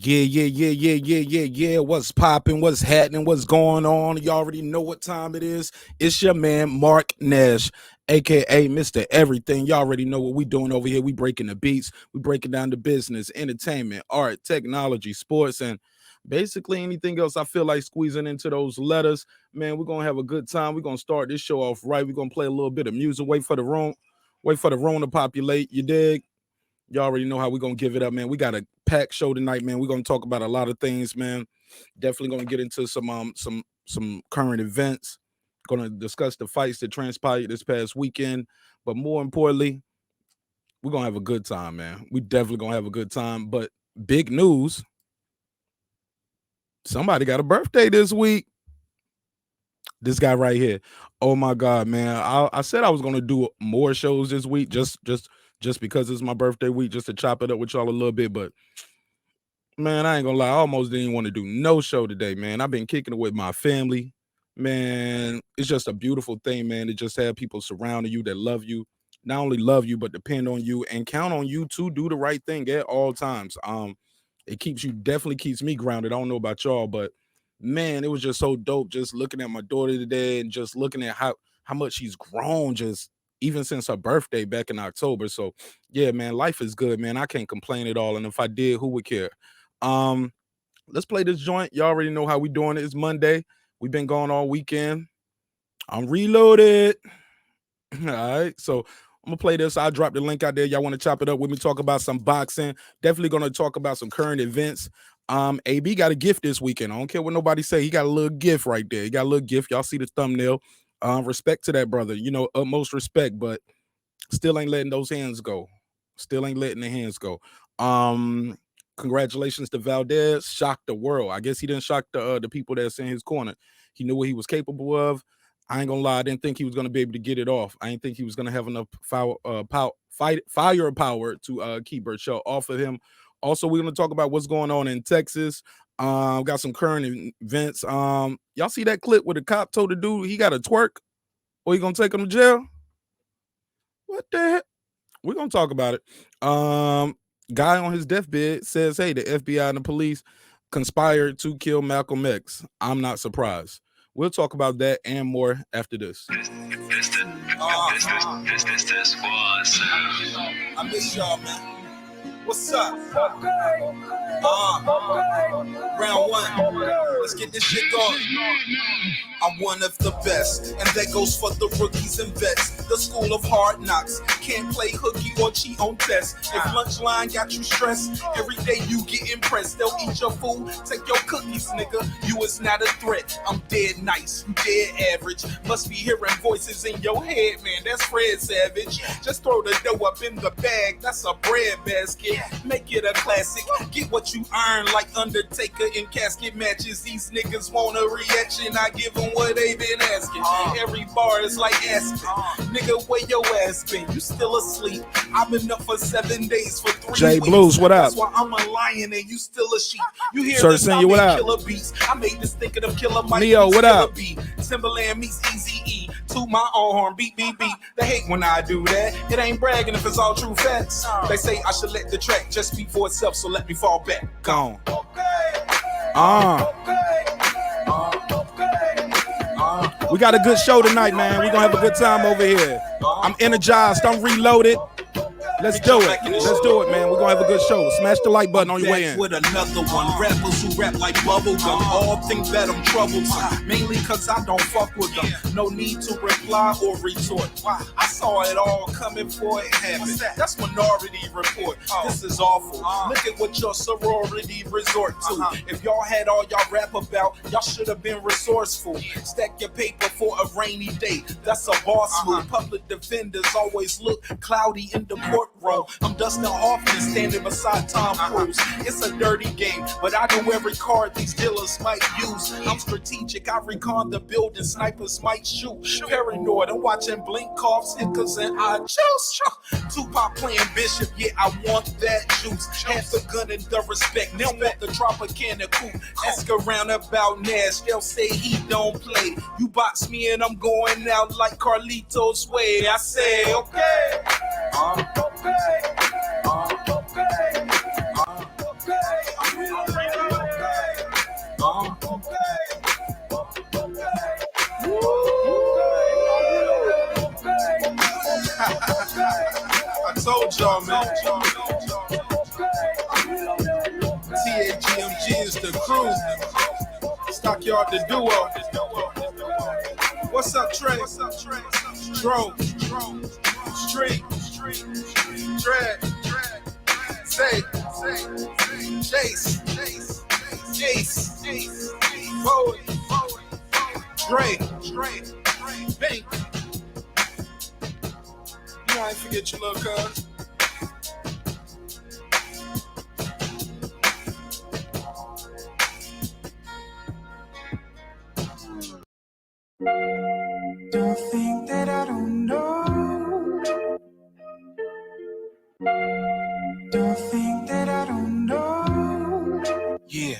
Yeah. What's popping? What's happening? What's going on? You already know what time it is. It's your man, Marq Nash, aka Mr. Everything. You already know what we doing over here. We breaking the beats. We breaking down the business, entertainment, art, technology, sports, and basically anything else I feel like squeezing into those letters. Man, we're gonna have a good time. We're gonna start this show off right. We're gonna play a little bit of music. Wait for the room to populate. You dig? You already know how we're going to give it up, man. We got a packed show tonight, man. We're going to talk about a lot of things, man. Definitely going to get into some current events. Going to discuss the fights that transpired this past weekend. But more importantly, we're going to have a good time, man. We definitely going to have a good time. But big news, somebody got a birthday this week. This guy right here. Oh, my God, man. I said I was going to do more shows this week just because it's my birthday week, just to chop it up with y'all a little bit. But man, I ain't gonna lie, I almost didn't want to do no show today, man. I've been kicking it with my family, man. It's just a beautiful thing, man, to just have people surrounding you that love you, not only love you, but depend on you and count on you to do the right thing at all times. It definitely keeps me grounded. I don't know about y'all, but man, it was just so dope just looking at my daughter today and just looking at how much she's grown just even since her birthday back in October. So yeah, man, life is good, man. I can't complain at all. And if I did, who would care? Let's play this joint. You already know how we doing it. It's Monday. We've been going all weekend. I'm reloaded. All right. So I'm gonna play this. I'll drop the link out there. Y'all want to chop it up with me, talk about some boxing. Definitely gonna talk about some current events. AB got a gift this weekend. I don't care what nobody say. He got a little gift right there. He got a little gift. Y'all see the thumbnail. Respect to that brother, utmost respect, but still ain't letting those hands go. Still ain't letting the hands go. Congratulations to Valdez. Shocked the world. I guess he didn't shock the people that's in his corner. He knew what he was capable of. I ain't gonna lie, I didn't think he was gonna be able to get it off. I didn't think he was gonna have enough firepower to keep Burchell off of him. Also, we're gonna talk about what's going on in Texas. Got some current events. Y'all see that clip where the cop told the dude he got to twerk or he gonna take him to jail? What the heck? We're gonna talk about it. Guy on his deathbed says, hey, the FBI and the police conspired to kill Malcolm X. I'm not surprised. We'll talk about that and more after this. I miss y'all, man. What's up? Round one. Let's get this shit going. I'm one of the best, and that goes for the rookies and vets. The school of hard knocks. Can't play hooky or cheat on tests. If lunch line got you stressed, every day you get impressed. They'll eat your food, take your cookies, nigga. You is not a threat. I'm dead nice, you dead average. Must be hearing voices in your head, man. That's Fred Savage. Just throw the dough up in the bag. That's a bread basket. Make it a classic. Get what you earn like Undertaker in casket matches. These niggas want a reaction. I give them what they been asking. Every bar is like asking. Nigga, where your ass been? You still asleep. I've been up for 7 days for 3 Jay weeks. Blues, what up? That's why I'm a lion and you still a sheep. You hear Sir this? Senior, what up? Killer beats. I made this thinking of Killer Mike. Neo, what up? Timberland meets Eazy-E. To my own horn, beat. They hate when I do that. It ain't bragging if it's all true facts. They say I should let the track just speak for itself, so let me fall back. Gone. We got a good show tonight, man. We're gonna have a good time over here. I'm energized, I'm reloaded. Let's do it. Let's do it, man. We're gonna have a good show. Smash the like button on your way in. With another one. Rappers who rap like bubblegum. All think that I'm troublesome. Mainly cause I don't fuck with them. No need to reply or retort. I saw it all coming before it happened. That's Minority Report. This is awful. Look at what your sorority resort to. If y'all had all y'all rap about, y'all should have been resourceful. Stack your paper for a rainy day. That's a boss move. Public defenders always look cloudy in the courtroom. I'm Dustin Hoffman standing beside Tom Cruise. It's a dirty game, but I know every card these dealers might use. I'm strategic, I recon the building, snipers might shoot. Paranoid, I'm watching blink coughs, hiccoughs, and I juice. Tupac playing Bishop, yeah, I want that juice. Half the gun and the respect, now want the Tropicana coupe. Ask around about Nash, they'll say he don't play. You box me and I'm going out like Carlito's way. I say, okay. TAGMG is the crew. Stockyard the duo. What's up, Trey? Dro. Street. Dread. Say. Chase. Jace. Forward. Dre. Bank. You know I ain't forget your little cuz. Don't think that I don't know. Don't think that I don't know. Yeah.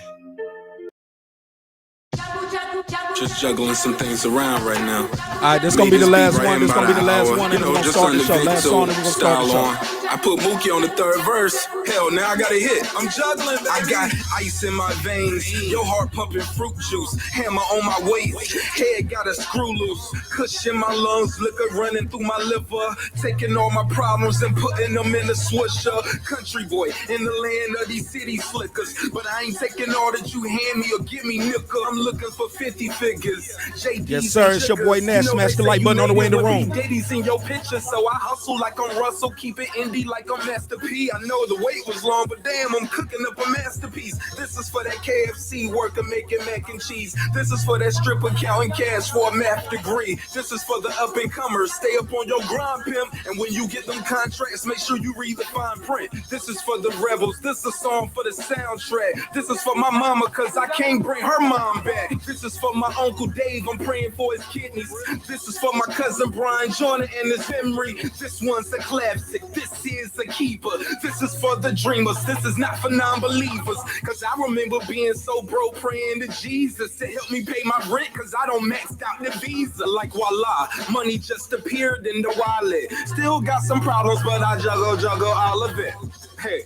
Just juggling some things around right now. All right, this gonna be the last one. This gonna be the last one, and we're gonna start the show. Last song, and we're gonna start the show. I put Mookie on the third verse. Hell, now I got a hit. I'm juggling, baby. I got ice in my veins. Your heart pumping fruit juice. Hammer on my waist. Head got a screw loose. Cush in my lungs. Liquor running through my liver. Taking all my problems and putting them in the swisher. Country boy in the land of these city slickers. But I ain't taking all that you hand me or give me, nigga. I'm looking for 50 figures. JD's Yes, sir. It's your boy Nash. Smash the like button on the way in the room. Daddy's in your picture, so I hustle like I'm Russell. Keep it indie like I'm Master P. I know the wait was long, but damn, I'm cooking up a masterpiece. This is for that KFC worker making mac and cheese. This is for that stripper counting cash for a math degree. This is for the up and comers. Stay up on your grind, pimp. And when you get them contracts, make sure you read the fine print. This is for the rebels. This is a song for the soundtrack. This is for my mama, cause I can't bring her mom back. This is for my Uncle Dave. I'm praying for his kidneys. This is for my cousin Brian Jordan and his memory. This one's a classic. This is a keeper. This is for the dreamers. This is not for non-believers. Cause I remember being so broke, praying to Jesus to help me pay my rent. Cause I don't maxed out the visa. Like voila, money just appeared in the wallet. Still got some problems, but I juggle all of it. Hey.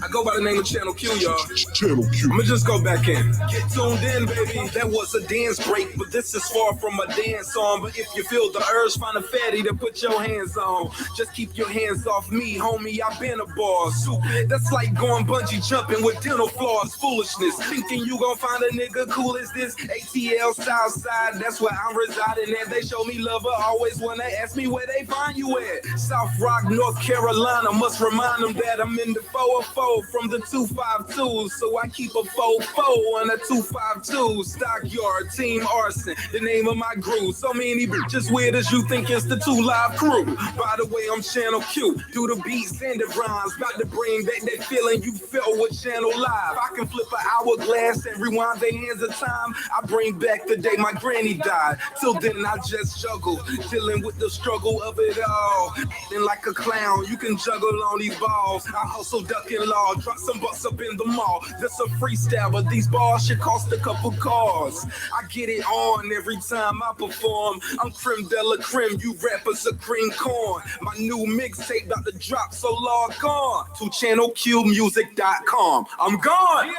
I go by the name of Channel Q, y'all. Channel Q. I'ma just go back in. Get tuned in, baby. That was a dance break, but this is far from a dance song. But if you feel the urge, find a fatty to put your hands on. Just keep your hands off me, homie. I've been a boss. That's like going bungee jumping with dental floss. Foolishness. Thinking you gon' find a nigga cool as this. ATL Southside, that's where I'm residing at. They show me love, but always wanna ask me where they find you at. South Rock, North Carolina. Must remind them that I'm in the 404 from the 252, so I keep a 4-4 and a 252. Stockyard, Team Arson, the name of my group. So many bitches weird as you think it's the 2 Live crew. By the way, I'm Channel Q, do the beats and the rhymes. About to bring back that feeling you felt with Channel Live. I can flip an hourglass and rewind their hands of time. I bring back the day my granny died. Till then, I just juggle, dealing with the struggle of it all. Acting like a clown, you can juggle on these balls. I hustle, ducking law, drop some bucks up in the mall. That's a freestyle, but these bars should cost a couple cars. I get it on every time I perform. I'm creme de la creme, you rappers are cream corn. My new mixtape about to drop, so log on to channelqmusic.com. I'm gone.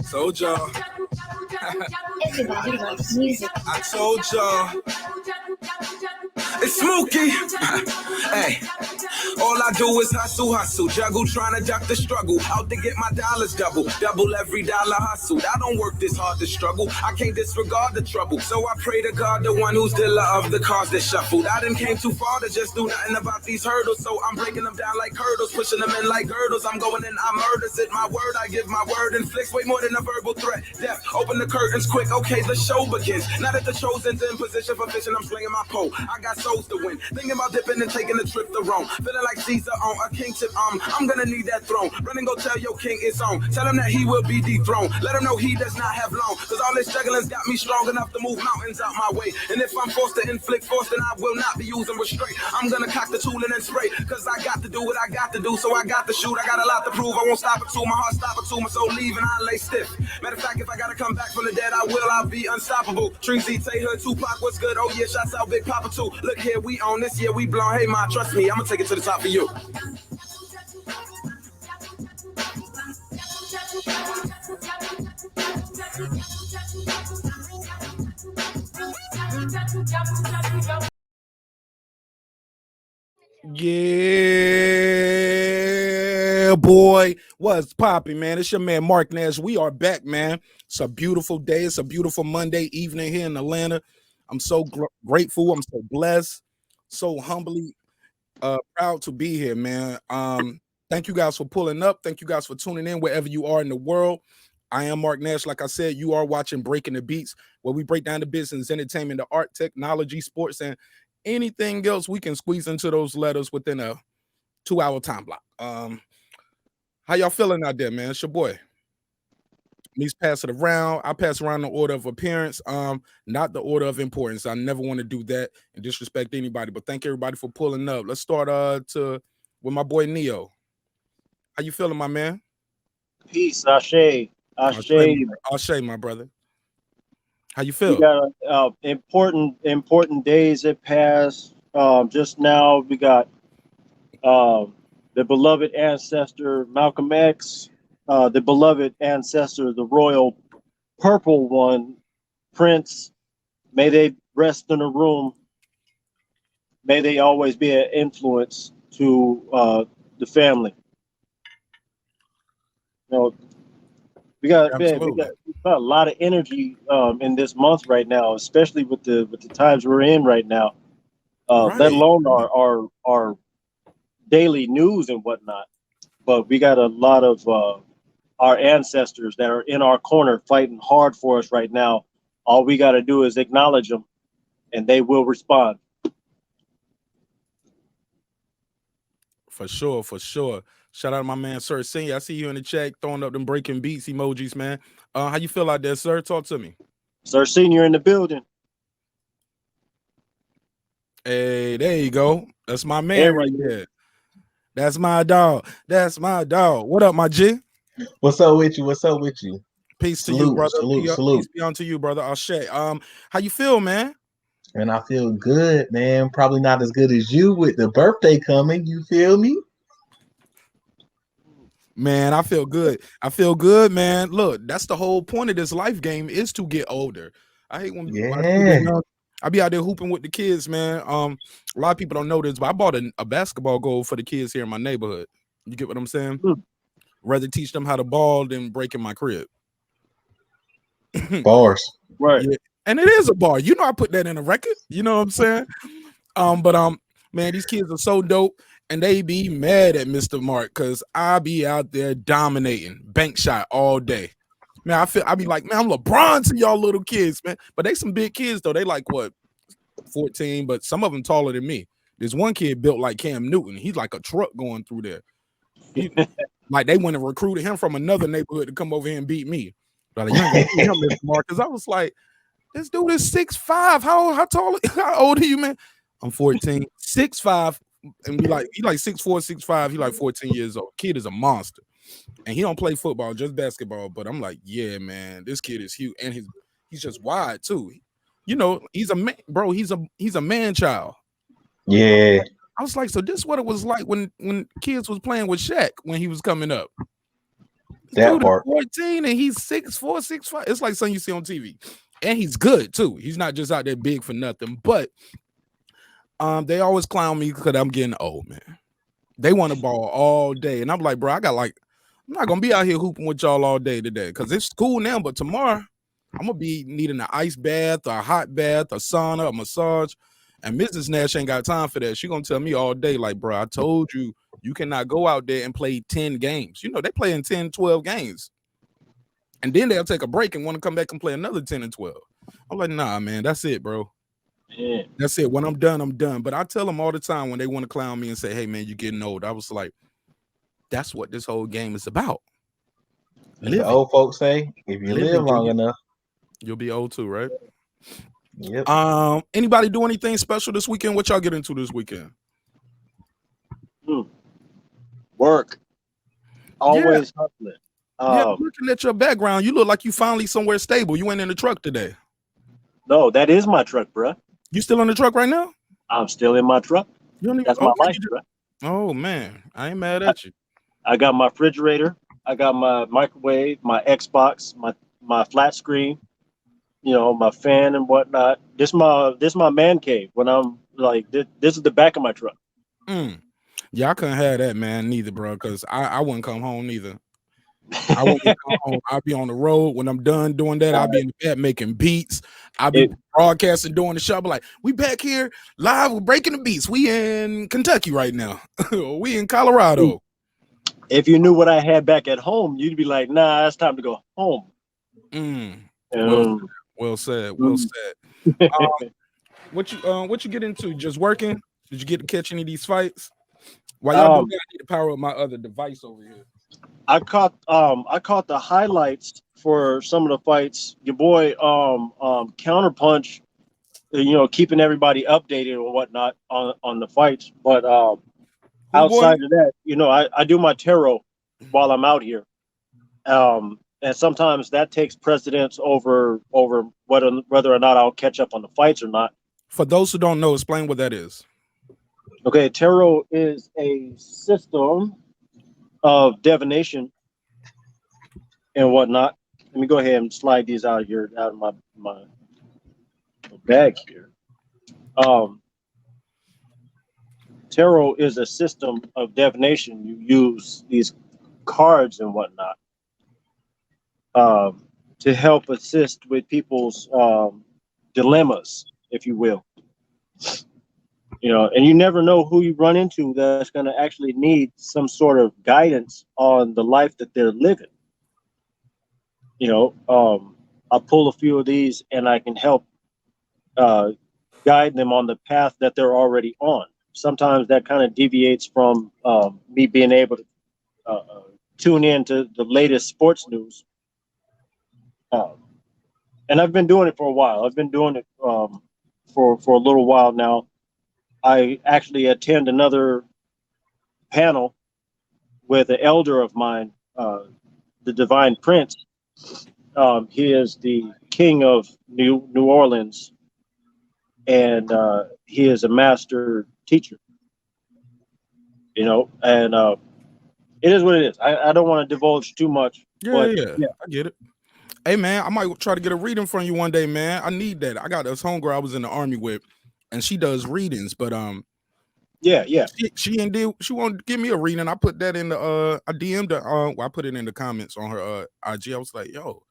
Told y'all. Everybody loves music. I told y'all. It's Smokey. Hey, all I do is hustle, juggle, trying to duck the struggle. Out to get my dollars double every dollar hustled. I don't work this hard to struggle. I can't disregard the trouble. So I pray to God, the one who's dealer of the cards that shuffled. I done came too far to just do nothing about these hurdles. So I'm breaking them down like hurdles, pushing them in like girdles. I'm going in, I murders it. My word, I give my word. Inflicts way more than a verbal threat. Death, open the curtains quick. Okay, the show begins. Now that the chosen's in position for fishing, I'm slinging my pole. I got souls to win. Thinking about dipping and taking a trip to Rome. Feeling like Caesar on a kingship. I'm gonna need that throne. Run and go tell your king it's on. Tell him that he will be dethroned. Let him know he does not have long. Cause all this struggling's got me strong enough to move mountains out my way. And if I'm forced to inflict force, then I will not be using restraint. I'm gonna cock the tool and then spray. Cause I got to do what I got to do. So I got to shoot. I got a lot to prove. I won't stop it too. My heart stop it too. My soul leave and I lay stiff. Matter of fact, if I gotta come back from the dead, I will. I'll be unstoppable. Treasy, Tay Hood, Tupac, what's good? Oh yeah, shots out Big Papa too. Look here, we on this year, we blown. Hey ma, trust me, I'ma take it to the top for you. Yeah, boy. What's popping, man? It's your man Marq Nash. We are back, man. It's a beautiful day. It's a beautiful Monday evening here in Atlanta. I'm so grateful. I'm so blessed. So humbly proud to be here, man. Thank you guys for pulling up. Thank you guys for tuning in wherever you are in the world. I am Marq Nash. Like I said, you are watching Breaking the Beats, where we break down the business, entertainment, the art, technology, sports, and anything else we can squeeze into those letters within a 2-hour time block. How y'all feeling out there, man? It's your boy. Please pass it around. I pass around the order of appearance, not the order of importance. I never want to do that and disrespect anybody. But thank everybody for pulling up. Let's start with my boy Neo. How you feeling, my man? Peace, Ashe. Ashe, my brother. How you We feel? got important days that passed. Just now, we got the beloved ancestor Malcolm X, the beloved ancestor, the royal purple one, Prince. May they rest in a room. May they always be an influence to the family. You know, we got a lot of energy in this month right now, especially with the times we're in right now. Right. Let alone our daily news and whatnot. But we got a lot of our ancestors that are in our corner fighting hard for us right now. All we got to do is acknowledge them, and they will respond. For sure, for sure. Shout out to my man, Sir Senior. I see you in the chat throwing up them breaking beats emojis, man. How you feel out there, sir? Talk to me. Sir Senior in the building. Hey, there you go. That's my man right there. That's my dog. That's my dog. What up, my G? What's up with you? What's up with you? Peace to you, brother. Salute. Peace be unto you, brother. I'll share. How you feel, man? And I feel good, man. Probably not as good as you with the birthday coming. You feel me? Man, I feel good. I feel good, man. Look, that's the whole point of this life game is to get older. I hate when I be out there hooping with the kids, man. A lot of people don't know this, but I bought a basketball goal for the kids here in my neighborhood. You get what I'm saying? Rather teach them how to ball than break in my crib. Bars. Right. Yeah. And it is a bar. You know, I put that in a record. You know what I'm saying? But man, these kids are so dope. And they be mad at Mr. Marq because I be out there dominating bank shot all day. Man, I be like, man, I'm LeBron to y'all little kids, man. But they some big kids though. They like what, 14, but some of them taller than me. There's one kid built like Cam Newton. He's like a truck going through there. Like they went and recruited him from another neighborhood to come over here and beat me. Like, you ain't gonna beat him, Mr. Marq. Because I was like, this dude is 6'5". How tall? How old are you, man? I'm 14, 6'5". And he like 6'4", 6'5". He like 14 years old. Kid is a monster, and he don't play football, just basketball. But I'm like, yeah, man, this kid is huge, and he's just wide too. You know, he's a man, bro. He's a man child. Yeah. I was like, so this is what it was like when kids was playing with Shaq when he was coming up. That dude part. Is 14 and he's 6'4", 6'5". It's like something you see on TV, and he's good too. He's not just out there big for nothing, but. They always clown me because I'm getting old, man. They want to ball all day. And I'm like, bro, I'm not gonna be out here hooping with y'all all day today. Because it's cool now, but tomorrow I'm gonna be needing an ice bath, a hot bath, a sauna, a massage. And Mrs. Nash ain't got time for that. She gonna tell me all day, like, bro, I told you you cannot go out there and play 10 games. You know, they play in 10, 12 games. And then they'll take a break and want to come back and play another 10 and 12. I'm like, nah, man, that's it, bro. Yeah. That's it. When I'm done, I'm done. But I tell them all the time when they want to clown me and say, hey, man, you're getting old. I was like, that's what this whole game is about. The old folks say, if you live long enough, you'll be old too, right? Yep. Anybody do anything special this weekend? What y'all get into this weekend? Work. Always hustling. Yeah, looking at your background, you look like you finally somewhere stable. You ain't in the truck today. No, that is my truck, bro. You still in the truck right now? I'm still in my truck. That's my life, bro. Oh man, I ain't mad at you. I got my refrigerator. I got my microwave, my Xbox, my flat screen. You know, my fan and whatnot. This my man cave. When I'm like, this is the back of my truck. Yeah, I couldn't have that, man, neither, bro, because I wouldn't come home neither. I wouldn't even come home. I'll be on the road. When I'm done doing that, I'll be in the bed making beats. I'll be It, broadcasting, doing the show. I'll be like, we back here live with Breaking the Beats. We in Kentucky right now. We in Colorado. if you knew what I had back at home, you'd be like, nah, it's time to go home. Well, Um, well said. Well mm. said. What you get into? Just working? Did you get to catch any of these fights? While y'all do that, I need to power up my other device over here. I caught the highlights for some of the fights. Your boy Counterpunch, keeping everybody updated or whatnot on the fights. But Who boy? outside of that, I do my tarot while I'm out here. And sometimes that takes precedence over whether or not I'll catch up on the fights or not. For those who don't know, explain what that is. Okay, tarot is a system of divination and whatnot. Let me go ahead and slide these out of my bag here. Tarot is a system of divination. You use these cards and whatnot to help assist with people's dilemmas, if you will. And you never know who you run into that's going to actually need some sort of guidance on the life that they're living. I pull a few of these and I can help guide them on the path that they're already on. Sometimes that kind of deviates from me being able to tune in to the latest sports news. And I've been doing it for a while. I've been doing it for a little while now. I actually attend another panel with an elder of mine, the Divine Prince. He is the king of New Orleans, and he is a master teacher. And it is what it is. I don't want to divulge too much. Yeah, I get it. Hey man, I might try to get a reading from you one day, man. I need that. I got this homegirl I was in the army with, and she does readings, but yeah, she won't give me a reading. I put that in the I DM'd her, I put it in the comments on her IG. I was like, yo,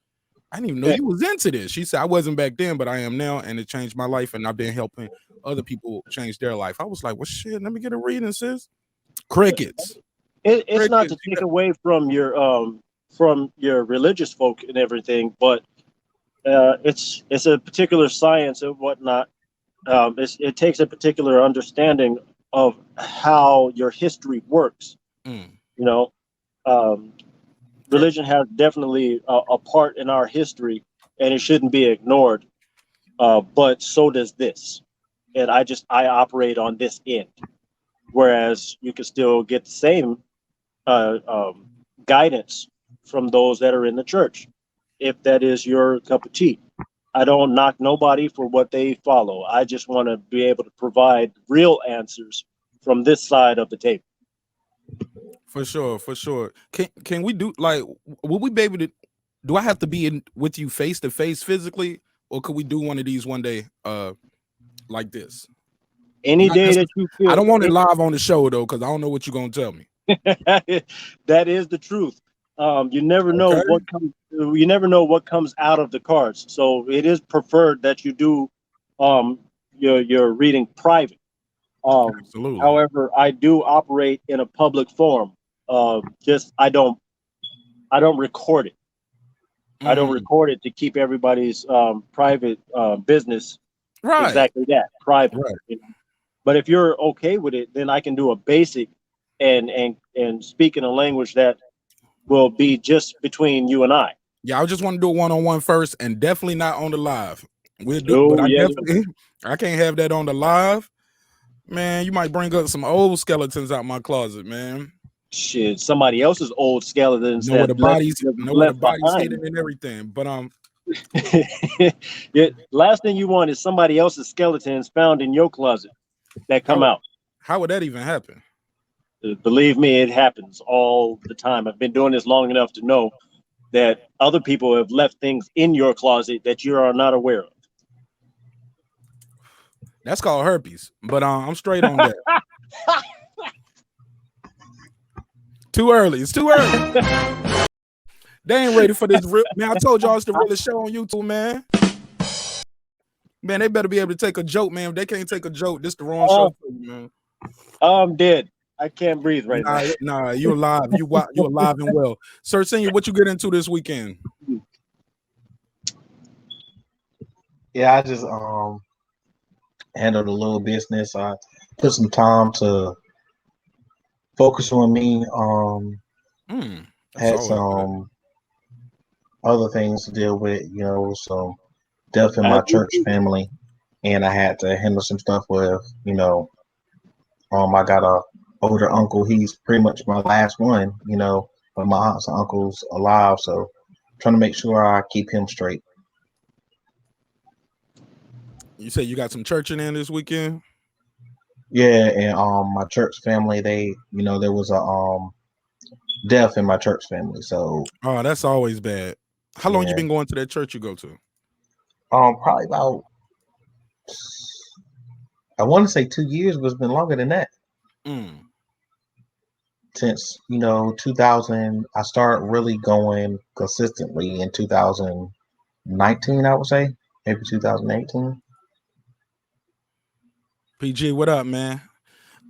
I didn't even know you was into this. She said I wasn't back then, but I am now, and it changed my life, and I've been helping other people change their life. I was like, well, shit, let me get a reading, sis. Crickets. It's not to take away from your religious folk and everything, but it's a particular science and whatnot. It takes a particular understanding of how your history works. Religion has definitely a part in our history, and it shouldn't be ignored. But so does this, and I operate on this end, whereas you can still get the same guidance from those that are in the church, if that is your cup of tea. I don't knock nobody for what they follow. I just want to be able to provide real answers from this side of the table. For sure. Can we do, like, will we be able to, do I have to be in with you face to face physically, or could we do one of these one day like this? Any day that you feel. I don't want it live on the show though, because I don't know what you're gonna tell me. That is the truth. You never know what comes. You never know what comes out of the cards. So it is preferred that you do your reading private. Absolutely. However, I do operate in a public forum. Just I don't record it. I don't record it to keep everybody's private business. Right. Exactly that, private. Right. But if you're okay with it, then I can do a basic and speak in a language that will be just between you and I. Yeah, I just want to do it one-on-one first, and definitely not on the live. We'll do, but I can't have that on the live. Man, you might bring up some old skeletons out my closet, man. Shit, somebody else's old skeletons. Know where the body's hidden and everything. But last thing you want is somebody else's skeletons found in your closet that come out. How would that even happen? Believe me, it happens all the time. I've been doing this long enough to know that other people have left things in your closet that you are not aware of. That's called herpes, but I'm straight on that. too early. It's too early. They ain't ready for this. Man, I told y'all it's the realest show on YouTube, man. Man, they better be able to take a joke, man. If they can't take a joke, this the wrong show for you, man. I'm dead. I can't breathe right now. Nah, you're alive. You're alive and well. Sir Senior, what you get into this weekend? Yeah, I just handled a little business. I put some time to focus on me. Had some other things to deal with, you know, some death in my church family, and I had to handle some stuff with, you know, I got a older uncle. He's pretty much my last one, you know, but my aunts and uncles alive, so trying to make sure I keep him straight. You say you got some churching in this weekend? Yeah, and my church family, they, you know, there was a death in my church family, so that's always bad. How long you been going to that church you go to? Probably about, I want to say 2 years, but it's been longer than that. Since, you know, 2000, I started really going consistently in 2019, I would say, maybe 2018. PG, what up, man?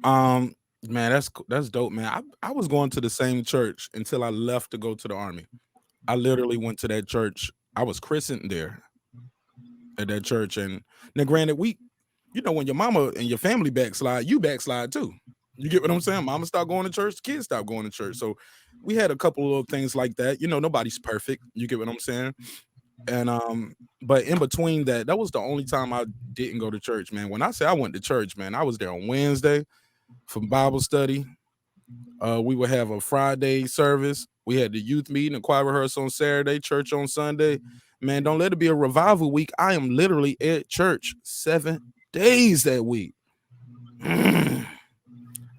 Man, that's dope, man. I was going to the same church until I left to go to the Army. I literally went to that church. I was christened there at that church. And now, granted, you know, when your mama and your family backslide, you backslide too. You get what I'm saying? Mama stopped going to church, kids stopped going to church. So we had a couple of little things like that. You know, nobody's perfect. You get what I'm saying? And but in between that was the only time I didn't go to church, man. When I say I went to church, man, I was there on Wednesday for Bible study. We would have a Friday service. We had the youth meeting, a choir rehearsal on Saturday, church on Sunday. Man, don't let it be a revival week. I am literally at church 7 days that week. I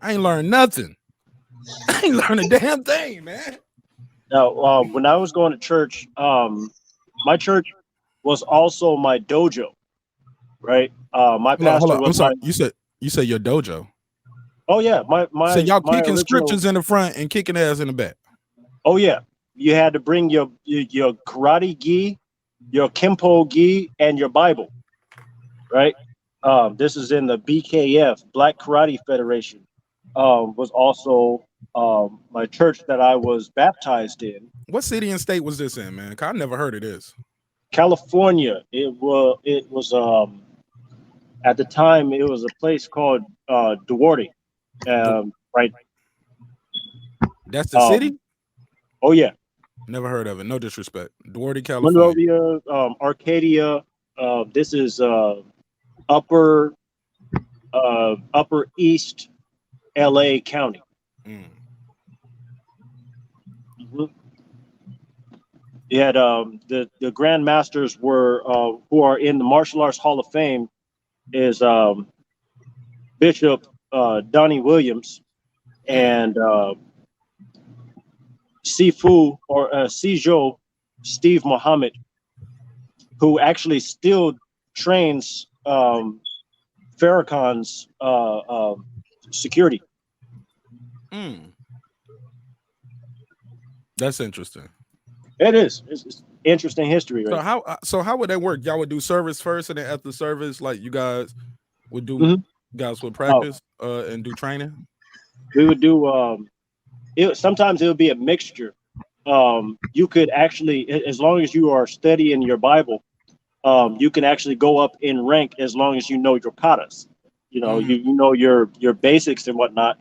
ain't learned nothing. I ain't learned a damn thing, man. Now, when I was going to church, my church was also my dojo, right? My pastor was. I'm sorry. You said your dojo. Oh yeah, my. So y'all kicking original scriptures in the front and kicking ass in the back. Oh yeah, you had to bring your karate gi, your kempo gi, and your Bible, right? This is in the BKF, Black Karate Federation. Was also my church that I was baptized in. What city and state was this in, man? 'Cause I never heard of this. California. It was at the time it was a place called Duarte. Right. That's the city? Oh yeah. Never heard of it. No disrespect. Duarte, California. Monrovia, Arcadia. This is upper East LA County. Mm-hmm. You had the Grand Masters were who are in the Martial Arts Hall of Fame is Bishop Donnie Williams and Sifu or Sijo Steve Muhammad, who actually still trains Farrakhan's security. That's interesting. It is. It's interesting history, right? So how would that work? Y'all would do service first, and then after service, like you guys would do, guys would practice and do training. We would do. Sometimes it would be a mixture. You could actually, as long as you are studying your Bible, you can actually go up in rank as long as you know your katas. You know, you know your basics and whatnot.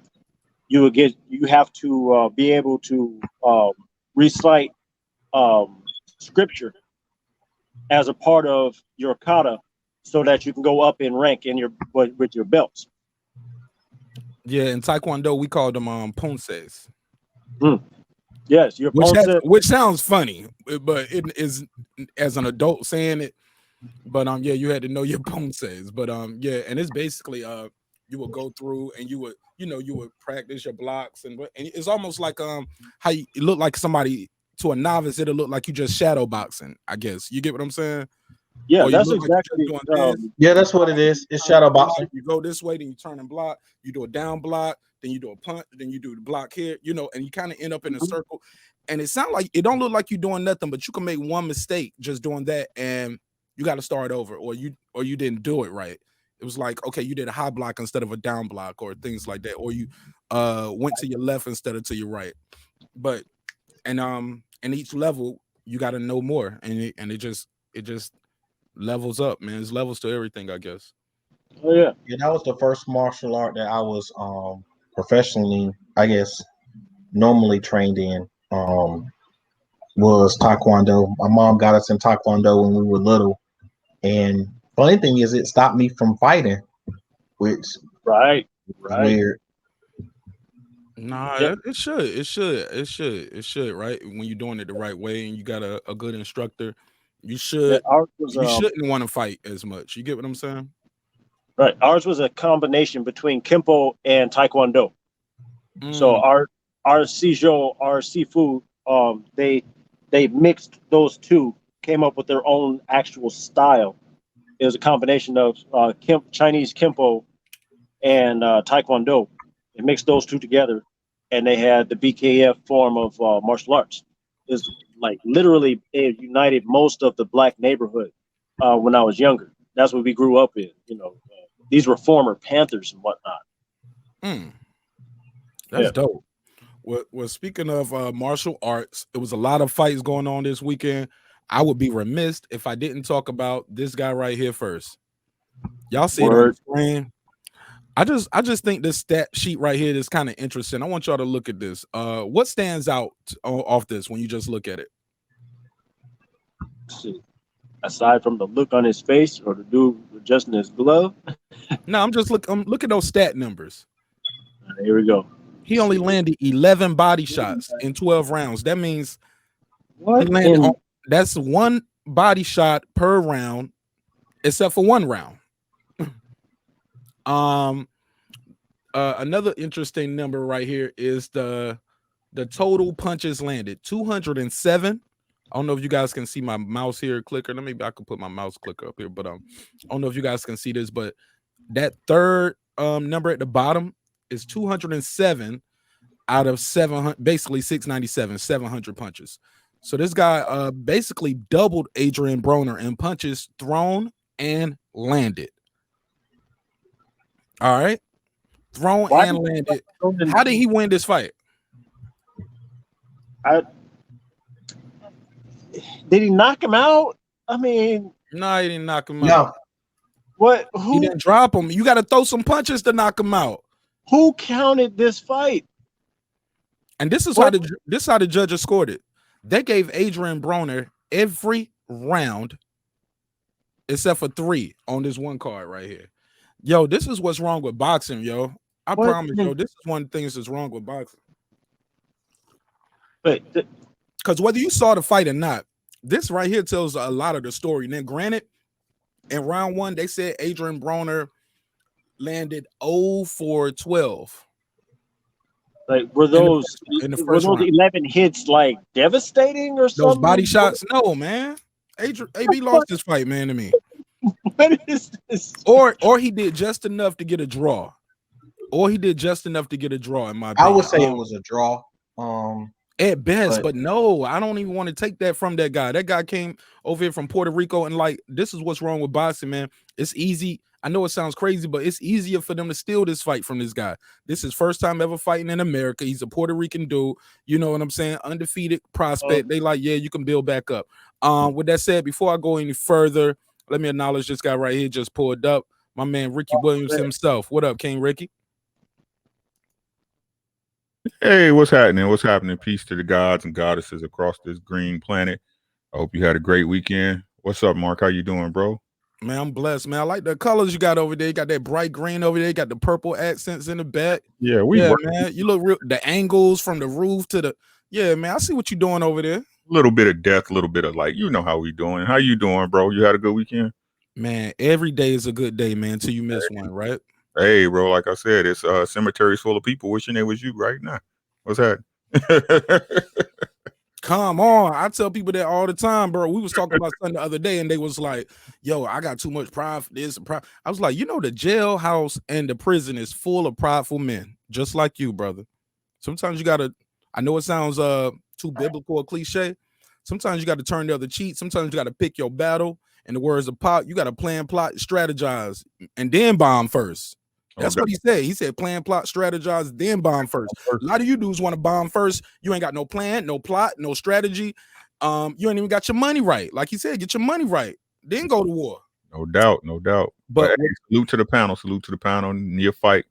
You have to be able to recite scripture as a part of your kata, so that you can go up in rank with your belts. Yeah, in Taekwondo we call them ponses. Yes, which sounds funny, but it is as an adult saying it. But yeah, you had to know your ponses. But yeah, and it's basically you would go through and you would practice your blocks and it's almost like how you look like somebody to a novice. It'll look like you just shadow boxing, I guess. You get what I'm saying? Yeah, Or you that's look like you're just exactly. doing this. Yeah, that's what it is. It's shadow boxing. You go this way, then you turn and block. You do a down block, then you do a punch, then you do the block here. You know, and you kind of end up in a circle. And it sounds like it don't look like you're doing nothing, but you can make one mistake just doing that, and you got to start over, or you didn't do it right. It was like, okay, you did a high block instead of a down block, or things like that, or you went to your left instead of to your right. But in each level, you got to know more, and it just levels up, man. It's levels to everything, I guess. Oh yeah. Yeah, that was the first martial art that I was professionally, I guess, normally trained in. Was Taekwondo. My mom got us in Taekwondo when we were little, and funny thing is, it stopped me from fighting, which Right. is Right. weird. Nah, Yep. it should, right? When you're doing it the right way and you got a good instructor, you Yeah, should ours was you shouldn't want to fight as much. You get what I'm saying? right. Ours was a combination between Kempo and Taekwondo. So Mm, our Sijo, our seafood, they mixed those two, came up with their own actual style. It was a combination of Chinese Kempo and Taekwondo. They mixed those two together, and they had the BKF form of martial arts. Is like literally it united most of the black neighborhood when I was younger. That's what we grew up in. These were former Panthers and whatnot. mm, Yeah. that's dope. Well, speaking of martial arts, it was a lot of fights going on this weekend. I would be remiss if I didn't talk about this guy right here first. Y'all see it on the Word. screen. I just think this stat sheet right here is kind of interesting. I want y'all to look at this. What stands out off this when you just look at it? Shit. Aside from the look on his face or the dude adjusting his glove, No, I'm look at those stat numbers. here we go. He only landed 11 body shots in 12 rounds. That means he What landed on in that's one body shot per round, except for one round. Um, another interesting number right here is the total punches landed 207. I don't know if you guys can see my mouse here clicker. Maybe I could put my mouse clicker up here, but I don't know if you guys can see this, but that third number at the bottom is 207 out of 700, basically 697, 700 punches. So this guy basically doubled Adrien Broner in punches thrown and landed. All right, thrown why and landed. did How did he win this fight? I, did he knock him out? I mean, No, he didn't knock him out. No, what? He Who didn't drop him. You got to throw some punches to knock him out. who counted this fight? And this is What? how the judges scored it. They gave Adrien Broner every round except for 3 on this one card right here. Yo, this is what's wrong with boxing, yo. I What promise, in- yo. This is one of the things that's wrong with boxing. Wait, Because whether you saw the fight or not, this right here tells a lot of the story. Now, granted, in round 1, they said Adrien Broner landed 0 for 12. like were those in the were first those round. 11 hits like devastating or Those something? body shots, no, man. AB lost this fight, man, to me. What is this? Or he did just enough to get a draw. In my opinion. I would say it was a draw. At best, but no, I don't even want to take that from that guy. That guy came over here from Puerto Rico, and like, this is what's wrong with boxing, man. It's easy. I know it sounds crazy, but it's easier for them to steal this fight from this guy. This is first time ever fighting in America. He's a Puerto Rican dude. You know what I'm saying? Undefeated prospect. They like, yeah, you can build back up. With that said, before I go any further, let me acknowledge this guy right here just pulled up. My man Ricky Williams himself. What up, King Ricky? Hey, what's happening? What's happening? Peace to the gods and goddesses across this green planet. I hope you had a great weekend. What's up, Mark? How you doing, bro? Man, I'm blessed, man. I like the colors you got over there. You got that bright green over there. You got the purple accents in the back. Yeah, man. You look real. The angles from the roof to the. Yeah, man. I see what you're doing over there. A little bit of death, a little bit of like, you know how we doing. How you doing, bro? You had a good weekend? Man, every day is a good day, man, until you miss one, right? Hey, bro, like I said, it's cemeteries full of people wishing it was you right now. What's that? Come on. I tell people that all the time, bro. We was talking about something the other day, and they was like, yo, I got too much pride for this. I was like, you know, the jailhouse and the prison is full of prideful men, just like you, brother. Sometimes you gotta, I know it sounds too biblical or cliche. Sometimes you got to turn the other cheek. Sometimes you got to pick your battle. In the words of Pop, you got to plan, plot, strategize, and then bomb first. That's what he said. He said plan, plot, strategize, then bomb first. A lot of you dudes want to bomb first. You ain't got no plan, no plot, no strategy. You ain't even got your money right. Like he said, get your money right, then go to war. No doubt, no doubt. But hey, salute to the panel in your fight.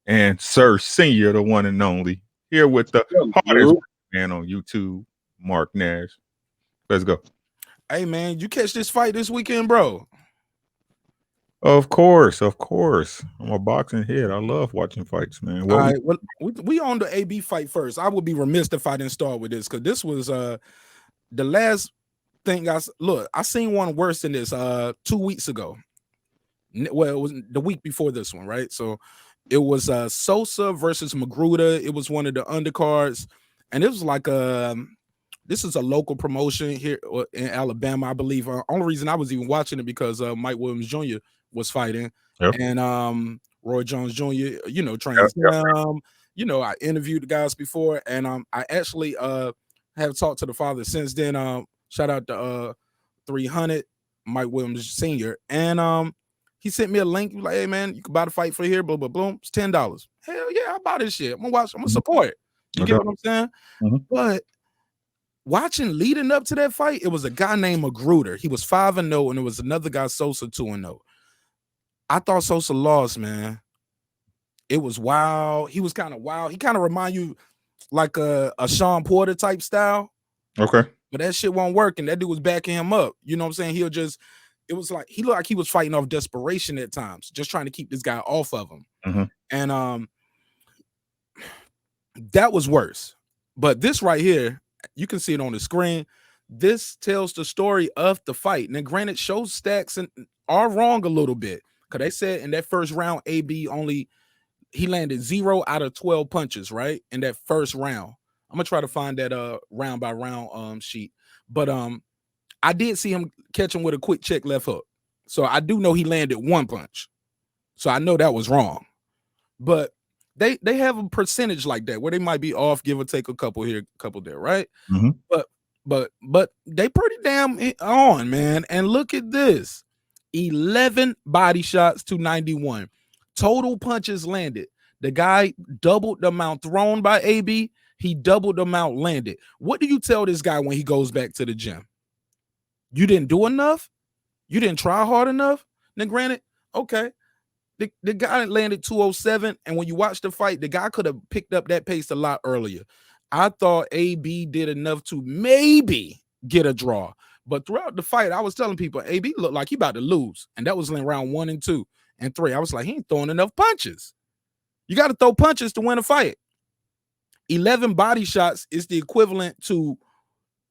And Sir Senior, the one and only, here with the hardest man on YouTube, Marq Nash. Let's go. Hey man, you catch this fight this weekend, bro? Of course. I'm a boxing head. I love watching fights, man. All right, well, we on the AB fight first. I would be remiss if I didn't start with this because this was the last thing I seen one worse than this 2 weeks ago. Well, it was the week before this one, right? So it was Sosa versus Magruder. It was one of the undercards, and it was like this is a local promotion here in Alabama, I believe. Only reason I was even watching it because Mike Williams Jr. was fighting, and Roy Jones Jr. You know, trains him. You know, I interviewed the guys before, and I actually have talked to the father since then. Shout out to 300 Mike Williams Sr. And he sent me a link. He was like, hey man, you can buy the fight for here, blah blah blah. It's $10. Hell yeah, I buy this shit. I'm gonna watch, I'm gonna support it. You get what I'm saying? But watching leading up to that fight, it was a guy named Magruder. He was 5-0, and it was another guy, Sosa, 2-0. I thought Sosa lost, man. It was wild. He was kind of wild. He kind of remind you like a Sean Porter type style. Okay. But that shit won't work, and that dude was backing him up. You know what I'm saying? It was like he looked like he was fighting off desperation at times, just trying to keep this guy off of him. And that was worse. But this right here, you can see it on the screen. This tells the story of the fight. Now, granted, show stacks are wrong a little bit because they said in that first round, AB he landed 0 out of 12 punches, right? In that first round. I'm gonna try to find that round by round sheet. But I did see him catch him with a quick check left hook. So I do know he landed 1 punch. So I know that was wrong. But they have a percentage like that where they might be off, give or take a couple here, a couple there, right? But they pretty damn on, man. And look at this. 11 body shots to 91. Total punches landed. The guy doubled the amount thrown by AB. He doubled the amount landed. What do you tell this guy when he goes back to the gym? You didn't do enough? You didn't try hard enough? Now, granted, okay. The guy landed 207, and when you watch the fight, the guy could have picked up that pace a lot earlier. I thought AB did enough to maybe get a draw. But throughout the fight, I was telling people, AB looked like he about to lose. And that was in round 1 and 2 and 3. I was like, he ain't throwing enough punches. You got to throw punches to win a fight. 11 body shots is the equivalent to,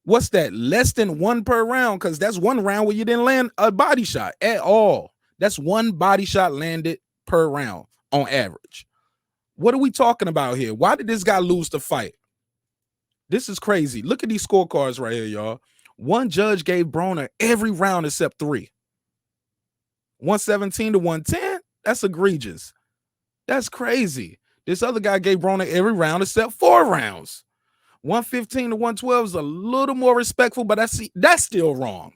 what's that, less than 1 per round, because that's 1 round where you didn't land a body shot at all. That's 1 body shot landed per round on average. What are we talking about here? Why did this guy lose the fight? This is crazy. Look at these scorecards right here, y'all. One judge gave Broner every round except 3. 117 to 110? That's egregious. That's crazy. This other guy gave Broner every round except 4 rounds. 115 to 112 is a little more respectful, but that's still wrong.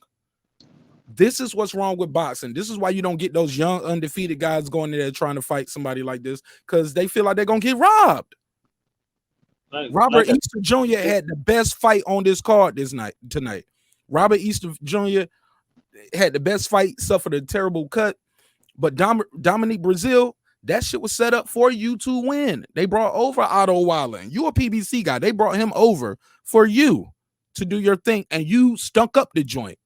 This is what's wrong with boxing. This is why you don't get those young undefeated guys going there trying to fight somebody like this, because they feel like they're gonna get robbed. Robert Easter Jr. had the best fight on this card tonight. Robert Easter Jr. had the best fight, suffered a terrible cut, but Dominique Brazil, that shit was set up for you to win. They brought over Otto Wilder. You a PBC guy. They brought him over for you to do your thing, and you stunk up the joint.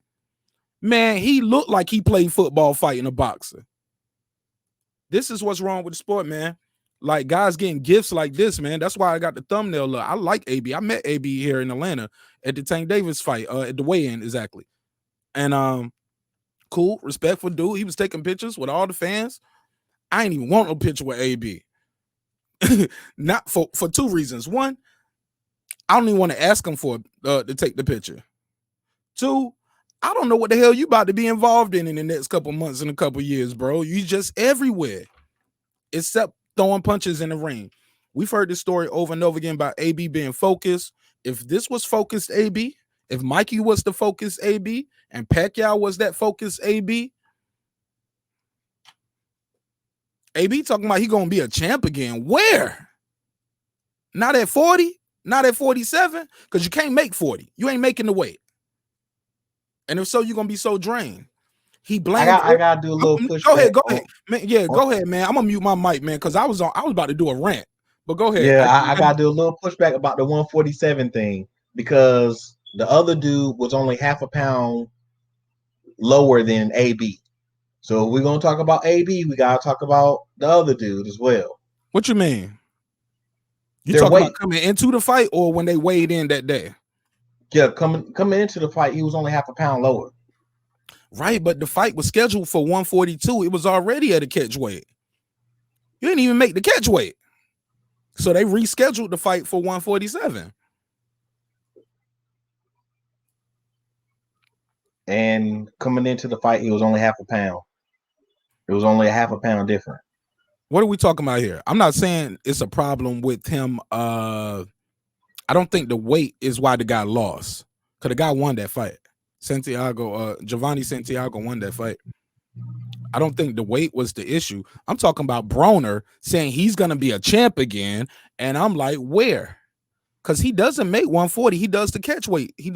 Man, he looked like he played football fighting a boxer. This is what's wrong with the sport, man. Like, guys getting gifts like this, man. That's why I got the thumbnail look. I like AB. I met AB here in Atlanta at the Tank Davis fight, at the weigh-in, exactly. And cool, respectful dude. He was taking pictures with all the fans. I ain't even want no picture with AB. Not for 2 reasons. One, I don't even want to ask him for to take the picture. 2, I don't know what the hell you about to be involved in the next couple months and a couple years, bro. You just everywhere, except throwing punches in the ring. We've heard this story over and over again about AB being focused. If this was focused AB, if Mikey was the focused AB and Pacquiao was that focused AB talking about he gonna be a champ again. Where? Not at 40, not at 47, because you can't make 40. You ain't making the weight. And if so, you're gonna be so drained. He blamed. I gotta do a little pushback. Go ahead, man. Yeah, go ahead, man. I'm gonna mute my mic, man, because I was about to do a rant. But go ahead. Yeah, I gotta do a little pushback about the 147 thing, because the other dude was only half a pound lower than AB. So if we're gonna talk about AB, we gotta talk about the other dude as well. What you mean? You talking about coming into the fight or when they weighed in that day? Yeah, coming into the fight, he was only half a pound lower. Right, but the fight was scheduled for 142. It was already at a catch weight. You didn't even make the catch weight. So they rescheduled the fight for 147. And coming into the fight, he was only half a pound. It was only a half a pound different. What are we talking about here? I'm not saying it's a problem with him. I don't think the weight is why the guy lost. Because the guy won that fight. Giovanni Santiago won that fight. I don't think the weight was the issue. I'm talking about Broner saying he's going to be a champ again. And I'm like, where? Because he doesn't make 140. He does the catch weight. He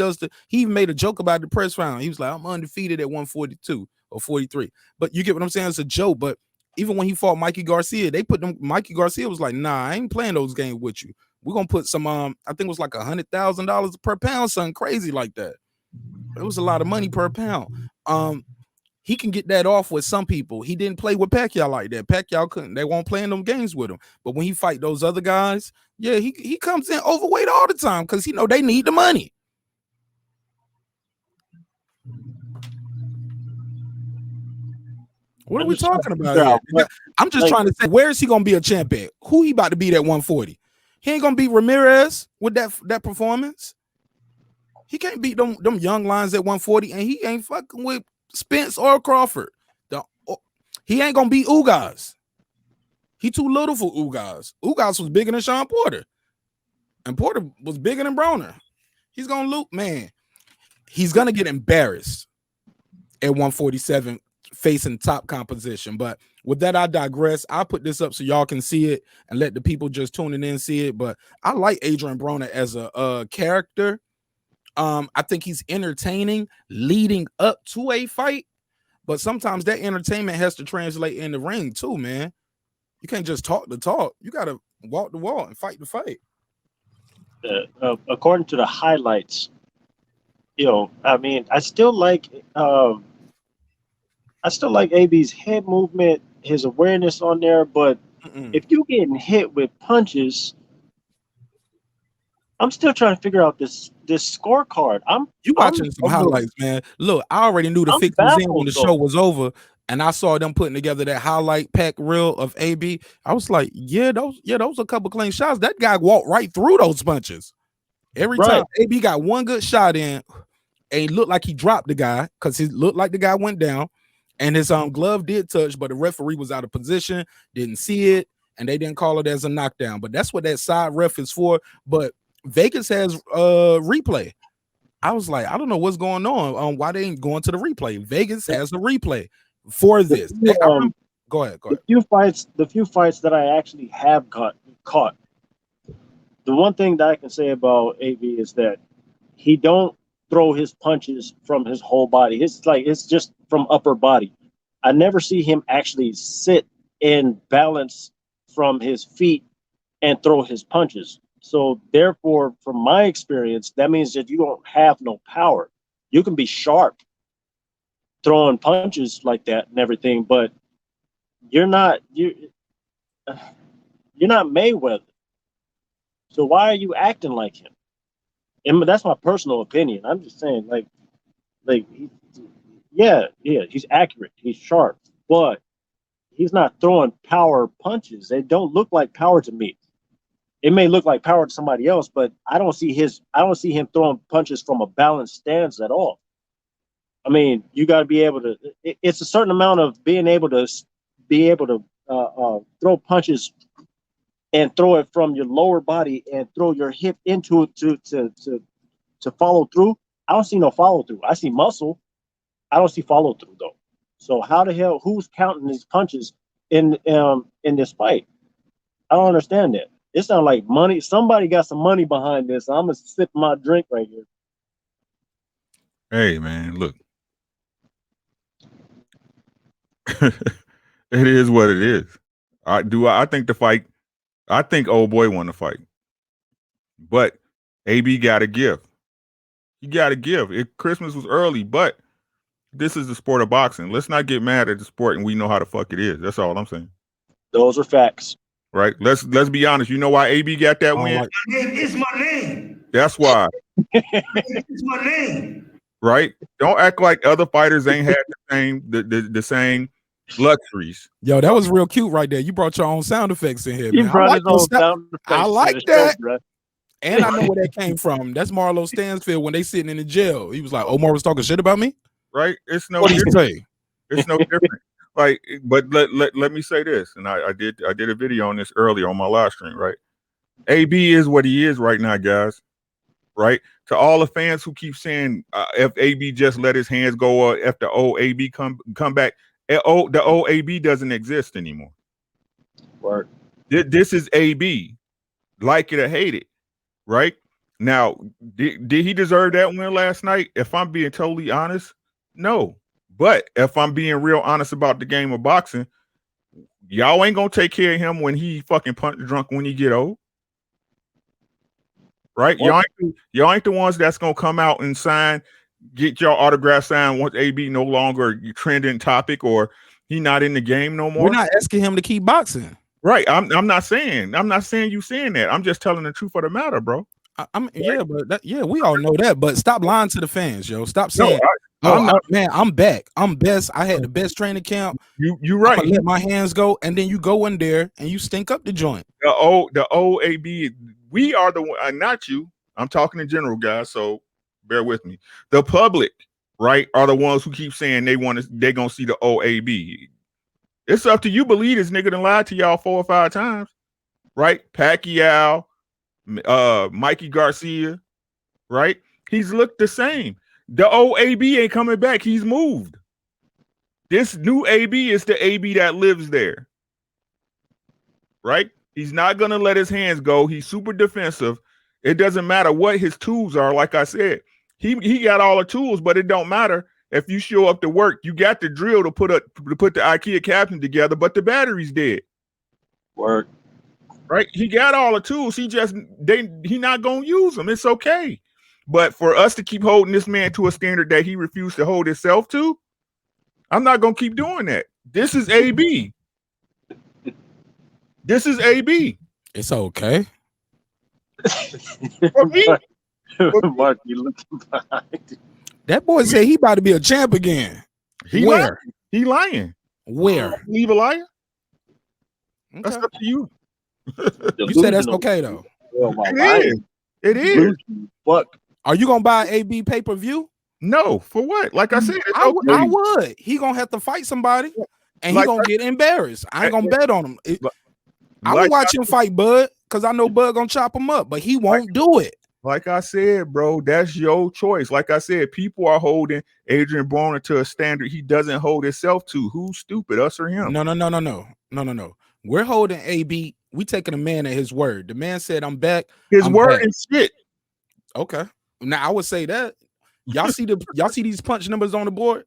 even made a joke about the press round. He was like, I'm undefeated at 142 or 43. But you get what I'm saying? It's a joke. But even when he fought Mikey Garcia, Mikey Garcia was like, nah, I ain't playing those games with you. We're going to put some, I think it was like $100,000 per pound, something crazy like that. It was a lot of money per pound. He can get that off with some people. He didn't play with Pacquiao like that. Pacquiao couldn't. They won't play in them games with him. But when he fight those other guys, yeah, he comes in overweight all the time because they need the money. What are we talking about here? I'm just trying to say, where is he going to be a champ at? Who he about to beat at 140? He ain't going to beat Ramirez with that performance. He can't beat them young lions at 140, and he ain't fucking with Spence or Crawford. He ain't gonna beat Ugas. He too little for Ugas. Ugas was bigger than Sean Porter, and Porter was bigger than Broner. He's gonna loop, man. He's gonna get embarrassed at 147 facing top composition. But with that, I digress. I'll put this up so y'all can see it and let the people just tuning in see it. But I like Adrien Broner as a character. I think he's entertaining leading up to a fight, but sometimes that entertainment has to translate in the ring too, man. You can't just talk the talk. You got to walk the walk and fight the fight. According to the highlights, I mean, I still like AB's head movement, his awareness on there, but if you're getting hit with punches, I'm still trying to figure out this scorecard. You watching some highlights, man. Look, I already knew the fix was in when the show was over, and I saw them putting together that highlight pack reel of AB. I was like, those a couple clean shots. That guy walked right through those punches. Every time AB got one good shot in, and he looked like he dropped the guy because he looked like the guy went down, and his glove did touch, but the referee was out of position, didn't see it, and they didn't call it as a knockdown. But that's what that side ref is for. But Vegas has replay. I was like, I don't know what's going on. Why they ain't going to the replay? Vegas has a replay for this. Go ahead. The few fights that I actually have caught. The one thing that I can say about AB is that he don't throw his punches from his whole body. It's just from upper body. I never see him actually sit and balance from his feet and throw his punches. So therefore, from my experience, that means that you don't have no power. You can be sharp throwing punches like that and everything, but you're not Mayweather. So why are you acting like him? And that's my personal opinion. I'm just saying, he's accurate, he's sharp, but he's not throwing power punches. They don't look like power to me. it may look like power to somebody else, but I don't see him throwing punches from a balanced stance at all. I mean, you got to be able to. It's a certain amount of being able to throw punches and throw it from your lower body and throw your hip into it to follow through. I don't see no follow through. I see muscle. I don't see follow through though. So how the hell? Who's counting these punches in this fight? I don't understand that. It sounds like money. Somebody got some money behind this. I'm gonna sip my drink right here. Hey man, look. It is what it is. I think the fight. I think old boy won the fight, but AB got to give. He got to give. Christmas was early, but this is the sport of boxing. Let's not get mad at the sport, and we know how the fuck it is. That's all I'm saying. Those are facts. Right? Let's be honest. You know why AB got that win? My name is my name. That's why. It's my name. Right? Don't act like other fighters ain't had the same luxuries. Yo, that was real cute right there. You brought your own sound effects in here, He man. brought his own sound effects. I like that. Show, and I know where that came from. That's Marlo Stansfield when they sitting in the jail. He was like, Omar was talking shit about me? Right? It's no what did he say? It's no different. Like, but let me say this, and I did a video on this earlier on my live stream, right? AB is what he is right now, guys. Right? To all the fans who keep saying if AB just let his hands go, if the old AB come back, the old AB doesn't exist anymore. Word. This is AB, like it or hate it, right? Now, did he deserve that win last night? If I'm being totally honest, no. But if I'm being real honest about the game of boxing, y'all ain't gonna take care of him when he fucking punch drunk when he get old. Right? Y'all ain't the ones that's gonna come out and get your autograph signed once AB no longer trending topic or he not in the game no more. We're not asking him to keep boxing. Right. I'm not saying you saying that. I'm just telling the truth of the matter, bro. Yeah, but we all know that. But stop lying to the fans, yo. Stop saying, I'm back. I'm best. I had the best training camp. You right. Let my hands go, and then you go in there and you stink up the joint. The old AB. We are the one, not you. I'm talking in general, guys. So bear with me. The public, right, are the ones who keep saying they gonna see the old AB. It's up to you. Believe this nigga done lied to y'all 4 or 5 times, right? Pacquiao, Mikey Garcia, right? He's looked the same. The old AB ain't coming back. He's moved. This new AB is the AB that lives there, right? He's not going to let his hands go. He's super defensive. It doesn't matter what his tools are. Like I said, he got all the tools, but it don't matter. If you show up to work, you got the drill to put the IKEA cabinet together, but the battery's dead. Word. Right? He got all the tools. He not gonna use them. It's okay. But for us to keep holding this man to a standard that he refused to hold himself to, I'm not gonna keep doing that. This is AB. This is AB. It's okay. For me. Mark, you looking behind. That boy said he about to be a champ again. Where? He lying. Where? Leave a liar? Okay. That's up to you. You said that's okay though. It is. What? Are you gonna buy AB pay-per-view? No, for what? Like I said, I would. He gonna have to fight somebody, and he gonna get embarrassed. I ain't gonna bet on him. I would watch him fight Bud because I know Bud gonna chop him up, but he won't do it. Like I said, bro, that's your choice. Like I said, people are holding Adrien Broner to a standard he doesn't hold himself to. Who's stupid, us or him? No. We're holding AB. We taking a man at his word. The man said, "I'm back." His word is shit. Okay. Now I would say that. Y'all see these punch numbers on the board?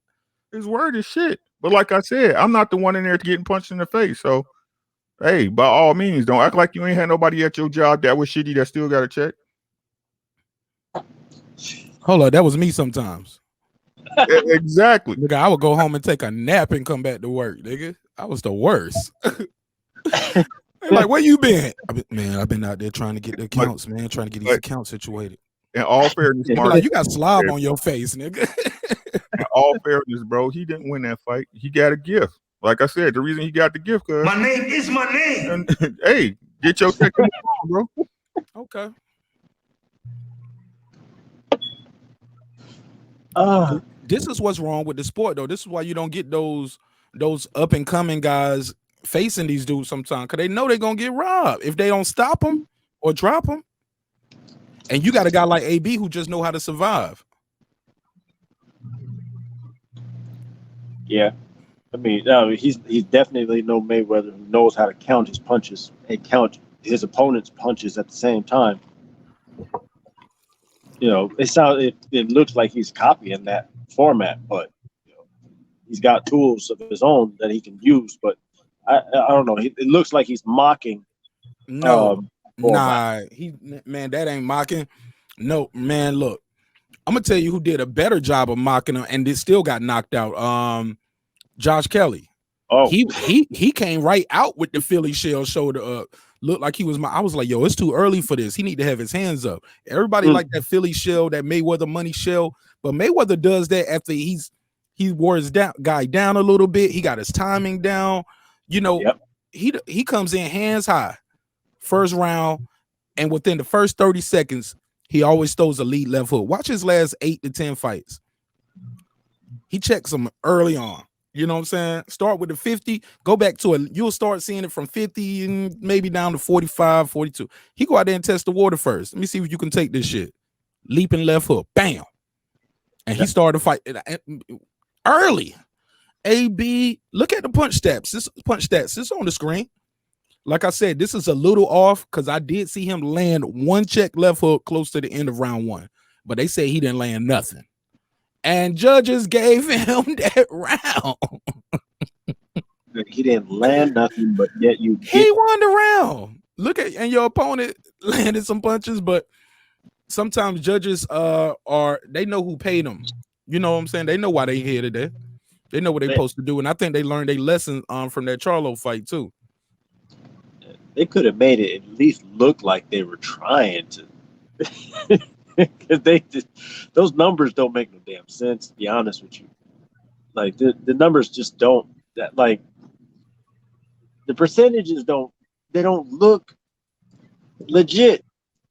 His word is shit. But like I said, I'm not the one in there getting punched in the face. So, hey, by all means, don't act like you ain't had nobody at your job that was shitty that still got a check. Hold on, that was me sometimes. Exactly. Nigga, I would go home and take a nap and come back to work, nigga. I was the worst. Like, where you been? I've been out there trying to get the accounts, man, trying to get these accounts situated. In all fairness, Mark, like, you got slob on your face, nigga. In all fairness, bro, he didn't win that fight. He got a gift. Like I said, the reason he got the gift, cause my name is my name. And, hey, Get your check and move on, bro. Okay. This is what's wrong with the sport, though. This is why you don't get those up and coming guys facing these dudes sometimes, because they know they're gonna get robbed if they don't stop them or drop them. And you got a guy like AB who just know how to survive. Yeah, I mean, he's definitely no Mayweather who knows how to count his punches and count his opponent's punches at the same time. You know, it looks like he's copying that format, but you know, he's got tools of his own that he can use. But I don't know. It looks like he's mocking. No, nah, man, that ain't mocking. No, man, look, I'm gonna tell you who did a better job of mocking him and still got knocked out. Josh Kelly. Oh, he came right out with the Philly shell shoulder up. Looked like he was I was like, yo, it's too early for this. He need to have his hands up. Everybody like that Philly shell, that Mayweather money shell, but Mayweather does that after he wore his guy down a little bit. He got his timing down. You know, he comes in hands high, first round, and within the first 30 seconds, he always throws a lead left hook. Watch his last 8 to 10 fights. He checks them early on. You know what I'm saying? Start with the 50, go back to you'll start seeing it from 50 and maybe down to 45, 42. He go out there and test the water first. Let me see if you can take this shit. Leaping left hook, bam. And he started to fight early. AB, look at the punch stats. This is on the screen. Like I said, this is a little off because I did see him land one check left hook close to the end of round 1. But they say he didn't land nothing. And judges gave him that round. He didn't land nothing, but yet he won the round. Look at, and your opponent landed some punches, but sometimes judges they know who paid them. You know what I'm saying? They know why they here today. They know what they're supposed to do, and I think they learned a lesson from that Charlo fight too. They could have made it at least look like they were trying to. Because those numbers don't make no damn sense, to be honest with you. Like the numbers just don't. That like the percentages don't look legit.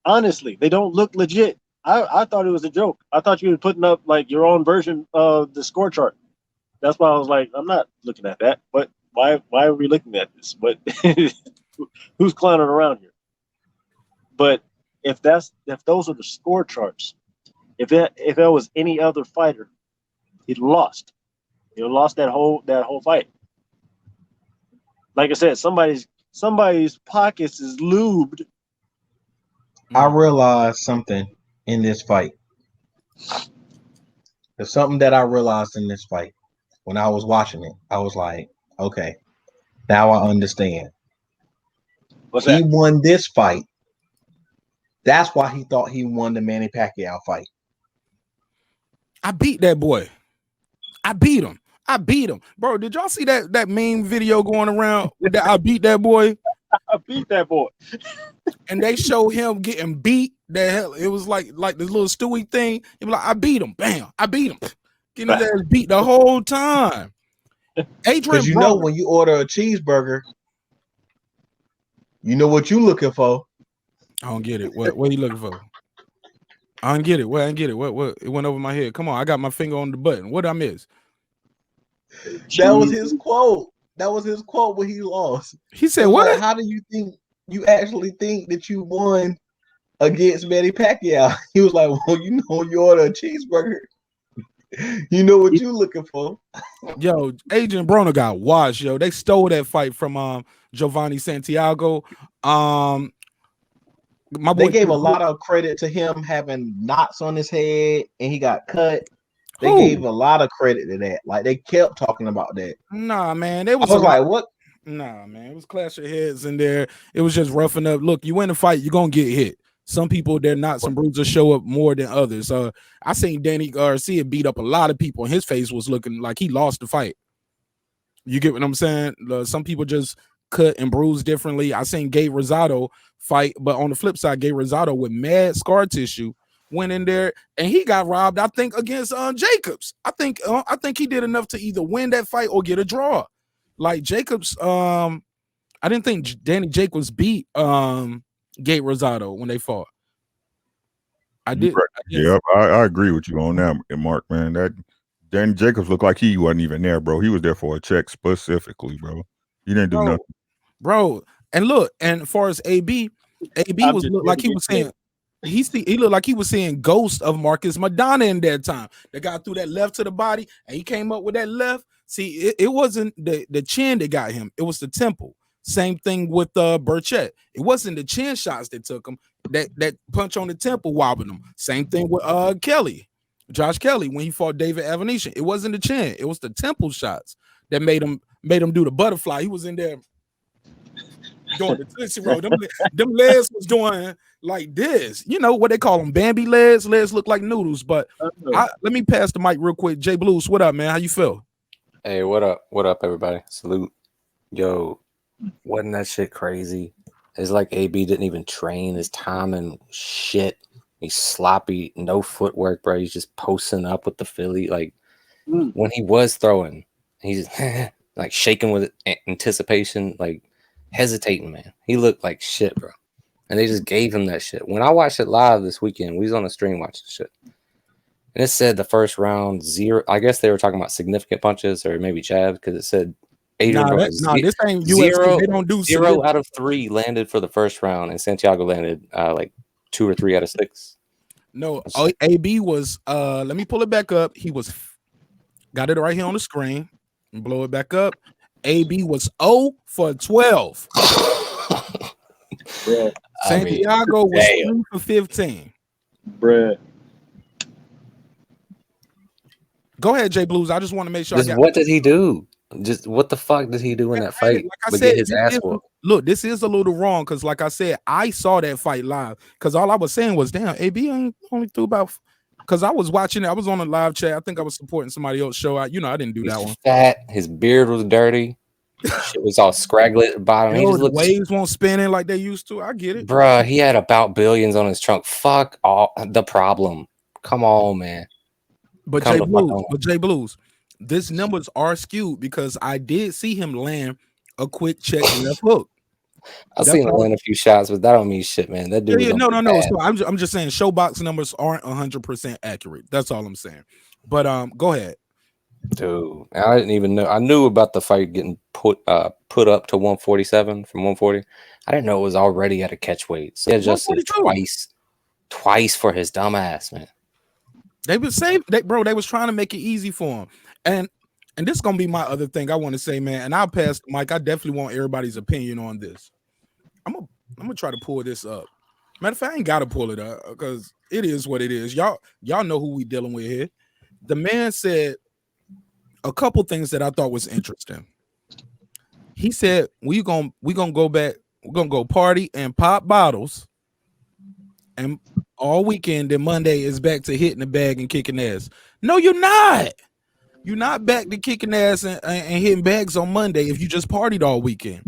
Honestly, they don't look legit. I thought it was a joke. I thought you were putting up like your own version of the score chart. That's why I was like, I'm not looking at that. But why are we looking at this? But who's clowning around here? But if those are the score charts, if there was any other fighter, he'd lost. He lost that whole fight. Like I said, somebody's pockets is lubed. I realized something in this fight. There's something that I realized in this fight when I was watching it. I was like, okay, now I understand. What's that? He won this fight. That's why he thought he won the Manny Pacquiao fight. I beat that boy. I beat him. Bro, did y'all see that meme video going around that I beat that boy? I beat that boy. And they show him getting beat. The hell, it was like the little Stewie thing. He was like, I beat him. Bam. I beat him. Getting his ass beat the whole time. Adrien, you know when you order a cheeseburger, you know what you looking for. I don't get it. What are you looking for? I don't get it. What? I didn't get it. What? It went over my head. Come on, I got my finger on the button. What did I miss? That was his quote. That was his quote when he lost. He said, "What? Like, how do you think you actually think that you won against Manny Pacquiao?" He was like, "Well, you know, when you order a cheeseburger, you know what you looking for." Yo, Adrien Broner got washed. Yo, they stole that fight from Giovanni Santiago. My boy, they gave a lot of credit to him having knots on his head and he got cut. They gave a lot of credit to that. Like they kept talking about that. Nah, man, it was, like, what? Nah, man, it was clash of heads in there. It was just roughing up. Look, you win a fight, you're gonna get hit. Some people, they're not. Some bruisers show up more than others. I seen Danny Garcia beat up a lot of people, and his face was looking like he lost the fight. You get what I'm saying? Some people just cut and bruise differently. I seen Gabe Rosado fight, but on the flip side, Gabe Rosado with mad scar tissue went in there and he got robbed. I think against Jacobs. I think he did enough to either win that fight or get a draw. Like Jacobs, I didn't think Danny Jacobs beat Gabe Rosado when they fought. I did. Yeah, I agree with you on that, Mark, man. That Danny Jacobs looked like he wasn't even there, bro. He was there for a check specifically, bro. He didn't do nothing. Bro. And look, and as far as AB was looked like he was saying he looked like he was seeing ghost of Marcus Madonna in that time. The guy threw that left to the body and he came up with that left. See, it wasn't the chin that got him, it was the temple. Same thing with Burchett. It wasn't the chin shots that took him. That punch on the temple wobbled him. Same thing with Josh Kelly when he fought David Avanesyan. It wasn't the chin, it was the temple shots that made him do the butterfly. He was in there doing the Tootsie Roll. Them legs was doing like this. You know what they call them, Bambi legs. Legs look like noodles. But let me pass the mic real quick. Jay Blues, what up, man? How you feel? Hey, what up? What up, everybody? Salute. Yo, wasn't that shit crazy? It's like AB didn't even train. His timing shit. He's sloppy, no footwork, bro. He's just posting up with the Philly. Like when he was throwing, he's like shaking with anticipation, like hesitating, man. He looked like shit, bro. And they just gave him that shit. When I watched it live this weekend, we was on the stream watching shit. And it said the first round 0. I guess they were talking about significant punches or maybe jabs because it said Adrien Broner. This ain't UFC. They don't do 0 out of 3 landed for the first round, and Santiago landed like 2 or 3 out of 6. No, AB was let me pull it back up. He was got it right here on the screen and blow it back up. AB was 0 for 12. Santiago was 3 for 15. Bruh. Go ahead, Jay Blues. I just want to make sure. What did he do? Just what the fuck did he do in that fight? Like I said, his ass whooped. Look, this is a little wrong because, like I said, I saw that fight live. Because all I was saying was, damn, AB only threw about. Because I was watching it, I was on a live chat. I think I was supporting somebody else's show. I didn't do that one. Fat, his beard was dirty. Shit was all scraggly at the bottom. He just waves won't spin in like they used to. I get it, bruh. He had about billions on his trunk. Fuck all the problem. Come on, man. But Jay Blues, this numbers are skewed because I did see him land a quick check left hook. I've seen him land a few shots, but that don't mean shit, man. That dude. No. So I'm just saying, Showbox numbers aren't 100% accurate. That's all I'm saying. But go ahead, dude. I didn't even know. I knew about the fight getting put up to 147 from 140. I didn't know it was already at a catch weight. So he adjusted twice for his dumb ass, man. They was they was trying to make it easy for him. And this is gonna be my other thing I want to say, man. And I'll pass the mic. I definitely want everybody's opinion on this. I'm gonna try to pull this up. Matter of fact, I ain't gotta pull it up because it is what it is. Y'all know who we dealing with here. The man said a couple things that I thought was interesting. He said we gonna go back, we're gonna go party and pop bottles and all weekend, then Monday is back to hitting the bag and kicking ass. No, you're not. You're not back to kicking ass and hitting bags on Monday if you just partied all weekend.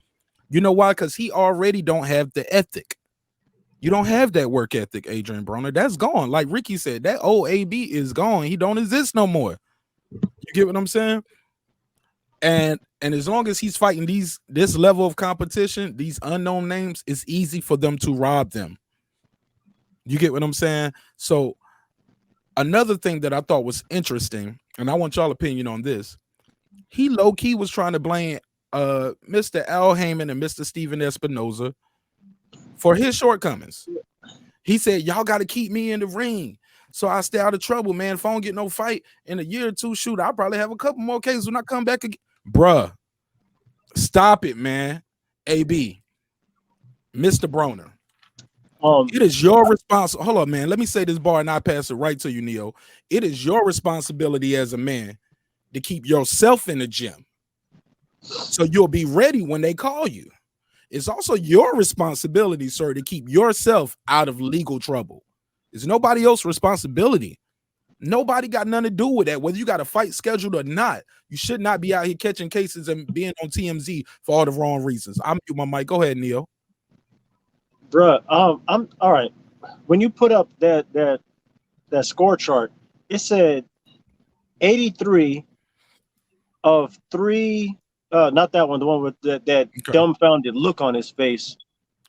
You know why? Because he already don't have the ethic. You don't have that work ethic, Adrien Broner. That's gone. Like Ricky said, that old AB is gone. He don't exist no more. You get what I'm saying? And as long as he's fighting this level of competition, these unknown names, it's easy for them to rob them. You get what I'm saying? So another thing that I thought was interesting, and I want y'all opinion on this. He low-key was trying to blame Mr. Al Heyman and Mr. Steven Espinoza for his shortcomings. He said, y'all got to keep me in the ring so I stay out of trouble, man. If I don't get no fight in a year or two, shoot, I'll probably have a couple more cases when I come back again. Bruh, stop it, man. AB, Mr. Broner. It is your responsibility. Hold on, man. Let me say this bar and I pass it right to you, Neo. It is your responsibility as a man to keep yourself in the gym so you'll be ready when they call you. It's also your responsibility, sir, to keep yourself out of legal trouble. It's nobody else's responsibility. Nobody got nothing to do with that. Whether you got a fight scheduled or not, you should not be out here catching cases and being on TMZ for all the wrong reasons. I'm mute my mic. Go ahead, Neo. Bruh, I'm all right. When you put up that score chart, it said 83 of 3 not that one. The one with that Okay. dumbfounded look on his face.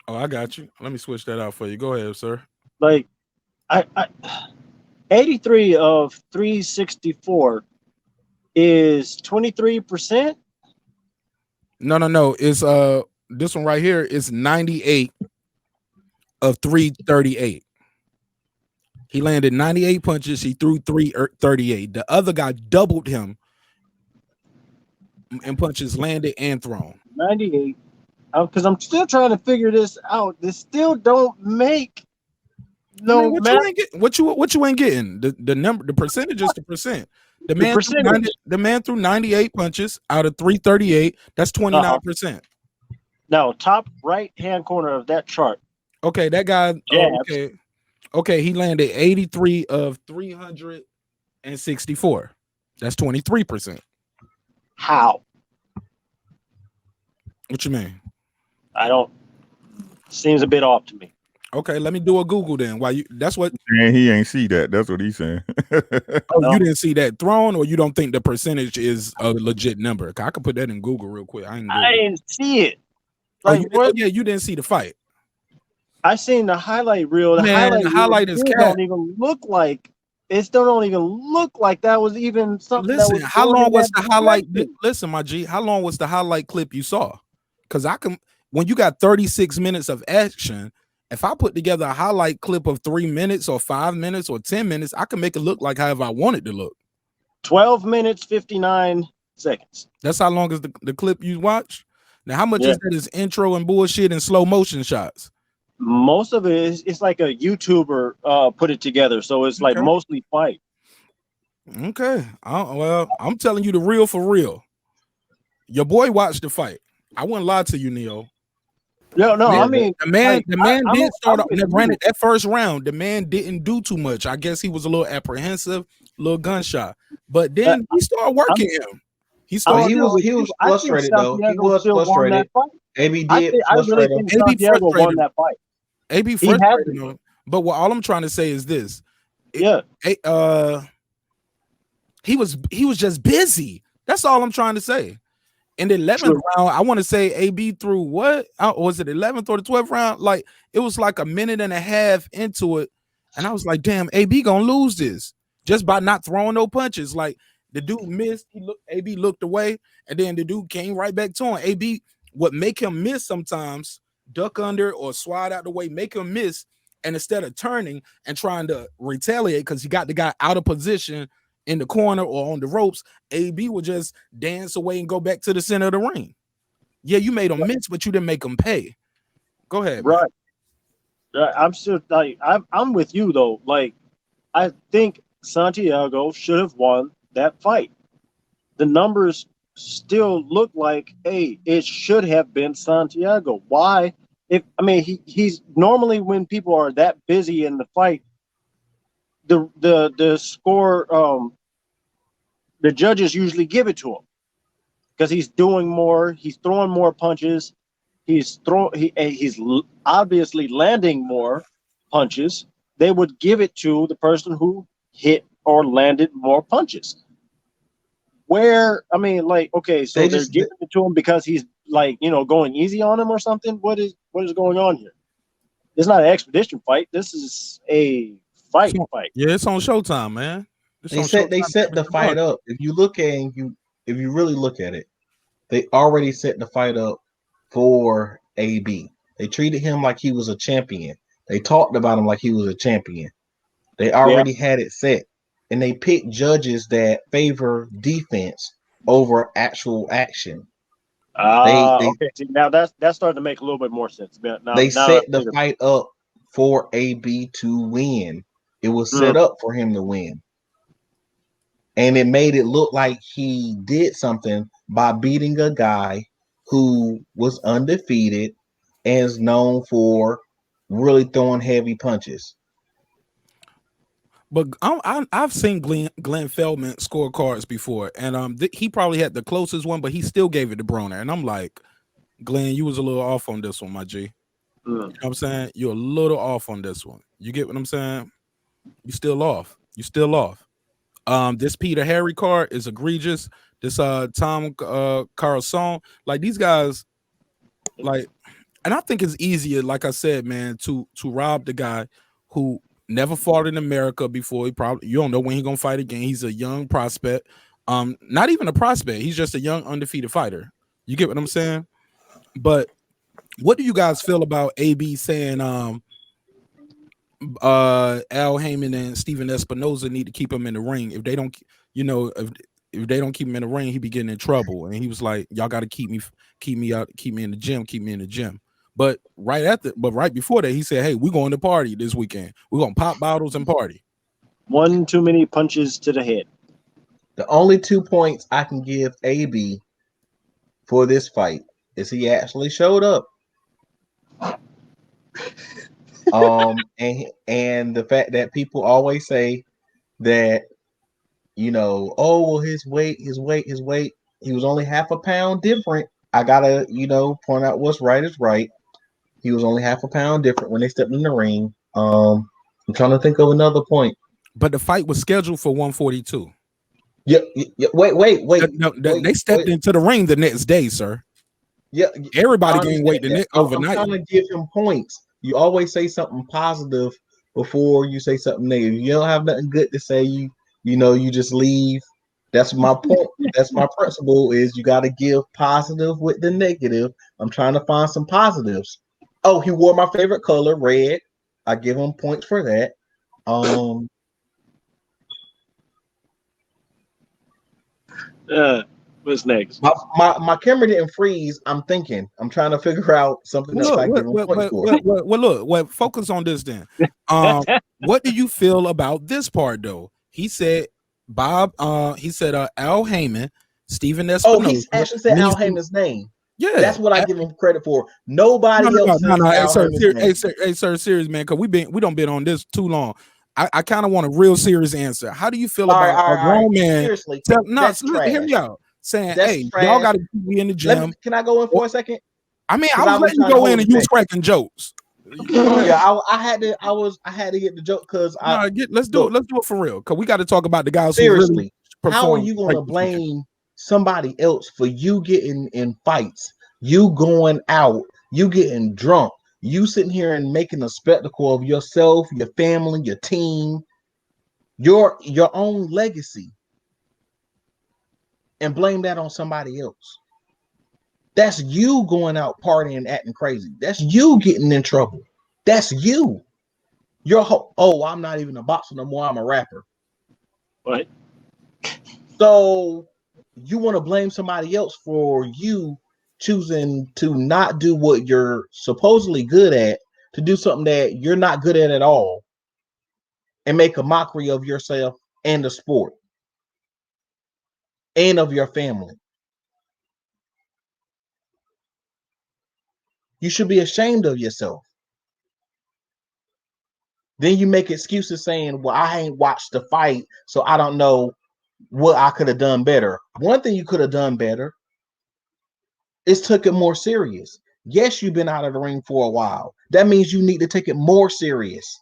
Oh, I got you. Let me switch that out for you. Go ahead, sir. Like, I 83 of 364 is 23%. No. It's this one right here is 98 of 338. He landed 98 punches. He threw 338. The other guy doubled him in punches landed and thrown. 98. Because I'm still trying to figure this out. This still don't make no matter. What you ain't getting? The number, the percentage is the percent. The man threw 98 punches out of 338. That's 29%. Now, top right hand corner of that chart. Okay, that guy. Okay, he landed 83 of 364. That's 23%. How? What you mean? I don't. Seems a bit off to me. Okay, let me do a Google then. Why you? That's what. And he ain't see that. That's what he's saying. You didn't see that thrown, or you don't think the percentage is a legit number? I could put that in Google real quick. I didn't see it. Like, you didn't see the fight. I seen the highlight reel. The highlight is don't even look like it. Still don't even look like that was even something. Listen, how long was the highlight? Listen, my G, how long was the highlight clip you saw? Because when you got 36 minutes of action, if I put together a highlight clip of 3 minutes or 5 minutes or 10 minutes, I can make it look like however I want it to look. 12 minutes, 59 seconds. That's how long is the clip you watch? Now, how much is that is intro and bullshit and slow motion shots? Most of it is it's like a YouTuber put it together, so it's like mostly fight. Okay, well, I'm telling you the real for real. Your boy watched the fight. I wouldn't lie to you, Neo. No, I mean the man did start off. Granted, that first round, the man didn't do too much. I guess he was a little apprehensive, a little gunshot, but then he started working him. He was frustrated though. He was frustrated. AB did frustrate him. Santiago won that fight. AB frustrated him. But all I'm trying to say is this. He was just busy. That's all I'm trying to say. In the 11th round, I want to say AB threw what? Was it 11th or the 12th round? Like, it was like a minute and a half into it. And I was like, damn, AB gonna lose this just by not throwing no punches. Like, the dude missed. AB looked away, and then the dude came right back to him. AB would make him miss sometimes, duck under or swat out the way, make him miss. And instead of turning and trying to retaliate because he got the guy out of position in the corner or on the ropes, AB would just dance away and go back to the center of the ring. Yeah, you made him miss, but you didn't make him pay. Go ahead. Right. I'm still like I'm with you though. Like, I think Santiago should have won that fight. The numbers still look like, hey, it should have been Santiago. Why? He's normally when people are that busy in the fight, the score, the judges usually give it to him because he's doing more, he's throwing more punches, he's obviously landing more punches. They would give it to the person who hit or landed more punches. Where okay, so they're giving it to him because he's like, going easy on him or something. What is going on here? It's not an expedition fight. This is a fight. Yeah, it's on Showtime, man. They set the fight up. If you look at if you really look at it, they already set the fight up for AB. They treated him like he was a champion. They talked about him like he was a champion. They already had it set, and they picked judges that favor defense over actual action. Okay. See, now that's starting to make a little bit more sense. They set the fight up for AB to win. It was set up for him to win. And it made it look like he did something by beating a guy who was undefeated and is known for really throwing heavy punches. But I've seen Glenn Feldman scorecards before, and he probably had the closest one, but he still gave it to Broner. And I'm like, Glenn, you was a little off on this one, my G. You know what I'm saying? You're a little off on this one. You get what I'm saying? You still off. This Peter Harry card is egregious. This Tom Carlson, like these guys, like, and I think it's easier, like I said, man, to rob the guy who never fought in America before. He probably, you don't know when he's gonna fight again. He's a young prospect, not even a prospect. He's just a young undefeated fighter. You get what I'm saying? But what do you guys feel about AB saying Al Heyman and Steven Espinoza need to keep him in the ring? If they don't, you know, if they don't keep him in the ring, he be getting in trouble. And he was like, y'all got to keep me out, keep me in the gym. But right before that, he said, hey, we're going to party this weekend. We're gonna pop bottles and party. One too many punches to the head. The only 2 points I can give AB for this fight is he actually showed up. And the fact that people always say that, you know, oh well, his weight, he was only half a pound different. I gotta, you know, point out what's right is right. He was only half a pound different when they stepped in the ring. I'm trying to think of another point. But the fight was scheduled for 142. Yeah. Wait. They stepped into the ring the next day, sir. Yeah, everybody gained weight overnight. I'm trying to give him points. You always say something positive before you say something negative. You don't have nothing good to say. You know, you just leave. That's my point. That's my principle. Is you got to give positive with the negative. I'm trying to find some positives. Oh, he wore my favorite color, red. I give him points for that. What's next? My camera didn't freeze. I'm thinking. I'm trying to figure out something else I give him points for. Look, focus on this then. What do you feel about this part though? He said Al Heyman, Steven Espinoza. Oh, he actually said Al Heyman's name. Yeah, that's what I give him credit for. Nobody else. Hey, sir, serious man, because we don't been on this too long. I kind of want a real serious answer. How do you feel about a grown man? Seriously, hear me out. Saying, hey, y'all got to keep me in the gym. Can I go in for a second? I mean, I was letting you go in and you was cracking jokes. Yeah, I had to get the joke because let's do it for real, because we got to talk about the guys seriously. Who really perform. How are you going to blame somebody else for you getting in fights, you going out, you getting drunk, you sitting here and making a spectacle of yourself, your family, your team, your own legacy, and blame that on somebody else? That's you going out partying and acting crazy. That's you getting in trouble. That's you. I'm not even a boxer no more. I'm a rapper. What? So you want to blame somebody else for you choosing to not do what you're supposedly good at, to do something that you're not good at all, and make a mockery of yourself and the sport and of your family. You should be ashamed of yourself. Then you make excuses saying, well, I ain't watched the fight, so I don't know what I could have done better. One thing you could have done better is took it more serious. Yes, you've been out of the ring for a while. That means you need to take it more serious.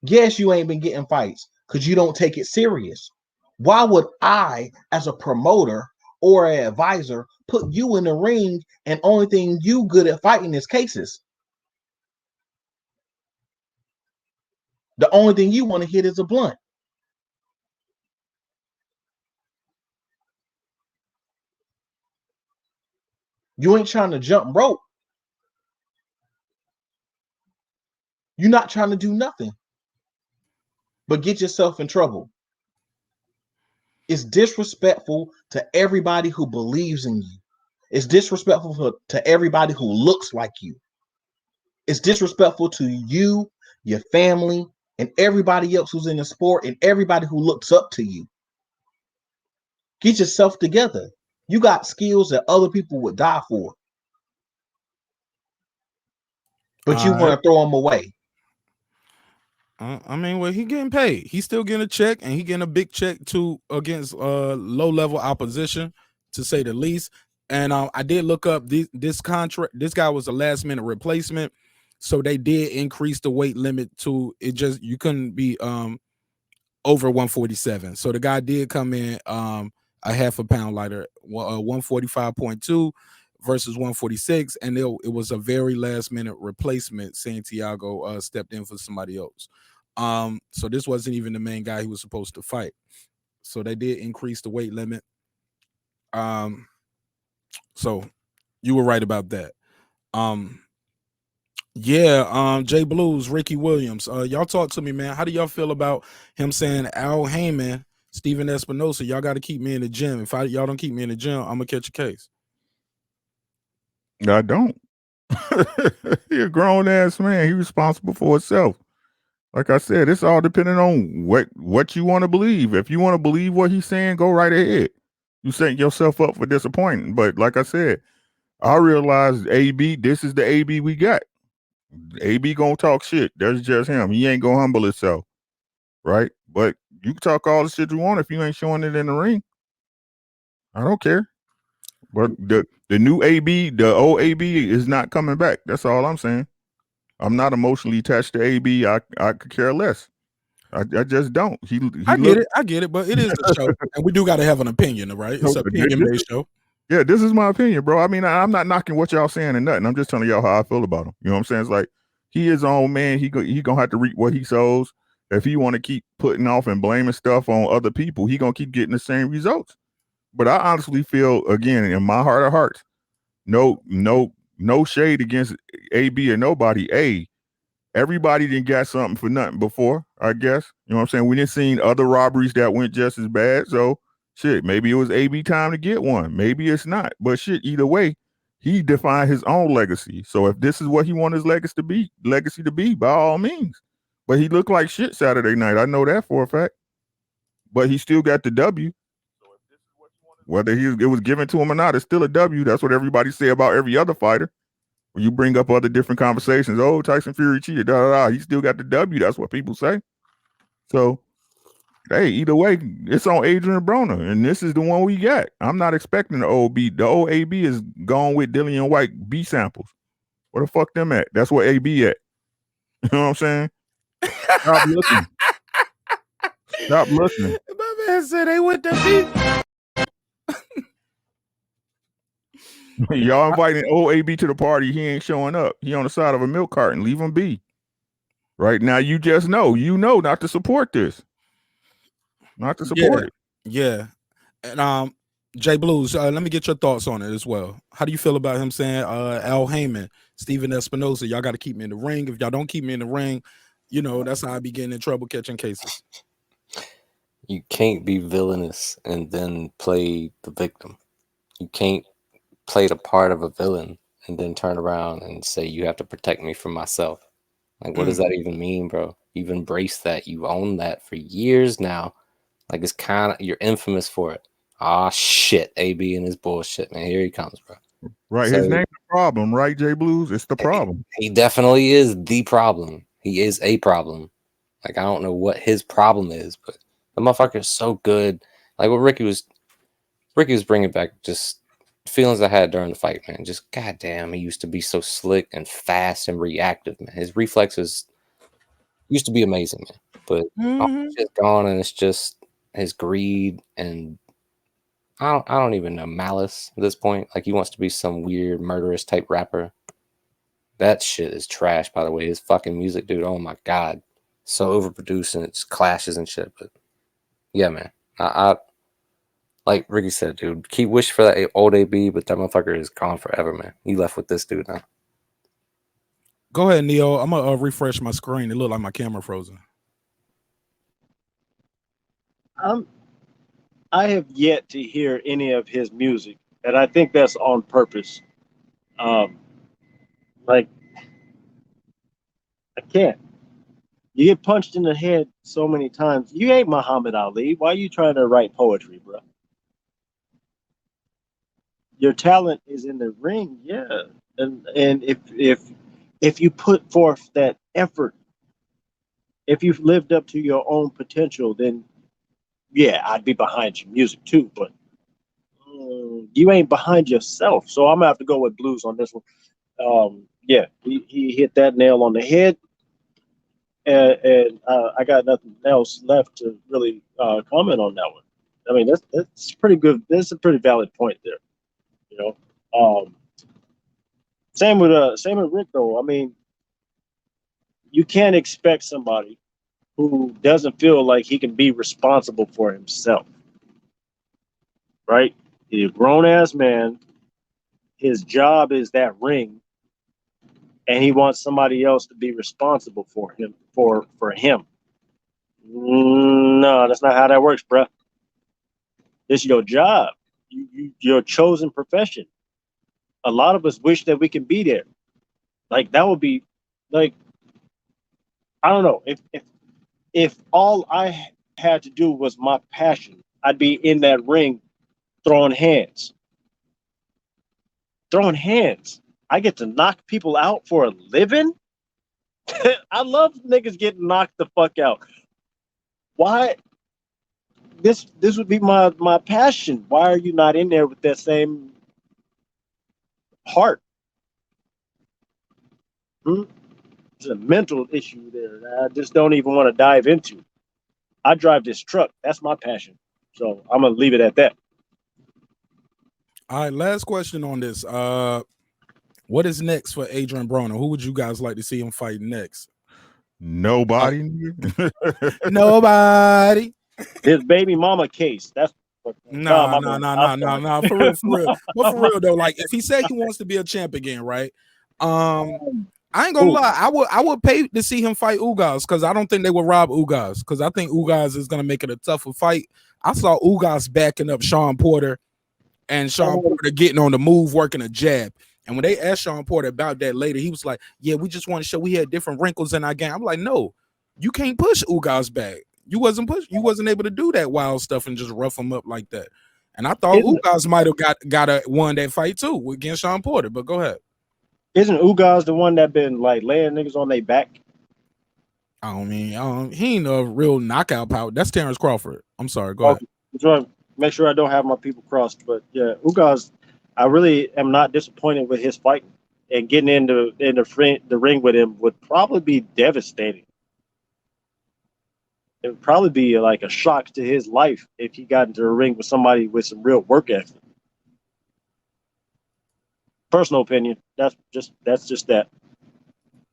Yes, you ain't been getting fights because you don't take it serious. Why would I, as a promoter or an advisor, put you in the ring and only thing you good at fighting is cases? The only thing you want to hit is a blunt. You ain't trying to jump rope. You're not trying to do nothing but get yourself in trouble. It's disrespectful to everybody who believes in you. It's disrespectful to everybody who looks like you. It's disrespectful to you, your family, and everybody else who's in the sport and everybody who looks up to you. Get yourself together. You got skills that other people would die for. But you want to throw them away. I mean, well, he getting paid. He's still getting a check, and he getting a big check too against low-level opposition, to say the least. And I did look up this contract. This guy was a last-minute replacement, so they did increase the weight limit to it. Just you couldn't be over 147. So the guy did come in a half a pound lighter, 145.2 versus 146, and it was a very last minute replacement. Santiago stepped in for somebody else. So this wasn't even the main guy he was supposed to fight. So they did increase the weight limit. So you were right about that. Jay Blues, Ricky Williams. Y'all talk to me, man. How do y'all feel about him saying Al Heyman, Steven Espinosa, y'all got to keep me in the gym. If y'all don't keep me in the gym, I'm gonna catch a case. I don't. He a grown ass man. He responsible for himself. Like I said, it's all depending on what you want to believe. If you want to believe what he's saying, go right ahead. You setting yourself up for disappointment. But like I said, I realized AB, this is the AB we got. AB gonna talk shit. That's just him. He ain't gonna humble himself. Right? But you can talk all the shit you want if you ain't showing it in the ring. I don't care. But the new AB, the old AB is not coming back. That's all I'm saying. I'm not emotionally attached to AB. I could care less. I just don't. I get it, but it is a show, and we do got to have an opinion, right? It's an opinion-based show. Yeah, this is my opinion, bro. I mean, I'm not knocking what y'all saying and nothing. I'm just telling y'all how I feel about him. You know what I'm saying? It's like he is own man. He gonna have to reap what he sows. If he want to keep putting off and blaming stuff on other people, he gonna keep getting the same results. But I honestly feel, again, in my heart of hearts, no shade against AB or nobody. Everybody didn't got something for nothing before, I guess. You know what I'm saying? We didn't seen other robberies that went just as bad. So shit, maybe it was AB time to get one. Maybe it's not. But shit, either way, he defined his own legacy. So if this is what he wants his legacy to be, by all means. But he looked like shit Saturday night. I know that for a fact. But he still got the W. Whether it was given to him or not, it's still a W. That's what everybody say about every other fighter. When you bring up other different conversations, oh, Tyson Fury cheated, he still got the W. That's what people say. So, hey, either way, it's on Adrien Broner, and this is the one we got. I'm not expecting the old B. The old AB is gone with Dillian White B samples. Where the fuck them at? That's where AB at. You know what I'm saying? Stop looking. Stop listening. My man said they went to B. Y'all inviting old AB to the party. He ain't showing up. He on the side of a milk carton. Leave him be. Right now, you just know. You know not to support this. Not to support it. Yeah. And Jay Blues, let me get your thoughts on it as well. How do you feel about him saying Al Heyman, Steven Espinosa, y'all got to keep me in the ring. If y'all don't keep me in the ring, you know, that's how I be getting in trouble catching cases. You can't be villainous and then play the victim. You can't play the part of a villain and then turn around and say you have to protect me from myself. Like, what does that even mean, bro? You've embraced that. You own that for years now. Like, it's kind of, you're infamous for it. Ah, shit, AB and his bullshit, man. Here he comes, bro. Right, so, his name's the problem, right, Jay Blues? It's the problem. He definitely is the problem. He is a problem. Like, I don't know what his problem is, but the motherfucker is so good. Like, what Ricky was bringing back just feelings I had during the fight, man. Just goddamn, he used to be so slick and fast and reactive, man. His reflexes used to be amazing, man. But all shit's gone, and it's just his greed and I don't even know, malice at this point. Like, he wants to be some weird murderous type rapper. That shit is trash, by the way. His fucking music, dude. Oh my god, so overproduced and it's clashes and shit. But yeah, man, I like Ricky said, dude, keep wishing for that old AB, but that motherfucker is gone forever, man. You left with this dude now. Go ahead, Neo. I'm gonna refresh my screen. It looked like my camera frozen. I have yet to hear any of his music, and I think that's on purpose. Like, I can't. You get punched in the head so many times. You ain't Muhammad Ali. Why are you trying to write poetry, bro? Your talent is in the ring, yeah. And if you put forth that effort, if you've lived up to your own potential, then yeah, I'd be behind your music too. But you ain't behind yourself. So I'm gonna have to go with Blues on this one. Yeah, he hit that nail on the head. and I got nothing else left to really comment on that one. I mean, that's pretty good. That's a pretty valid point there. You know, same with Rick though. I mean, you can't expect somebody who doesn't feel like he can be responsible for himself, right? He's a grown ass man. His job is that ring, and he wants somebody else to be responsible for him. For him, no, that's not how that works, bruh. It's your job, your chosen profession. A lot of us wish that we can be there. Like that would be, like, I don't know, if all I had to do was my passion, I'd be in that ring throwing hands. Throwing hands. I get to knock people out for a living. I love niggas getting knocked the fuck out. Why? This would be my passion. Why are you not in there with that same heart? There's a mental issue there that I just don't even want to dive into. I drive this truck. That's my passion. So I'm gonna leave it at that. All right, last question on this. What is next for Adrien Broner? Who would you guys like to see him fight next? Nobody. Nobody. His baby mama case. That's No. For real, for real. But for real though, like if he said he wants to be a champ again, right? I ain't gonna lie. I would pay to see him fight Ugas because I don't think they would rob Ugas because I think Ugas is gonna make it a tougher fight. I saw Ugas backing up Sean Porter and Sean Porter getting on the move, working a jab. And when they asked Sean Porter about that later, he was like, "Yeah, we just want to show we had different wrinkles in our game." I'm like, "No, you can't push Ugas back. You wasn't able to do that wild stuff and just rough him up like that." And I thought Ugas might have got won that fight too against Sean Porter. But go ahead. Isn't Ugas the one that been like laying niggas on their back? I don't mean, he ain't a real knockout power. That's Terrence Crawford. I'm sorry. Go ahead. I'm trying to make sure I don't have my people crossed. But yeah, Ugas, I really am not disappointed with his fighting, and getting in the ring with him would probably be devastating. It would probably be like a shock to his life if he got into a ring with somebody with some real work ethic. Personal opinion. That's just that.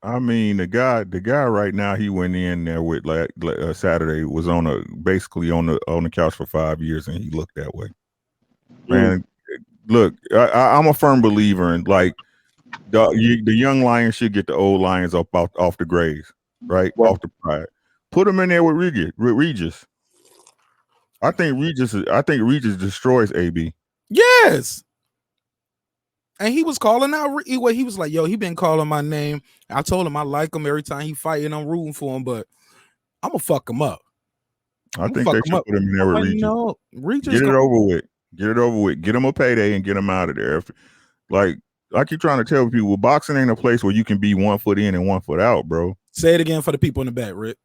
I mean, the guy right now, he went in there with like Saturday was basically on the couch for 5 years, and he looked that way. Man, look, I'm a firm believer in like the young lions should get the old lions off the graves, right? Off the pride. Put them in there with Regis. I think Regis destroys AB. Yes. And he was calling out. He was like, "Yo, he been calling my name." I told him I like him every time he fighting. I'm rooting for him, but I'm gonna fuck him up. I think they should put him in there with Regis. No, Regis Get it over with. Get him a payday and get him out of there. Like I keep trying to tell people, boxing ain't a place where you can be 1 foot in and 1 foot out, bro. Say it again for the people in the back, Rick.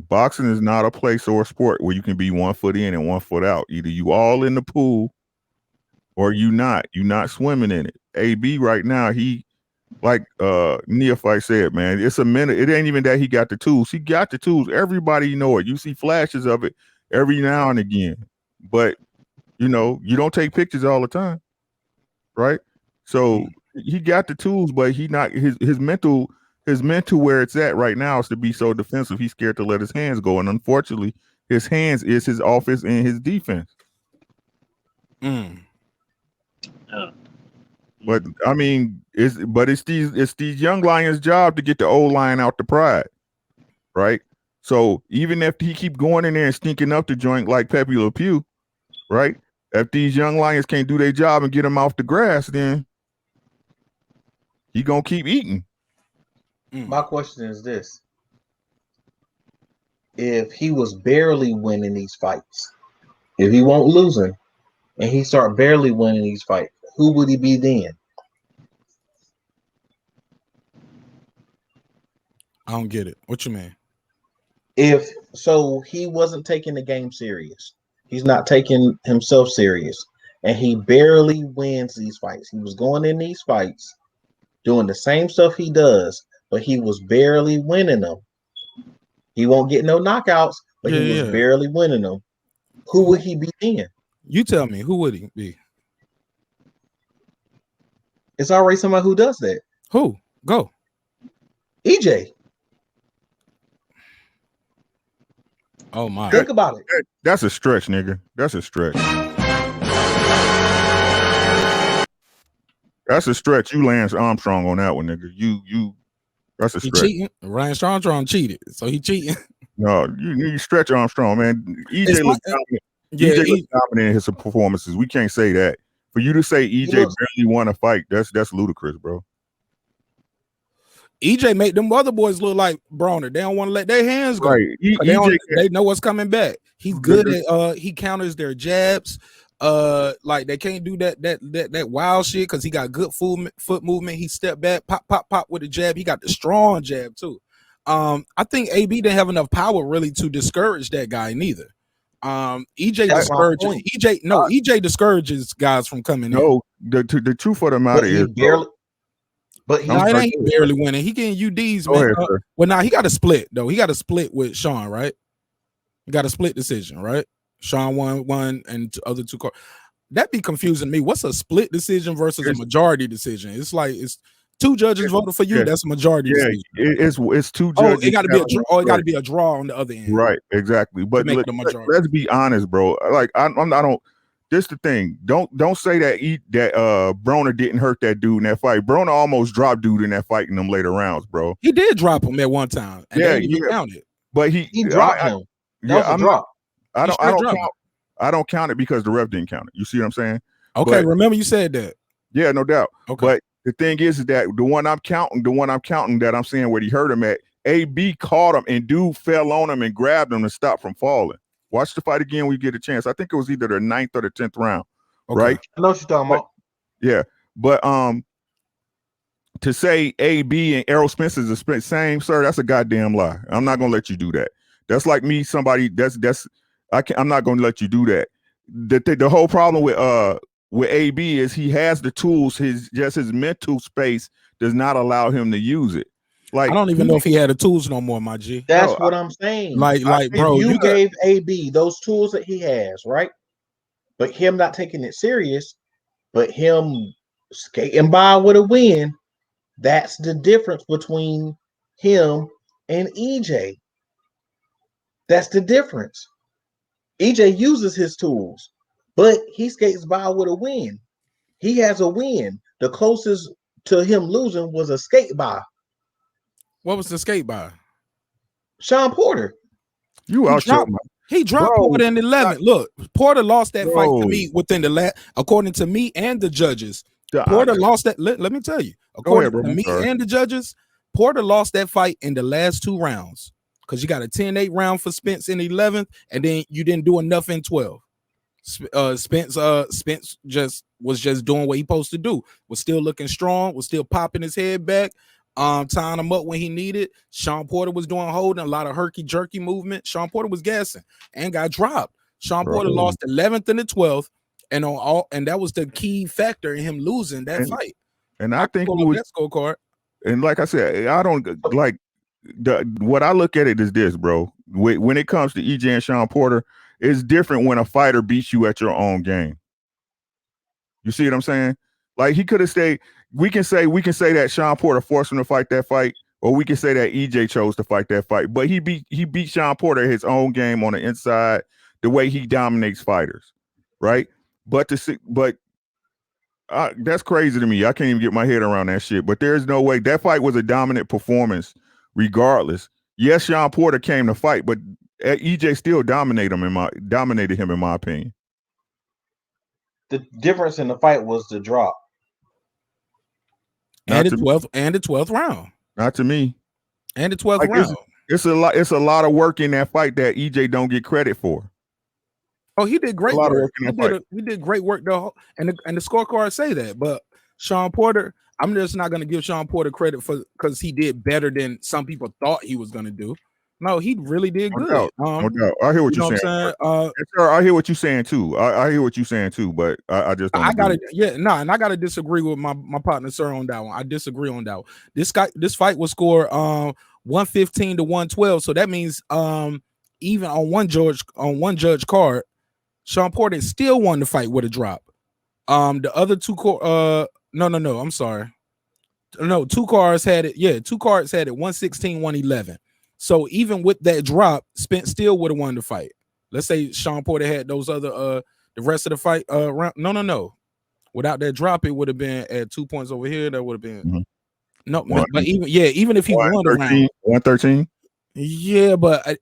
Boxing is not a place or a sport where you can be 1 foot in and 1 foot out. Either you all in the pool or you not. You not swimming in it. AB right now, he like Neophyte said, man, it's a minute. It ain't even that he got the tools. He got the tools. Everybody know it. You see flashes of it every now and again. But you know, you don't take pictures all the time. Right? So he got the tools, but he not his mental where it's at right now is to be so defensive. He's scared to let his hands go. And unfortunately, his hands is his offense and his defense. But I mean, it's these young lions' job to get the old lion out the pride, right? So even if he keep going in there and stinking up the joint like Pepe Le Pew, right? If these young lions can't do their job and get him off the grass, then he gonna keep eating. My question is this: if he was barely winning these fights, if he won't losing, and he start barely winning these fights, who would he be then? I don't get it. What you mean? If so, he wasn't taking the game serious. He's not taking himself serious, and he barely wins these fights. He was going in these fights, doing the same stuff he does, but he was barely winning them. He won't get no knockouts, but he was barely winning them. Who would he be then? You tell me, who would he be? It's already somebody who does that. Who? Go. EJ. Oh my! Think about it. That's a stretch, nigga. That's a stretch. That's a stretch. You Lance Armstrong on that one, nigga. You. That's a stretch. He cheating. Ryan Armstrong cheated, so he cheating. No, you stretch Armstrong, man. EJ looks dominant. Yeah, EJ looks dominant in his performances. We can't say that. For you to say EJ barely won a fight, that's ludicrous, bro. EJ made them other boys look like Broner. They don't want to let their hands go. Right. They know what's coming back. He's good at he counters their jabs. Like they can't do that wild shit because he got good foot movement. He stepped back, pop with the jab. He got the strong jab too. I think AB didn't have enough power really to discourage that guy neither. EJ discourages EJ discourages guys from coming in. No, the truth of the matter is barely. But he ain't barely winning. He getting UDs, man. Well, now he got a split though. He got a split with Sean, right? He got a split decision, right? Sean won, and other two cards. That'd be confusing to me. What's a split decision versus a majority decision? It's like it's two judges voted for you. That's a majority decision. It's two judges. It got to be a draw. It got to be a draw on the other end. Right, exactly. But let's be honest, bro. Like I don't. This the thing. Don't say that Broner didn't hurt that dude in that fight. Broner almost dropped dude in that fight in them later rounds, bro. He did drop him at one time. And they didn't count it. But he dropped him. That was a drop. I don't count it because the ref didn't count it. You see what I'm saying? Okay, remember you said that. Yeah, no doubt. Okay. But the thing is that the one I'm counting that I'm saying where he hurt him at, AB caught him and dude fell on him and grabbed him to stop from falling. Watch the fight again when you get a chance. I think it was either the 9th or the 10th round. Okay. Right? I know what you're talking about. Yeah. But to say AB and Errol Spencer's the same, sir, that's a goddamn lie. I'm not gonna let you do that. That's like me, somebody I'm not gonna let you do that. The whole problem with AB is he has the tools, his mental space does not allow him to use it. Like I don't even know if he had the tools no more, my G. That's what I'm saying. Like, bro, you gave AB those tools that he has, right? But him not taking it serious, but him skating by with a win, that's the difference between him and EJ. That's the difference. EJ uses his tools, but he skates by with a win. He has a win. The closest to him losing was a skate by. What was the skate by? Sean Porter. He dropped Porter in the 11th. Look, Porter lost that fight to me within the last, according to me and the judges. Porter lost that. Let me tell you, according to me and the judges, Porter lost that fight in the last 2 rounds because you got a 10-8 round for Spence in the 11th, and then you didn't do enough in 12. Spence was just doing what he supposed to do. Was still looking strong. Was still popping his head back. Tying him up when he needed. Sean Porter was doing holding a lot of herky-jerky movement. Sean Porter was gassing and got dropped. Sean Porter lost the 11th and the 12th, and that was the key factor in him losing that fight. And I think he was that scorecard. And like I said, I don't like what I look at it is this, bro. When it comes to EJ and Sean Porter, it's different when a fighter beats you at your own game. You see what I'm saying? Like he could have stayed. We can say that Sean Porter forced him to fight that fight, or we can say that EJ chose to fight that fight. But he beat Sean Porter at his own game on the inside, the way he dominates fighters, right? But that's crazy to me. I can't even get my head around that shit. But there's no way that fight was a dominant performance, regardless. Yes, Sean Porter came to fight, but EJ still dominated him in my opinion. The difference in the fight was the drop. And the 12th round. Not to me. And the 12th round. It's a lot of work in that fight that EJ don't get credit for. Oh, he did great work. He did great work though, and the scorecards say that. But Sean Porter, I'm just not going to give Sean Porter credit because he did better than some people thought he was going to do. No, he really did good. No doubt. I hear what you're saying. Sir, I hear what you're saying too. I hear what you're saying too, but I just don't. And I got to disagree with my partner, sir, on that one. I disagree on that one. This fight was scored 115 to 112. So that means even on one judge card, Sean Porter still won the fight with a drop. The other two no, I'm sorry. No, two cards had it. Yeah, two cards had it 116, 111. So even with that drop, Spence still would have won the fight. Let's say Sean Porter had those other the rest of the fight round. No. Without that drop, it would have been at 2 points over here. That would have been no, but even if he won the round, 113. Yeah, but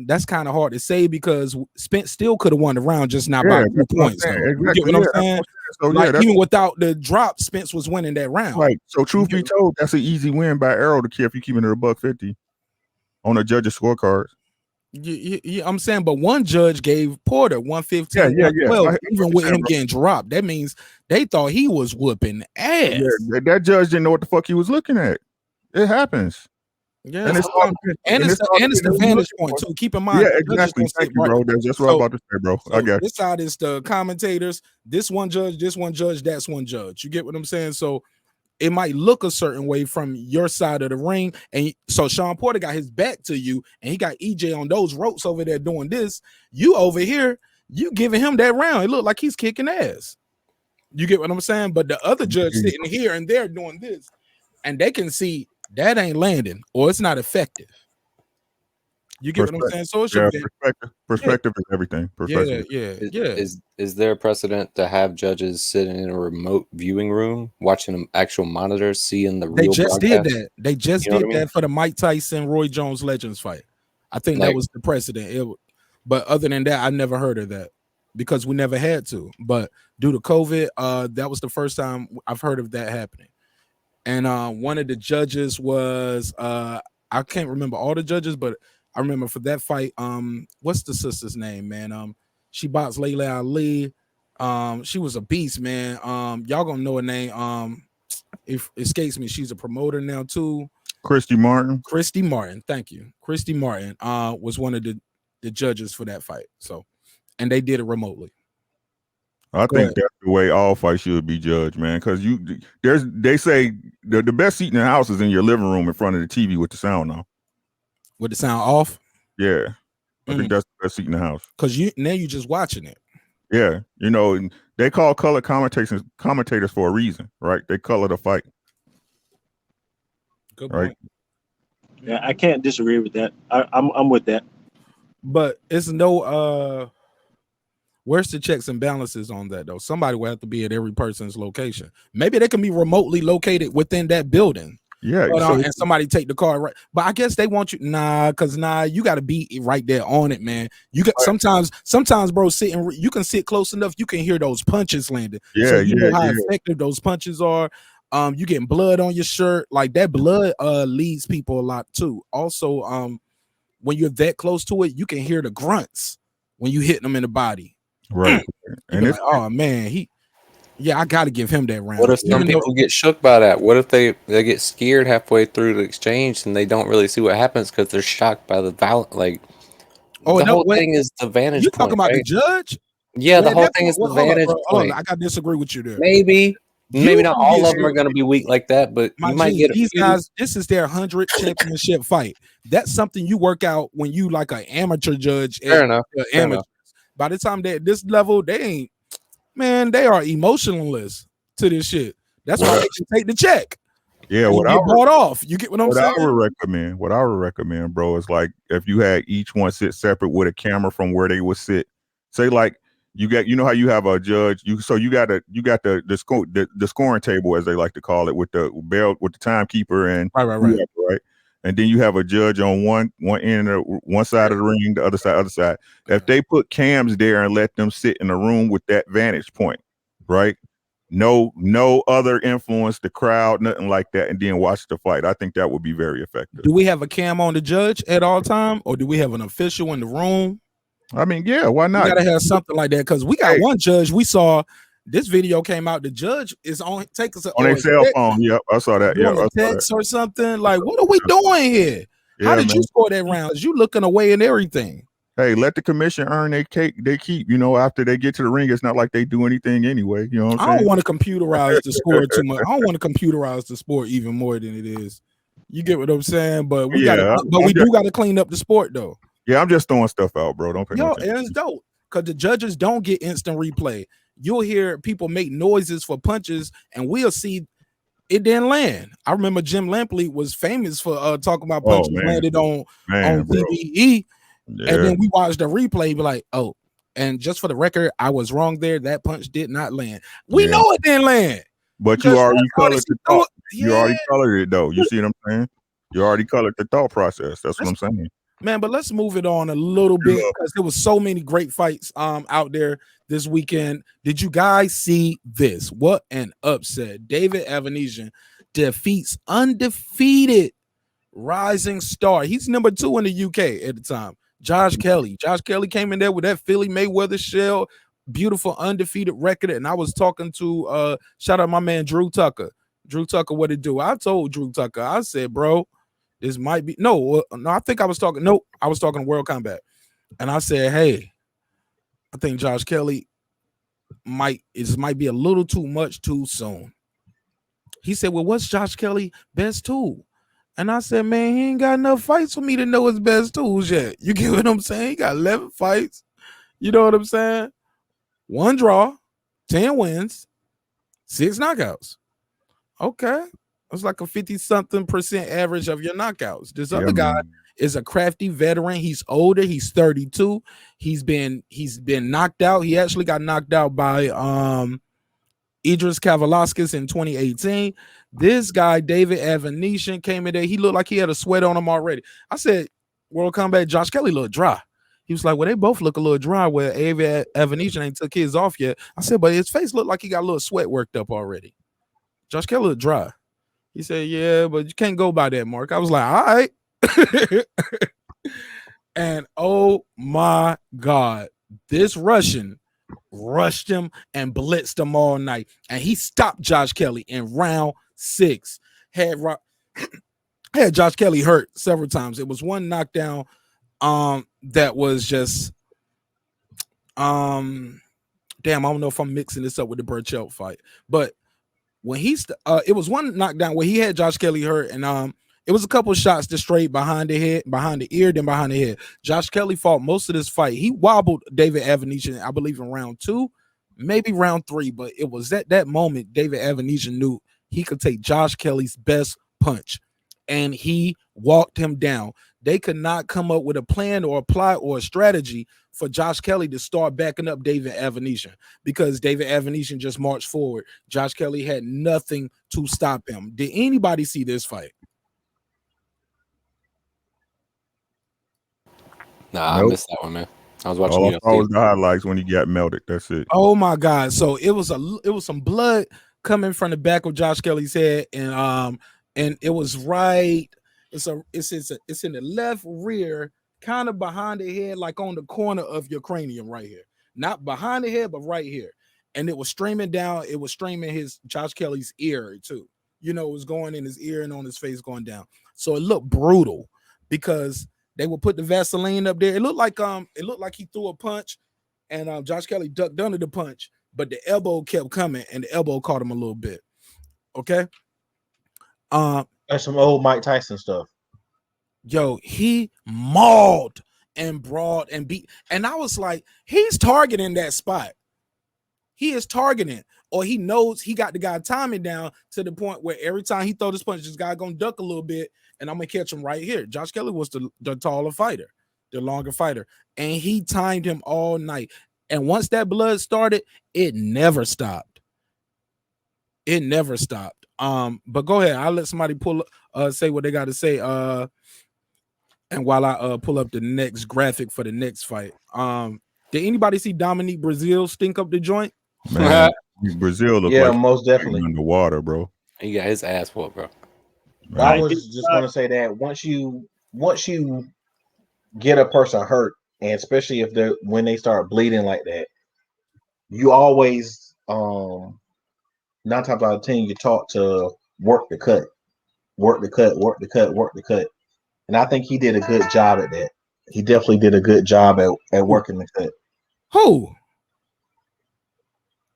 that's kind of hard to say because Spence still could have won the round, just not by 2 points. Exactly. You get what I'm saying? So like, even without the drop, Spence was winning that round. Right. So truth be told, that's an easy win by arrow to kill if you keep it at $150 on a judge's scorecard. Yeah, I'm saying, but one judge gave Porter 115, 112, even with him getting dropped. That means they thought he was whooping ass. Yeah, that judge didn't know what the fuck he was looking at. It happens. Yeah, and it's the vantage point too. Keep in mind, yeah, exactly. Thank you, bro. That's what I'm about to say, bro. I got this side is the commentators. This one judge, that's one judge. You get what I'm saying? So it might look a certain way from your side of the ring, and so Sean Porter got his back to you, and he got EJ on those ropes over there doing this. You over here, you giving him that round. It looked like he's kicking ass. You get what I'm saying? But the other judge sitting here and they're doing this, and they can see that ain't landing or it's not effective. You get what I'm saying? So it's perspective is everything. Yeah. Is there a precedent to have judges sitting in a remote viewing room watching an actual monitor, seeing the real broadcast? Did that. They just did that for the Mike Tyson Roy Jones Legends fight. I think that was the precedent. But other than that, I never heard of that because we never had to. But due to COVID, that was the first time I've heard of that happening. And one of the judges was I can't remember all the judges, but I remember for that fight, what's the sister's name, man? She boxed Layla Ali. She was a beast, man. Y'all gonna know her name. It escapes me. She's a promoter now too. Christy Martin, thank you. Christy Martin was one of the judges for that fight. So, and they did it remotely. I think that's the way all fights should be judged, man. Because they say the best seat in the house is in your living room in front of the TV with the sound on. With the sound off? Yeah, I think that's the best seat in the house. Because now you're just watching it. Yeah, they call color commentators for a reason, right? They color the fight. Good point. Right? Yeah, I can't disagree with that. I'm with that. But it's no where's the checks and balances on that though? Somebody will have to be at every person's location. Maybe they can be remotely located within that building. Yeah, and somebody take the car, right? But I guess they want you, because you got to be right there on it, man. You got sometimes, bro, you can sit close enough, you can hear those punches landing. Yeah, so you know how effective those punches are. You getting blood on your shirt, like that blood leads people a lot too. Also, when you're that close to it, you can hear the grunts when you hit them in the body. Right, and it's like, oh man, I got to give him that round. What if some people get shook by that? What if they get scared halfway through the exchange and they don't really see what happens because they're shocked by the violent? Like, the whole thing is the vantage point. You talking about the judge? Yeah, the whole thing is the vantage point. I got to disagree with you there. Maybe not all of them are going to be weak like that, but you might get these guys. This is their 100th championship fight. That's something you work out when you like an amateur judge. Fair enough. By the time they're at this level, they ain't. Man, they are emotionless to this shit. That's why they can take the check. Yeah, what I bought off. You get what I'm saying? What I would recommend, bro, is like if you had each one sit separate with a camera from where they would sit. Say like you know how you have a judge. You got the scoring table, as they like to call it, with the bell with the timekeeper and right. And then you have a judge on one end of one side of the ring, the other side. If they put cams there and let them sit in a room with that vantage point, right? No other influence, the crowd, nothing like that, and then watch the fight. I think that would be very effective. Do we have a cam on the judge at all time, or do we have an official in the room? I mean, yeah, why not? We gotta have something like that because we got one judge. We saw this video came out. The judge is on their cell phone. Yep, I saw that. Yeah, text or something. Like, what are we doing here? How did you score that round? You looking away and everything. Hey, let the commission earn their cake. They keep, after they get to the ring, it's not like they do anything anyway. You know what I'm saying? I don't want to computerize the score too much. I don't want to computerize the sport even more than it is. You get what I'm saying? But we Yeah, gotta clean up the sport though. Yeah, I'm just throwing stuff out, bro. Don't pay no attention. And it's dope because the judges don't get instant replay. You'll hear people make noises for punches, and we'll see it didn't land. I remember Jim Lampley was famous for talking about punches landed on TBE, and then we watched the replay, be like, oh, and just for the record, I was wrong there. That punch did not land. We know it didn't land. But you already colored the thought. You already colored it though. You see what I'm saying? You already colored the thought process. That's what I'm saying. Man, but let's move it on a little bit because there was so many great fights out there this weekend. Did you guys see this? What an upset. David Avanesian defeats undefeated rising star. He's number 2 in the UK at the time. Josh Kelly. Josh Kelly came in there with that Philly Mayweather shell, beautiful undefeated record. And I was talking to shout out my man Drew Tucker. Drew Tucker, what it do? I told Drew Tucker, I said, bro, this might be I think I was talking. I was talking to World Combat, and I said, "Hey, I think Josh Kelly might be a little too much too soon." He said, "Well, what's Josh Kelly best tool?" And I said, "Man, he ain't got enough fights for me to know his best tools yet." You get what I'm saying? He got 11 fights. You know what I'm saying? 1 draw, 10 wins, 6 knockouts. Okay. It's like a 50-something% average of your knockouts. This other guy is a crafty veteran. He's older. He's 32. He's been knocked out. He actually got knocked out by Idris Kavalauskas in 2018. This guy, David Avanesian, came in there. He looked like he had a sweat on him already. I said, World Combat, Josh Kelly looked dry. He was like, well, they both look a little dry where David Avanesian ain't took his off yet. I said, but his face looked like he got a little sweat worked up already. Josh Kelly looked dry. He said, yeah, but you can't go by that, Mark. I was like, all right. And oh my God, this Russian rushed him and blitzed him all night. And he stopped Josh Kelly in round 6. Had Josh Kelly hurt several times. It was one knockdown that was just damn, I don't know if I'm mixing this up with the Burchell fight, but when it was one knockdown where he had Josh Kelly hurt, and it was a couple of shots just straight behind the head, behind the ear, then behind the head. Josh Kelly fought most of this fight. He wobbled David Avanesian, I believe, in round 2, maybe round 3, but it was at that moment David Avanesian knew he could take Josh Kelly's best punch, and he walked him down. They could not come up with a plan or a plot or a strategy for Josh Kelly to start backing up David Avanesian, because David Avanesian just marched forward. Josh Kelly had nothing to stop him. Did anybody see this fight? Nah, I missed that one, man. I was watching UFC. All the highlights when he got melted. That's it. Oh my God! So it was some blood coming from the back of Josh Kelly's head, and it was right. It's in the left rear, kind of behind the head, like on the corner of your cranium right here. Not behind the head, but right here. And it was streaming down. It was streaming Josh Kelly's ear too. You know, it was going in his ear and on his face going down. So it looked brutal because they would put the Vaseline up there. It looked like he threw a punch, and Josh Kelly ducked under the punch, but the elbow kept coming, and the elbow caught him a little bit. Okay. That's some old Mike Tyson stuff. Yo, he mauled and brawled and beat, and I was like, he's targeting that spot. He is targeting, or he knows he got the guy timing down to the point where every time he throw this punch, this guy gonna duck a little bit, and I'm gonna catch him right here. Josh Kelly was the taller fighter, the longer fighter, and he timed him all night. And once that blood started, it never stopped. It never stopped. But go ahead. I'll let somebody say what they got to say. And while I pull up the next graphic for the next fight. Did anybody see Dominique Brazil stink up the joint? Man, Brazil looked like most definitely underwater, bro. He got his ass whooped, bro. I was just gonna say that once you get a person hurt, and especially if when they start bleeding like that, you always 9 times out of 10 you taught to work the cut. And I think he did a good job at that. He definitely did a good job at working the cut. Who?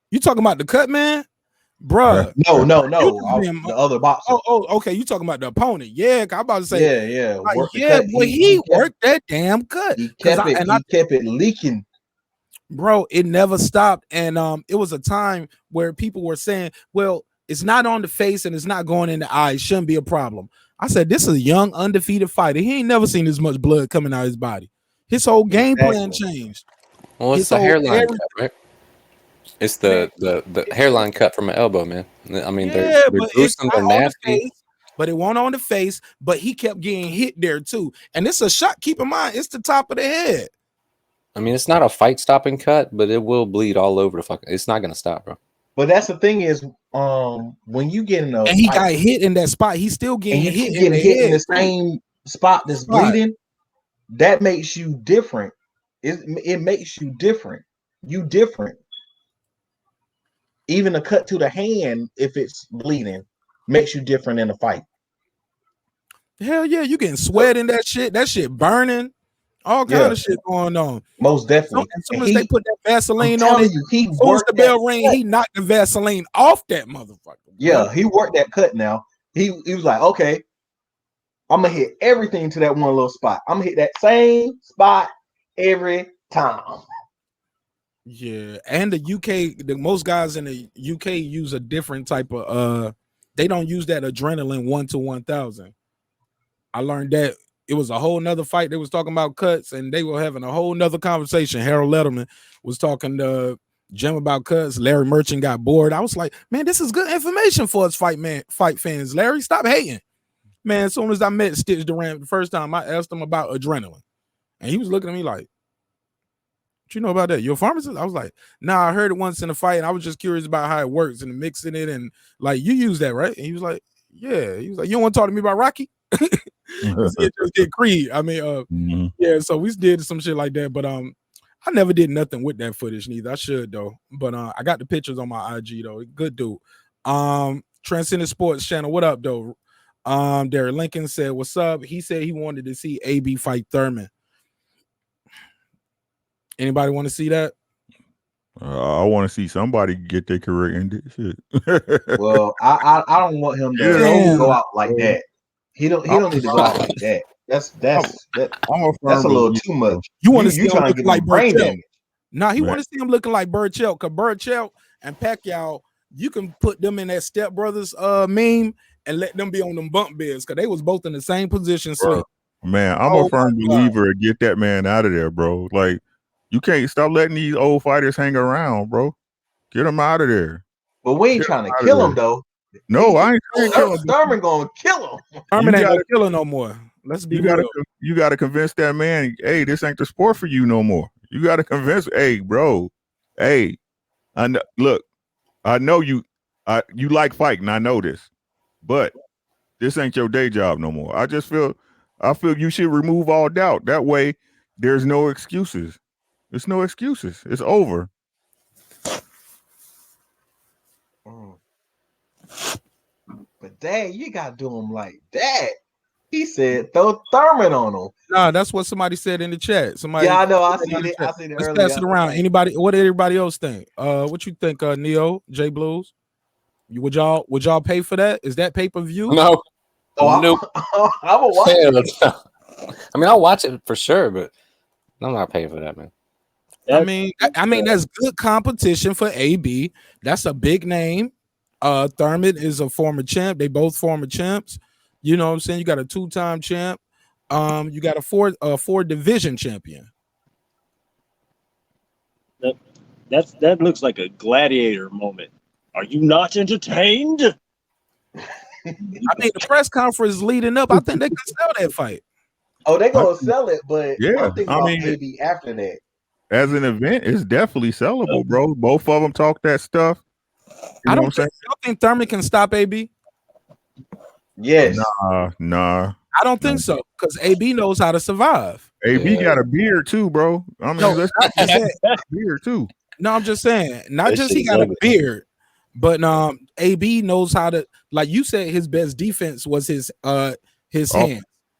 You talking about the cut, man? Bruh. No. The other boxer. Okay. You talking about the opponent? Yeah, I'm about to say. Yeah. Like, Worked the yeah, cut. boy, he worked that damn cut. He kept it leaking. Bro, it never stopped. And it was a time where people were saying, well, it's not on the face and it's not going in the eye. It shouldn't be a problem. I said, this is a young, undefeated fighter. He ain't never seen as much blood coming out of his body. His whole game plan changed. Well, it's the hairline cut, right? It's the hairline cut from an elbow, man. I mean, they're gruesome, they're nasty. But it won't on the face, but he kept getting hit there too. And it's a shot. Keep in mind, it's the top of the head. I mean, it's not a fight-stopping cut, but it will bleed all over the fucking. It's not gonna stop, bro. But that's the thing is, when you get in a and he got hit in that spot, he's still getting hit in the same spot that's bleeding. That makes you different. It makes you different. You different. Even a cut to the hand, if it's bleeding, makes you different in a fight. Hell yeah, you getting sweat in that shit. That shit burning. All kind of shit going on. Most definitely. As soon as they put that Vaseline on it, he as soon as the bell ring, he knocked the Vaseline off that motherfucker. Yeah, he worked that cut now. He was like, okay, I'm gonna hit everything to that one little spot. I'm gonna hit that same spot every time. Yeah, and the UK, most guys in the UK use a different type of they don't use that adrenaline 1 to 1,000. I learned that. It was a whole nother fight. They was talking about cuts, and they were having a whole nother conversation. Harold Letterman was talking to Jim about cuts. Larry Merchant got bored. I was like, man, this is good information for us fight fans. Larry, stop hating. Man, as soon as I met Stitch Durant the first time, I asked him about adrenaline. And he was looking at me like, what you know about that? You're a pharmacist? I was like, nah, I heard it once in a fight, and I was just curious about how it works and mixing it, and like, you use that, right? And he was like, yeah. He was like, you don't want to talk to me about Rocky? He just did Creed. I mean, yeah, so we did some shit like that, but I never did nothing with that footage neither. I should though, but I got the pictures on my IG though. Good dude. Transcendent Sports Channel, what up though? Derek Lincoln said, what's up? He said he wanted to see AB fight Thurman. Anybody want to see that? I want to see somebody get their career ended. Shit. Well, I don't want him to go out like that. He don't need to go out like that. That's a little too much. You want to see him trying to looking get like brain Burchell? damage. Nah, he want to see him looking like Burchell, because Burchell and Pacquiao, you can put them in that Step Brothers meme and let them be on them bump beds, because they was both in the same position. Man, I'm a firm believer. Get that man out of there, bro. Like, you can't stop letting these old fighters hang around, bro. Get them out of there. But we ain't trying to kill him though. No, I ain't trying to kill him. Thurman gonna kill him. Thurman ain't gonna kill him no more. Let's be real. You got to convince that man, hey, this ain't the sport for you no more. You got to convince, hey, bro, hey, I know. Look, I know you like fighting. I know this, but this ain't your day job no more. I feel you should remove all doubt. That way, there's no excuses. There's no excuses. It's over. But dang, you gotta do him like that. He said throw Thurman on him. Nah, that's what somebody said in the chat. Somebody, yeah, I know. I seen it. Let's earlier. pass it around. Anybody? What did everybody else think? What you think, Neo, J Blues? Would y'all pay for that? Is that pay-per-view? No. Nope. I will watch it. I mean, I'll watch it for sure, but I'm not paying for that, man. I mean, that's good competition for AB. That's a big name. Thurman is a former champ. They both former champs. You know what I'm saying? You got a 2-time champ. You got a 4 division champion. That looks like a gladiator moment. Are you not entertained? I mean, the press conference leading up, I think they could sell that fight. Oh, they're gonna sell it, but yeah, I'm thinking about maybe after that. As an event, it's definitely sellable, bro. Both of them talk that stuff. I don't think Thurman can stop AB. Yes. Nah. I don't think so, because AB knows how to survive. AB got a beard too, bro. I mean, let's beard too. No, I'm just saying, not just he got a beard, but AB knows how to, like you said, his best defense was his hands.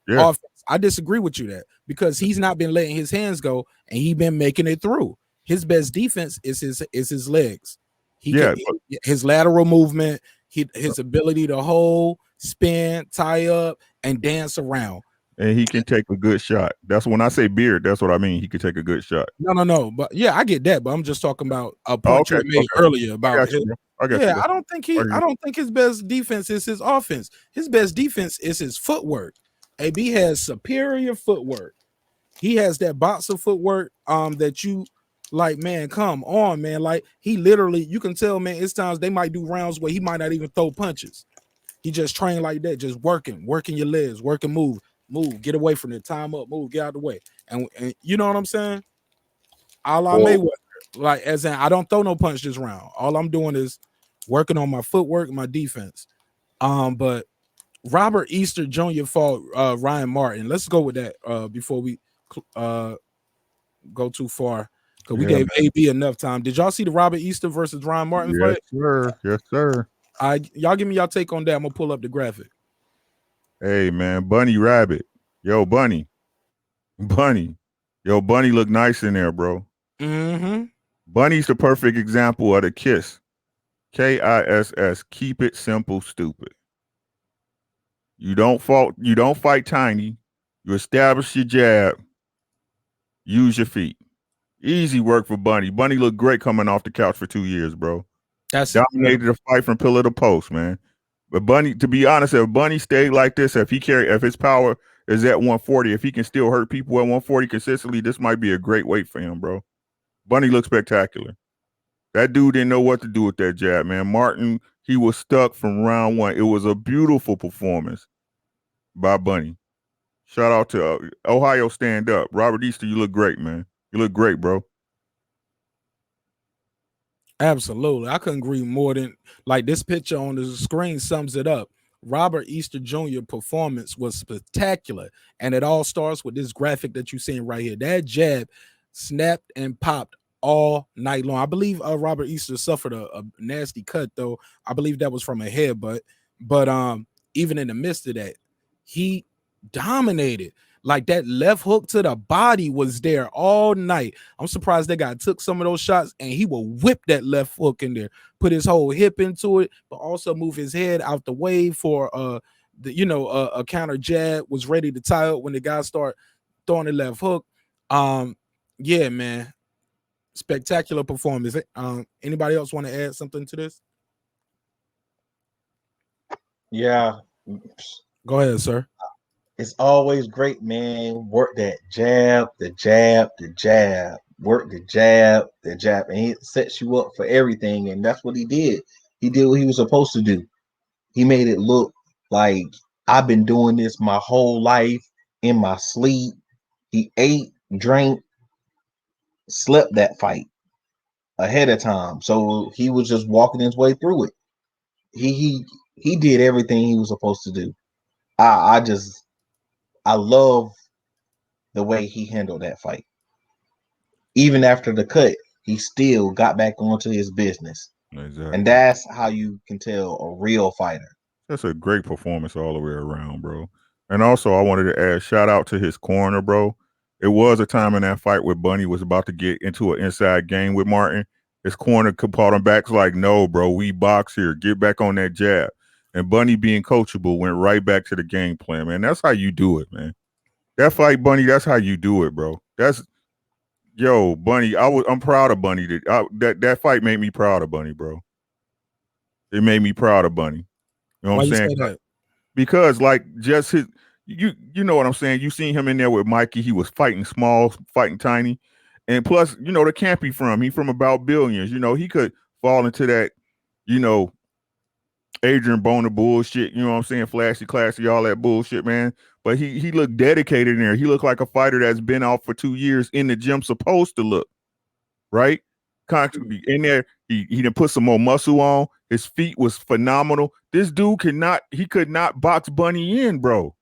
Yeah. Offense. I disagree with you there, because he's not been letting his hands go and he's been making it through. His best defense is his legs. His lateral movement, his ability to hold, spin, tie up, and dance around. And he can take a good shot. That's when I say beard. That's what I mean. He could take a good shot. No. But yeah, I get that. But I'm just talking about a point you made earlier about him. I don't think his best defense is his offense. His best defense is his footwork. AB has superior footwork. He has that boxer footwork that you like, man, come on, man. Like he literally, you can tell, man, it's times they might do rounds where he might not even throw punches. He just trained like that, just working your legs, working, move, get away from it, time up, move, get out of the way. And you know what I'm saying? A la Mayweather. Like, as in, I don't throw no punch this round. All I'm doing is working on my footwork and my defense. But Robert Easter Jr. fought Ryan Martin. Let's go with that before we go too far, because we gave AB enough time. Did y'all see the Robert Easter versus Ryan Martin fight? Yes, sir. Y'all give me y'all take on that. I'm gonna pull up the graphic. Hey, man, Bunny Rabbit. Yo, Bunny. Yo, Bunny look nice in there, bro. Mm-hmm. Bunny's the perfect example of the KISS. KISS. Keep it simple, stupid. You don't fight tiny. You establish your jab. Use your feet. Easy work for Bunny. Bunny looked great coming off the couch for 2 years, bro. Dominated the fight from pillar to post, man. But Bunny, to be honest, if Bunny stayed like this, if his power is at 140, if he can still hurt people at 140 consistently, this might be a great weight for him, bro. Bunny looked spectacular. That dude didn't know what to do with that jab, man. Martin, he was stuck from round one. It was a beautiful performance by Bunny. Shout out to Ohio Stand Up. Robert Easter, you look great, man. You look great, bro. Absolutely. I couldn't agree more than like this picture on the screen sums it up. Robert Easter Jr. performance was spectacular. And it all starts with this graphic that you're seeing right here. That jab snapped and popped all night long. I believe Robert Easter suffered a nasty cut, though. I believe that was from a headbutt. But even in the midst of that, he dominated. Like that left hook to the body was there all night. I'm surprised that guy took some of those shots and he will whip that left hook in there, put his whole hip into it, but also move his head out the way for a counter jab, was ready to tie up when the guy start throwing the left hook. Yeah, man. Spectacular performance. Anybody else want to add something to this? Yeah. Go ahead, sir. It's always great, man. Work that jab, the jab, the jab. Work the jab, and he sets you up for everything. And that's what he did. He did what he was supposed to do. He made it look like I've been doing this my whole life in my sleep. He ate, drank, slept that fight ahead of time. So he was just walking his way through it. He did everything he was supposed to do. I love the way he handled that fight. Even after the cut, he still got back onto his business. Exactly. And that's how you can tell a real fighter. That's a great performance all the way around, bro. And also, I wanted to add shout out to his corner, bro. It was a time in that fight where Bunny was about to get into an inside game with Martin. His corner caught him back, like, no, bro, we box here. Get back on that jab. And Bunny, being coachable, went right back to the game plan, man. That's how you do it, man. That fight, Bunny, that's how you do it, bro. Bunny, I'm proud of Bunny. That fight made me proud of Bunny, bro. It made me proud of Bunny. You know what I'm saying? Because like just his, you know what I'm saying? You seen him in there with Mikey. He was fighting small, fighting tiny. And plus, the camp he from about billions. He could fall into that, Adrien Broner bullshit, you know what I'm saying? Flashy, classy, all that bullshit, man. But he looked dedicated in there. He looked like a fighter that's been out for 2 years in the gym, supposed to look, right? Constantly in there. He done put some more muscle on. His feet was phenomenal. This dude could not box Bunny in, bro.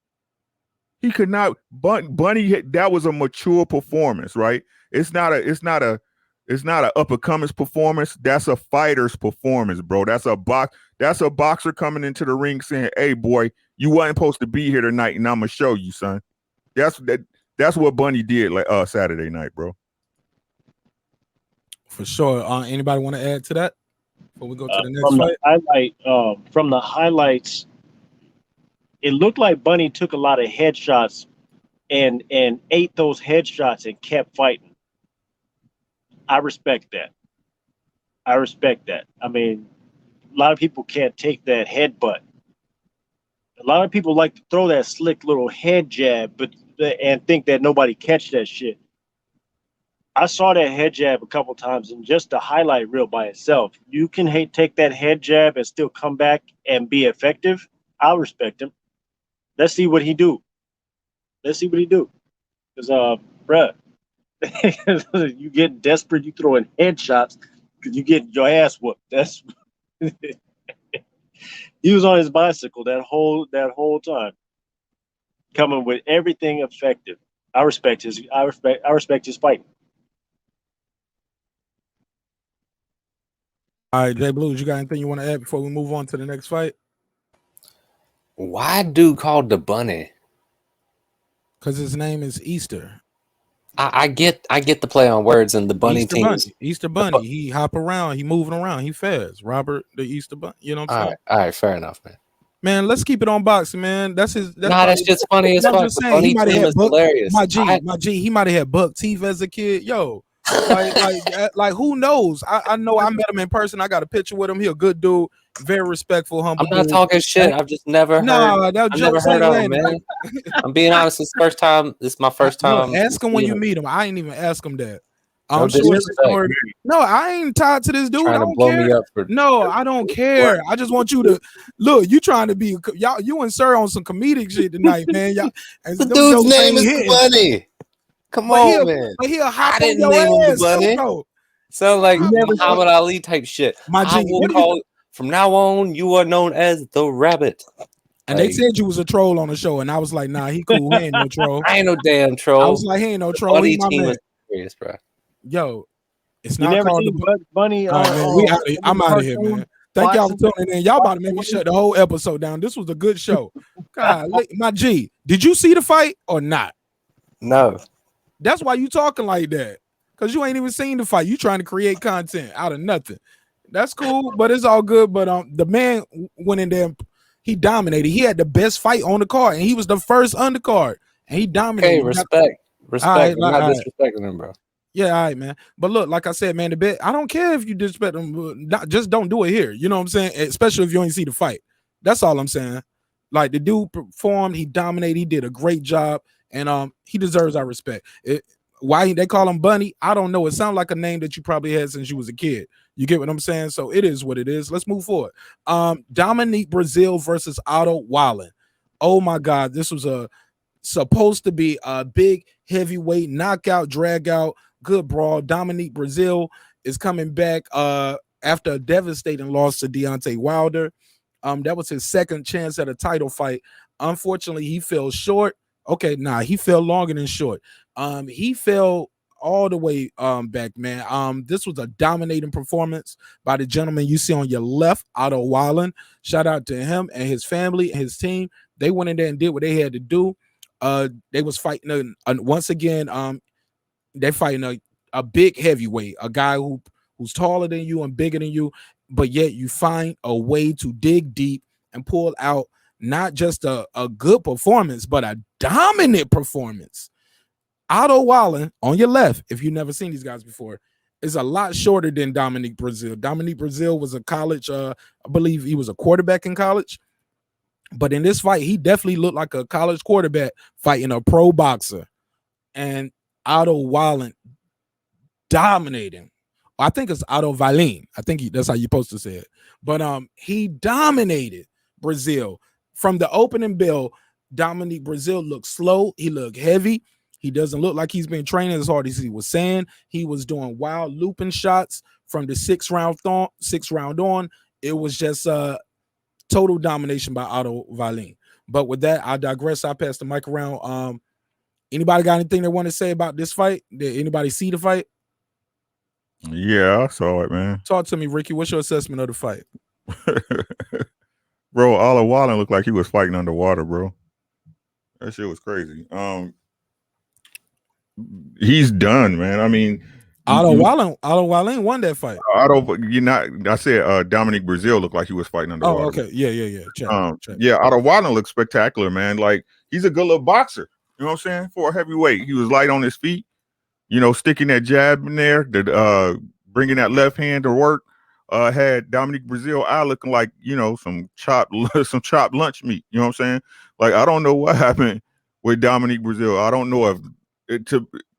He could not. Bunny, that was a mature performance, right? It's not a up and coming performance. That's a fighter's performance, bro. That's a boxer coming into the ring saying, "Hey, boy, you wasn't supposed to be here tonight, and I'm gonna show you, son." That's what Bunny did Saturday night, bro. For sure. Anybody want to add to that? Before we go to the next fight. From the highlights, it looked like Bunny took a lot of headshots and ate those headshots and kept fighting. I respect that. I mean, a lot of people can't take that headbutt. A lot of people like to throw that slick little head jab, and think that nobody catch that shit. I saw that head jab a couple times, and just the highlight reel by itself, you can take that head jab and still come back and be effective. I'll respect him. Let's see what he do. Because, bruh, you get desperate, you throwing headshots because you get your ass whooped. That's he was on his bicycle that whole time, coming with everything effective. I respect his fighting. All right, Jay Blues, you got anything you want to add before we move on to the next fight? Why dude called the Bunny? Because his name is Easter. I get the play on words, and the bunny Easter team. Bunny. Easter Bunny. He hop around. He moving around. He fast. Robert the Easter Bunny. You know what I'm saying? All right, fair enough, man. Man, let's keep it on boxing, man. That's just funny as fuck. Just saying, he might have had hilarious. My G, he might have had buck teeth as a kid. Yo, like who knows? I know I met him in person. I got a picture with him. He a good dude, very respectful, humble. I'm not talking shit. I've just never heard. I've never heard of him, man. I'm being honest. This is my first time. Look, ask him when you meet him. I ain't even ask him that. I'm sure the story. No, I ain't tied to this dude. I don't care. I don't care. I just want you to look. You trying to be y'all? You and Sir on some comedic shit tonight, man. Y'all. The dude's name is Bunny. Come on, man. But he'll hop on your ass. Sound like Muhammad Ali type shit. I will call from now on. You are known as the Rabbit. And they said you was a troll on the show, and I was like, nah, he cool. He ain't no troll. I ain't no damn troll. I was like, he ain't no troll. Bunny team is serious, bro. Yo, it's you not never called seen Bunny. I'm out of here, man. Thank y'all for tuning in. Y'all about to make me shut the whole episode down. This was a good show. God, my G, did you see the fight or not? No. That's why you talking like that, because you ain't even seen the fight. You trying to create content out of nothing. That's cool, but it's all good. But the man went in there, he dominated. He had the best fight on the card, and he was the first undercard, and he dominated. Okay, respect. I'm not disrespecting him, bro. Yeah, all right, man. But look, like I said, man, I don't care if you disrespect him. Just don't do it here. You know what I'm saying? Especially if you ain't see the fight. That's all I'm saying. Like, the dude performed, he dominated, he did a great job, and he deserves our respect. Why they call him Bunny, I don't know. It sounds like a name that you probably had since you was a kid. You get what I'm saying? So it is what it is. Let's move forward. Dominique Brazil versus Otto Wallen. Oh my God, this was supposed to be a big heavyweight knockout, drag out, good brawl. Dominique Brazil is coming back after a devastating loss to Deontay Wilder. That was his second chance at a title fight. Unfortunately, he fell short. Okay, he fell longer than short. He fell all the way back, man. This was a dominating performance by the gentleman you see on your left, Otto Wallen. Shout out to him and his family and his team. They went in there and did what they had to do. They was fighting once again. They're fighting a big heavyweight, a guy who's taller than you and bigger than you, but yet you find a way to dig deep and pull out not just a good performance, but a dominant performance. Otto Wallen on your left, if you've never seen these guys before, is a lot shorter than Dominique Brazil. Dominique Brazil was a college, I believe he was a quarterback in college. But in this fight, he definitely looked like a college quarterback fighting a pro boxer. And Otto Wallen dominating. I think it's Otto Wallen. I think that's how you're supposed to say it. But he dominated Brazil. From the opening bell, Dominique Brazil looked slow. He looked heavy. He doesn't look like he's been training as hard as he was saying. He was doing wild looping shots from the sixth round on. It was just total domination by Otto Wallen. But with that, I digress. I pass the mic around. Anybody got anything they want to say about this fight? Did anybody see the fight? Yeah, I saw it, man. Talk to me, Ricky. What's your assessment of the fight? Bro, Otto Wallen looked like he was fighting underwater, bro. That shit was crazy. He's done, man. I mean, Otto Wallin won that fight. I said Dominic Brazil looked like he was fighting underwater. Oh, okay. Yeah. Check. Yeah, Otto Wallin looked spectacular, man. Like, he's a good little boxer. You know what I'm saying? For a heavyweight, he was light on his feet. You know, sticking that jab in there, bringing that left hand to work. Had Dominic Brazil eye looking like, you know, some chopped lunch meat. You know what I'm saying? Like, I don't know what happened with Dominic Brazil. I don't know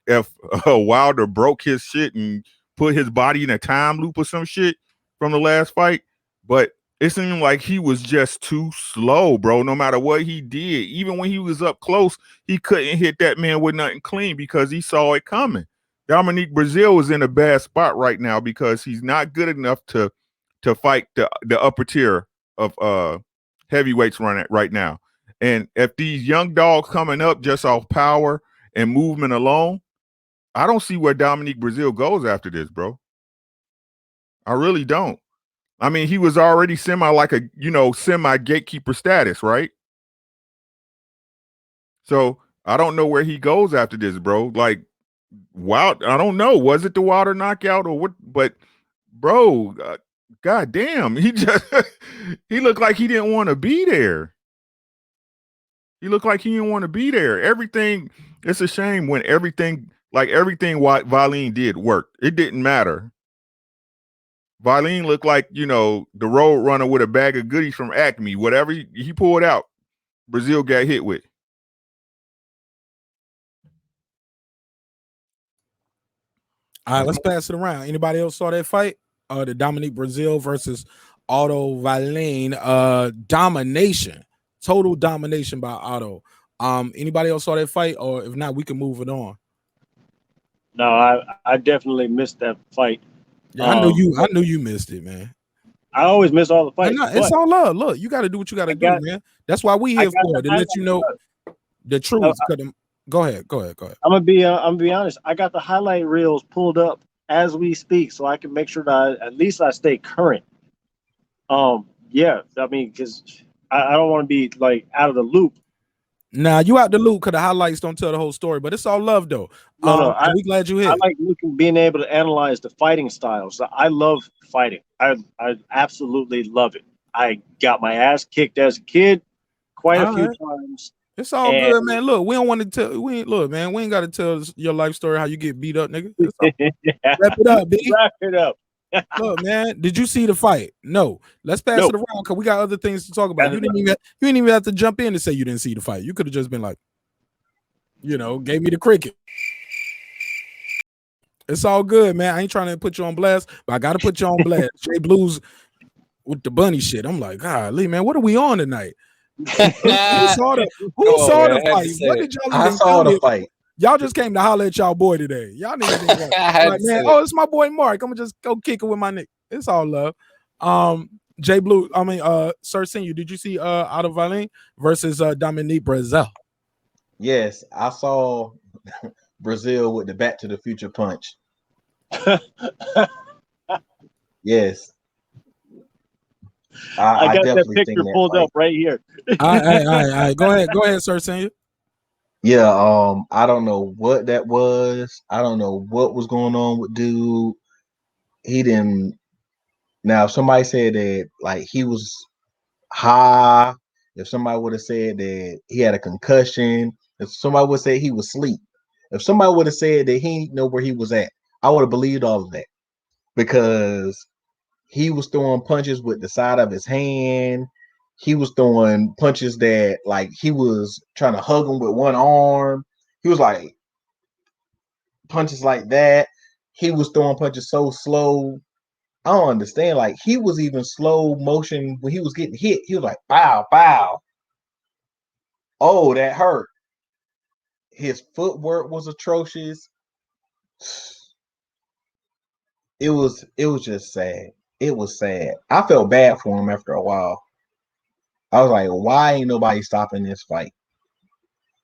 if Wilder broke his shit and put his body in a time loop or some shit from the last fight, but it seemed like he was just too slow, bro. No matter what he did, even when he was up close, he couldn't hit that man with nothing clean because he saw it coming. Dominique Brazil is in a bad spot right now because he's not good enough to fight the upper tier of heavyweights right now. And if these young dogs coming up just off power and movement alone, I don't see where Dominique Brazil goes after this, bro. I really don't. I mean, he was already semi gatekeeper status, right? So I don't know where he goes after this, bro. Like, wow, I don't know. Was it the Wilder knockout or what? But, bro, god damn, he looked like he didn't want to be there. He looked like he didn't want to be there. Everything, it's a shame when everything Valine did worked. It didn't matter. Valine looked like, you know, the road runner with a bag of goodies from Acme. Whatever he pulled out, Brazil got hit with. All right, let's pass it around. Anybody else saw that fight? The Dominique Brazil versus Otto Wallin. Domination. Total domination by Otto. Anybody else saw that fight? Or if not, we can move it on. No, I definitely missed that fight. Yeah, I knew you missed it, man. I always miss all the fights. It's all love. Look, you got to do what you got to do, man. That's why we here for to let you know the truth. Go ahead. I'm gonna be honest. I got the highlight reels pulled up as we speak, so I can make sure that at least I stay current. Yeah, I mean, because I don't want to be like out of the loop. Nah, you out the loop because the highlights don't tell the whole story, but it's all love though. No, we glad you here. I like being able to analyze the fighting styles. I love fighting. I absolutely love it. I got my ass kicked as a kid quite a few times. It's all good, man. Look, we don't want to tell. We ain't got to tell your life story how you get beat up, nigga. Wrap it up, B. Wrap it up. Look, man, did you see the fight? No. Let's pass it around because we got other things to talk about. You didn't even have to jump in and say you didn't see the fight. You could have just been like, you know, gave me the cricket. It's all good, man. I ain't trying to put you on blast, but I got to put you on blast. Jay Blues with the bunny shit. I'm like, golly, man, what are we on tonight? Who saw the fight? What did y'all? I saw the fight. Y'all just came to holler at y'all boy today. Y'all niggas like, man, it's my boy Mark. I'm gonna just go kick it with my nigga. It's all love. Jay Blue, Sir Senior, did you see Otto Wallin versus Dominique Brazil? Yes, I saw Brazil with the Back to the Future punch. Yes. I got that picture pulled up right here. All right. Go ahead, Sir Senior. Yeah, I don't know what that was. I don't know what was going on with dude. He didn't. Now, if somebody said that like he was high, if somebody would have said that he had a concussion, if somebody would say he was asleep, if somebody would have said that he didn't know where he was at, I would have believed all of that because he was throwing punches with the side of his hand. He was throwing punches that like he was trying to hug him with one arm. He was like punches like that. He was throwing punches so slow. I don't understand. Like he was even slow motion when he was getting hit. He was like, bow, bow. Oh, that hurt. His footwork was atrocious. It was just sad. It was sad. I felt bad for him after a while. I was like, why ain't nobody stopping this fight?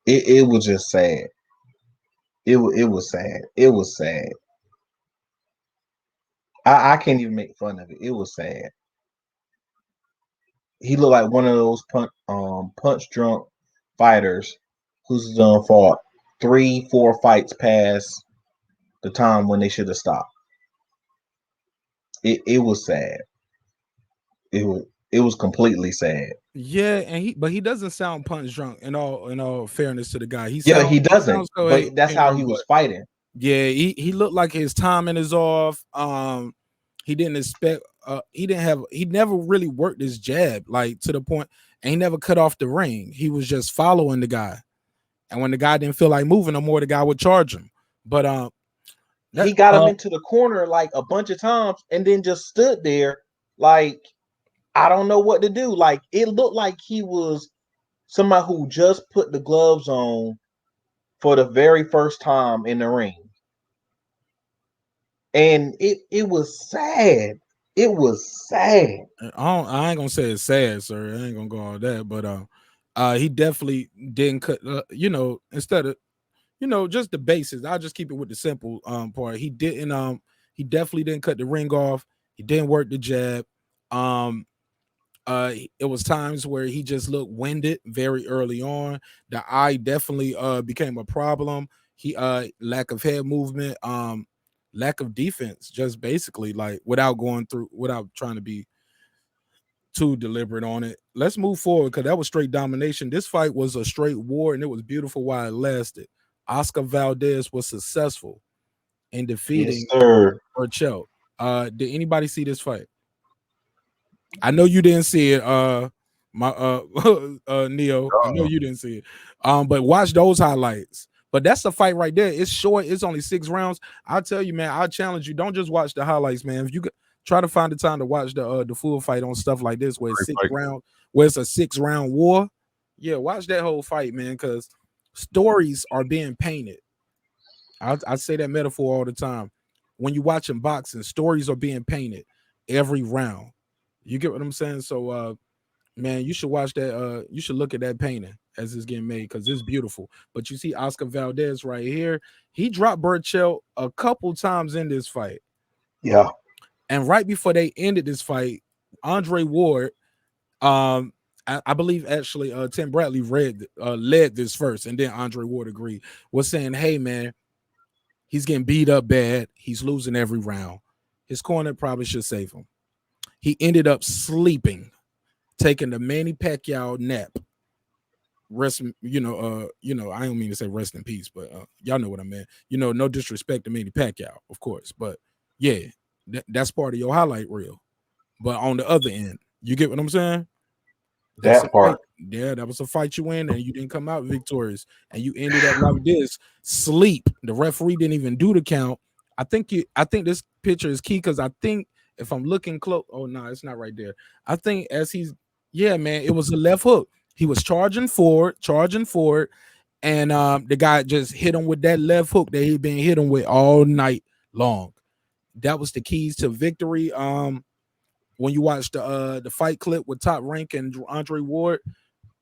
It was just sad. It was sad. It was sad. I can't even make fun of it. It was sad. He looked like one of those punch drunk fighters who's fought 3-4 fights past the time when they should have stopped. It was sad. It was completely sad. Yeah, and he doesn't sound punch drunk. In all fairness to the guy, he He doesn't. sounds coherent, But that's how he was fighting. Yeah, he looked like his timing is off. He didn't expect. He never really worked his jab like to the point, and he never cut off the ring. He was just following the guy, and when the guy didn't feel like moving no more, the guy would charge him. But he got him into the corner like a bunch of times, and then just stood there like, I don't know what to do. Like, it looked like he was somebody who just put the gloves on for the very first time in the ring. And it was sad. It was sad. I ain't gonna say it's sad, sir. I ain't gonna go on that, but he definitely didn't cut. Instead of just the basics, I'll just keep it with the simple part. He definitely didn't cut the ring off. He didn't work the jab. It was times where he just looked winded very early on. The eye definitely became a problem. He lack of head movement, lack of defense, just basically like without trying to be too deliberate on it. Let's move forward because that was straight domination. This fight was a straight war, and it was beautiful while it lasted. Oscar Valdez was successful in defeating Burchell. Did anybody see this fight? I know you didn't see it, Neo. I know you didn't see it. But watch those highlights. But that's the fight right there. It's short. It's only 6 rounds. I'll tell you, man. I'll challenge you. Don't just watch the highlights, man. If you could try to find the time to watch the full fight on stuff like this, where it's 6 rounds, where it's a 6-round war. Yeah, watch that whole fight, man, because stories are being painted. I say that metaphor all the time. When you're watching boxing, stories are being painted every round. You get what I'm saying? So, man, you should watch that. You should look at that painting as it's getting made because it's beautiful. But you see Oscar Valdez right here. He dropped Burchell a couple times in this fight. Yeah. And right before they ended this fight, Andre Ward, I believe actually Tim Bradley led this first, and then Andre Ward agreed, was saying, hey, man, he's getting beat up bad. He's losing every round. His corner probably should save him. He ended up sleeping, taking the Manny Pacquiao nap. Rest, I don't mean to say rest in peace, but y'all know what I meant. No disrespect to Manny Pacquiao, of course, but yeah, that's part of your highlight reel. But on the other end, you get what I'm saying? That part. Yeah, that was a fight you win, and you didn't come out victorious, and you ended up like this. Sleep. The referee didn't even do the count. I think this picture is key because I think if I'm looking close, oh no, it's not right there. I think man, it was a left hook. He was charging forward, and the guy just hit him with that left hook that he'd been hitting with all night long. That was the keys to victory. When you watch the fight clip with Top Rank and Andre Ward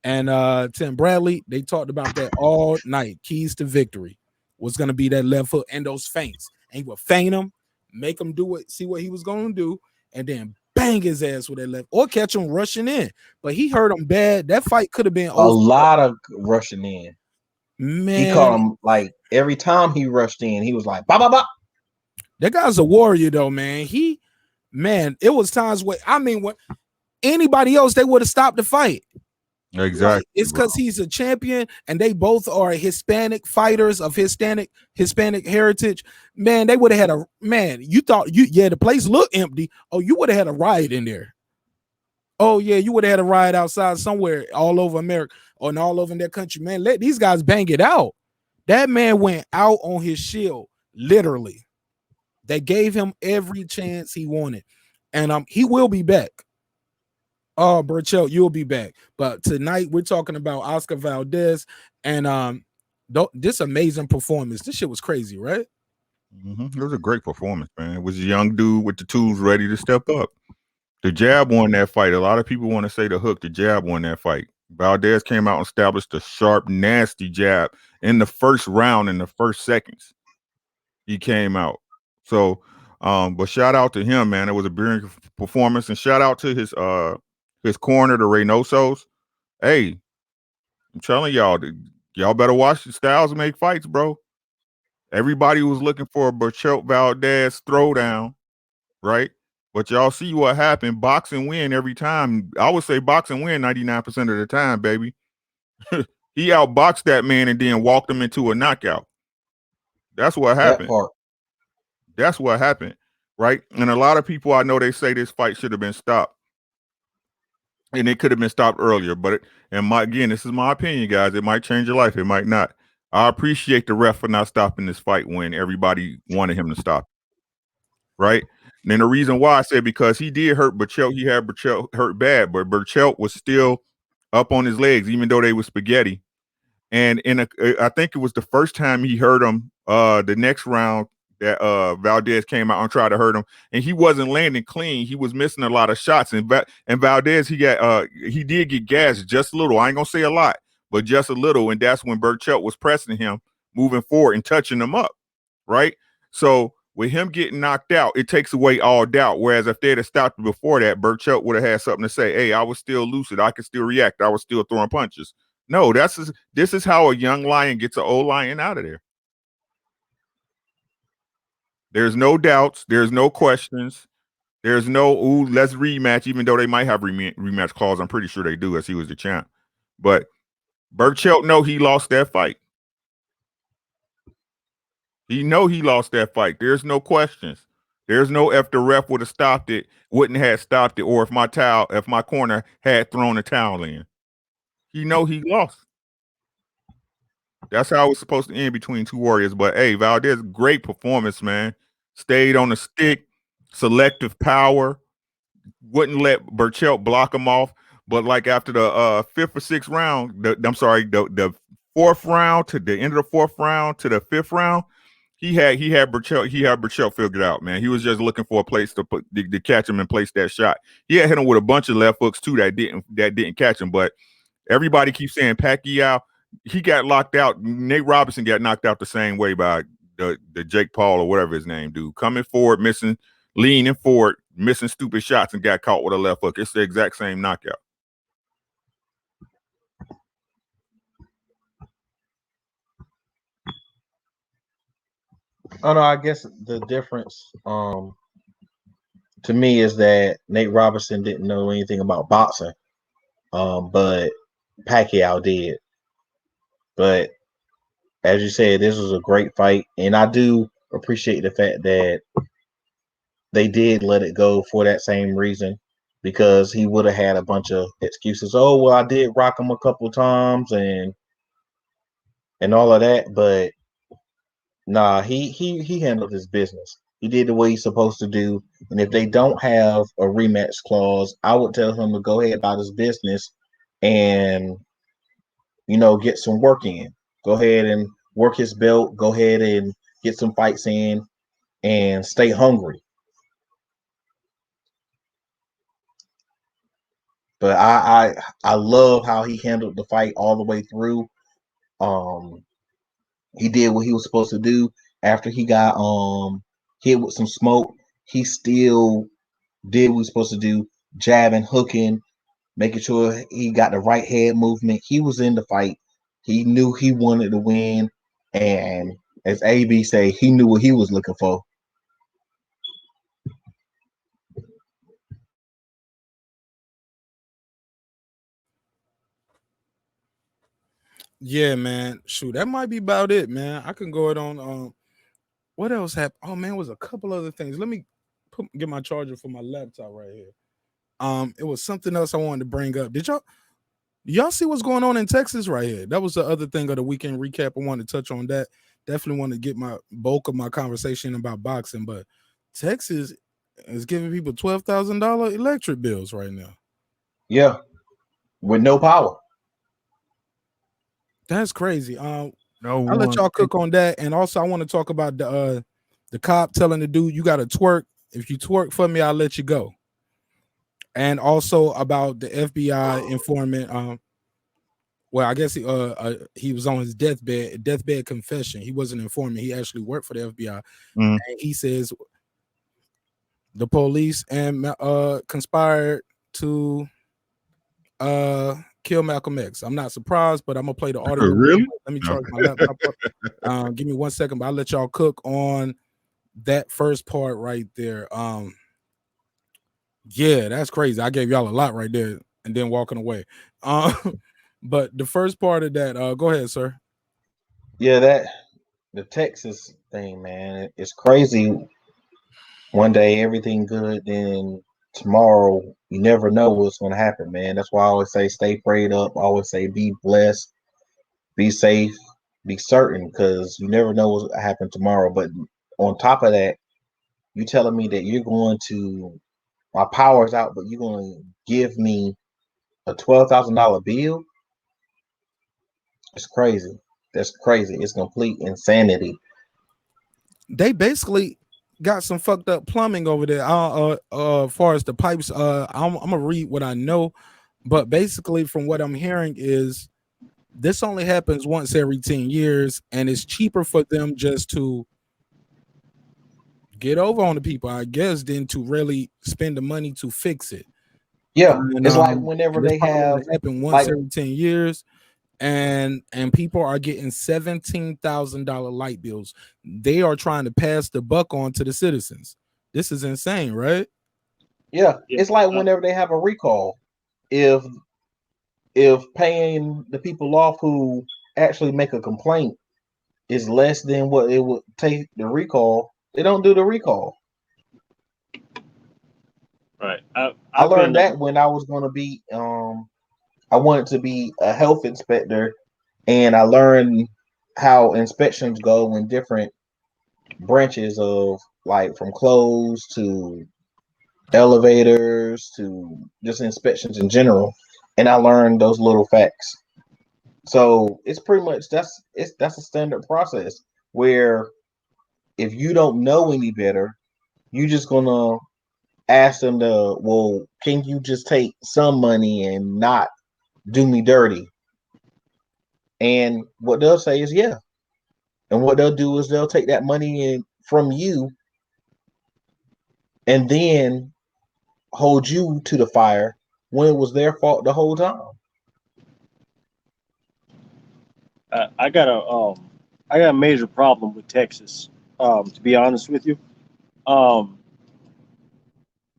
and Tim Bradley, they talked about that all night. Keys to victory was going to be that left hook and those feints. And he would feint him, make him do it, see what he was going to do, and then bang his ass with that left or catch him rushing in. But he hurt him bad. That fight could have been over. A lot of rushing in. Man, he caught him like every time he rushed in, he was like, bah, bah, bah. That guy's a warrior, though, man. It was times where, when anybody else, they would have stopped the fight. Exactly. Right? It's because he's a champion and they both are Hispanic fighters of Hispanic heritage. Man, they would have had you thought the place looked empty. Oh, you would have had a riot in there. Oh, yeah, you would have had a riot outside somewhere all over America or all over in that country. Man, let these guys bang it out. That man went out on his shield, literally. They gave him every chance he wanted. And he will be back. Oh, Burchell, you'll be back. But tonight we're talking about Oscar Valdez and this amazing performance. This shit was crazy, right? It was a great performance, man. It was a young dude with the tools ready to step up. The jab won that fight. A lot of people want to say the hook. The jab won that fight. Valdez came out and established a sharp, nasty jab in the first round, in the first seconds. He came out. So, but shout out to him, man. It was a brilliant performance, and shout out to his corner, the Reynosos. Hey, I'm telling y'all better watch the Styles make fights, bro. Everybody was looking for a B.E.A.T.S Valdez throwdown, right? But y'all see what happened. Boxing win every time. I would say boxing win 99% of the time, baby. He outboxed that man and then walked him into a knockout. That's what happened. That part. That's what happened, right? And a lot of people I know, they say this fight should have been stopped. And it could have been stopped earlier. But again, this is my opinion, guys. It might change your life. It might not. I appreciate the ref for not stopping this fight when everybody wanted him to stop. Right? And then the reason why I said, because he did hurt B.E.A.T. He had B.E.A.T hurt bad, but B.E.A.T was still up on his legs, even though they were spaghetti. And I think it was the first time he hurt him, the next round that Valdez came out and tried to hurt him, and he wasn't landing clean. He was missing a lot of shots. And Valdez, he did get gassed just a little. I ain't gonna say a lot, but just a little. And that's when B.E.A.T was pressing him, moving forward and touching him up, right? So with him getting knocked out, it takes away all doubt. Whereas if they'd have stopped before that, B.E.A.T would have had something to say. Hey, I was still lucid. I could still react. I was still throwing punches. No, this is how a young lion gets an old lion out of there. There's no doubts. There's no questions. There's no, ooh, let's rematch, even though they might have rematch clause. I'm pretty sure they do, as he was the champ. But B.E.A.T know he lost that fight. He lost that fight. There's no questions. There's no, if the ref would have stopped it, wouldn't have stopped it, or if my corner had thrown a towel in. He lost. That's how it was supposed to end between two warriors. But hey, Valdez, great performance, man. Stayed on the stick, selective power, wouldn't let B.E.A.T block him off. But like after the fifth or sixth round, the fourth round to the end of the fourth round to the fifth round, he had B.E.A.T figured out, man. He was just looking for a place to catch him and place that shot. He had hit him with a bunch of left hooks too that didn't catch him. But everybody keeps saying Pacquiao, he got locked out. Nate Robinson got knocked out the same way by the Jake Paul or whatever his name, dude. Coming forward, leaning forward, missing stupid shots, and got caught with a left hook. It's the exact same knockout. Oh no, I guess the difference to me is that Nate Robinson didn't know anything about boxing, but Pacquiao did. But as you said, this was a great fight, and I do appreciate the fact that they did let it go for that same reason, because he would have had a bunch of excuses. Oh, well, I did rock him a couple of times and all of that, but nah, he handled his business. He did the way he's supposed to do. And if they don't have a rematch clause, I would tell him to go ahead about his business and, get some work in. Go ahead and work his belt. Go ahead and get some fights in and stay hungry. But I love how he handled the fight all the way through. He did what he was supposed to do. After he got hit with some smoke, he still did what he was supposed to do, jabbing, hooking, making sure he got the right head movement. He was in the fight. He knew he wanted to win, and as AB say, he knew what he was looking for. Yeah, man. Shoot, that might be about it, man. I can go it on. What else happened? Oh man, it was a couple other things. Let me get my charger for my laptop right here. It was something else I wanted to bring up. Did y'all see what's going on in Texas right here? That was the other thing of the weekend recap. I wanted to touch on that. Definitely want to get my bulk of my conversation about boxing, but Texas is giving people $12,000 electric bills right now. Yeah, with no power. That's crazy. I'll let y'all cook on that. And also I want to talk about the cop telling the dude, you got to twerk. If you twerk for me, I'll let you go. And also about the FBI informant. Well, I guess he was on his deathbed confession. He wasn't an informant. He actually worked for the FBI. Mm-hmm. And he says the police and conspired to kill Malcolm X. I'm not surprised, but I'm gonna play the audio. Really? Let me charge my laptop up. Give me 1 second, but I'll let y'all cook on that first part right there. Yeah, that's crazy. I gave y'all a lot right there and then walking away. But the first part of that, go ahead, sir. Yeah, the Texas thing, man, it's crazy. One day everything good, then tomorrow you never know what's gonna happen, man. That's why I always say stay prayed up. I always say be blessed, be safe, be certain, because you never know what's gonna happen tomorrow. But on top of that, you telling me that you're going to my power's out, but you're gonna give me a $12,000 bill? It's crazy. That's crazy. It's complete insanity. They basically got some fucked up plumbing over there. As far as the pipes, I'm gonna read what I know, but basically, from what I'm hearing, is this only happens once every 10 years, and it's cheaper for them just to get over on the people, I guess, than to really spend the money to fix it. Yeah, And, it's like whenever and this they probably have only happen once like every 10 years. And people are getting $17,000 light bills. They are trying to pass the buck on to the citizens. This is insane, right? yeah, it's like whenever they have a recall. If paying the people off who actually make a complaint is less than what it would take the recall, they don't do the recall. Right. I learned that when I was going to be I wanted to be a health inspector, and I learned how inspections go in different branches of, like, from clothes to elevators to just inspections in general, and I learned those little facts. So it's pretty much that's a standard process where if you don't know any better, you just gonna ask them to, well, can you just take some money and not do me dirty? And what they'll say is yeah. And what they'll do is they'll take that money from you and then hold you to the fire when it was their fault the whole time. I got a major problem with Texas. To be honest with you,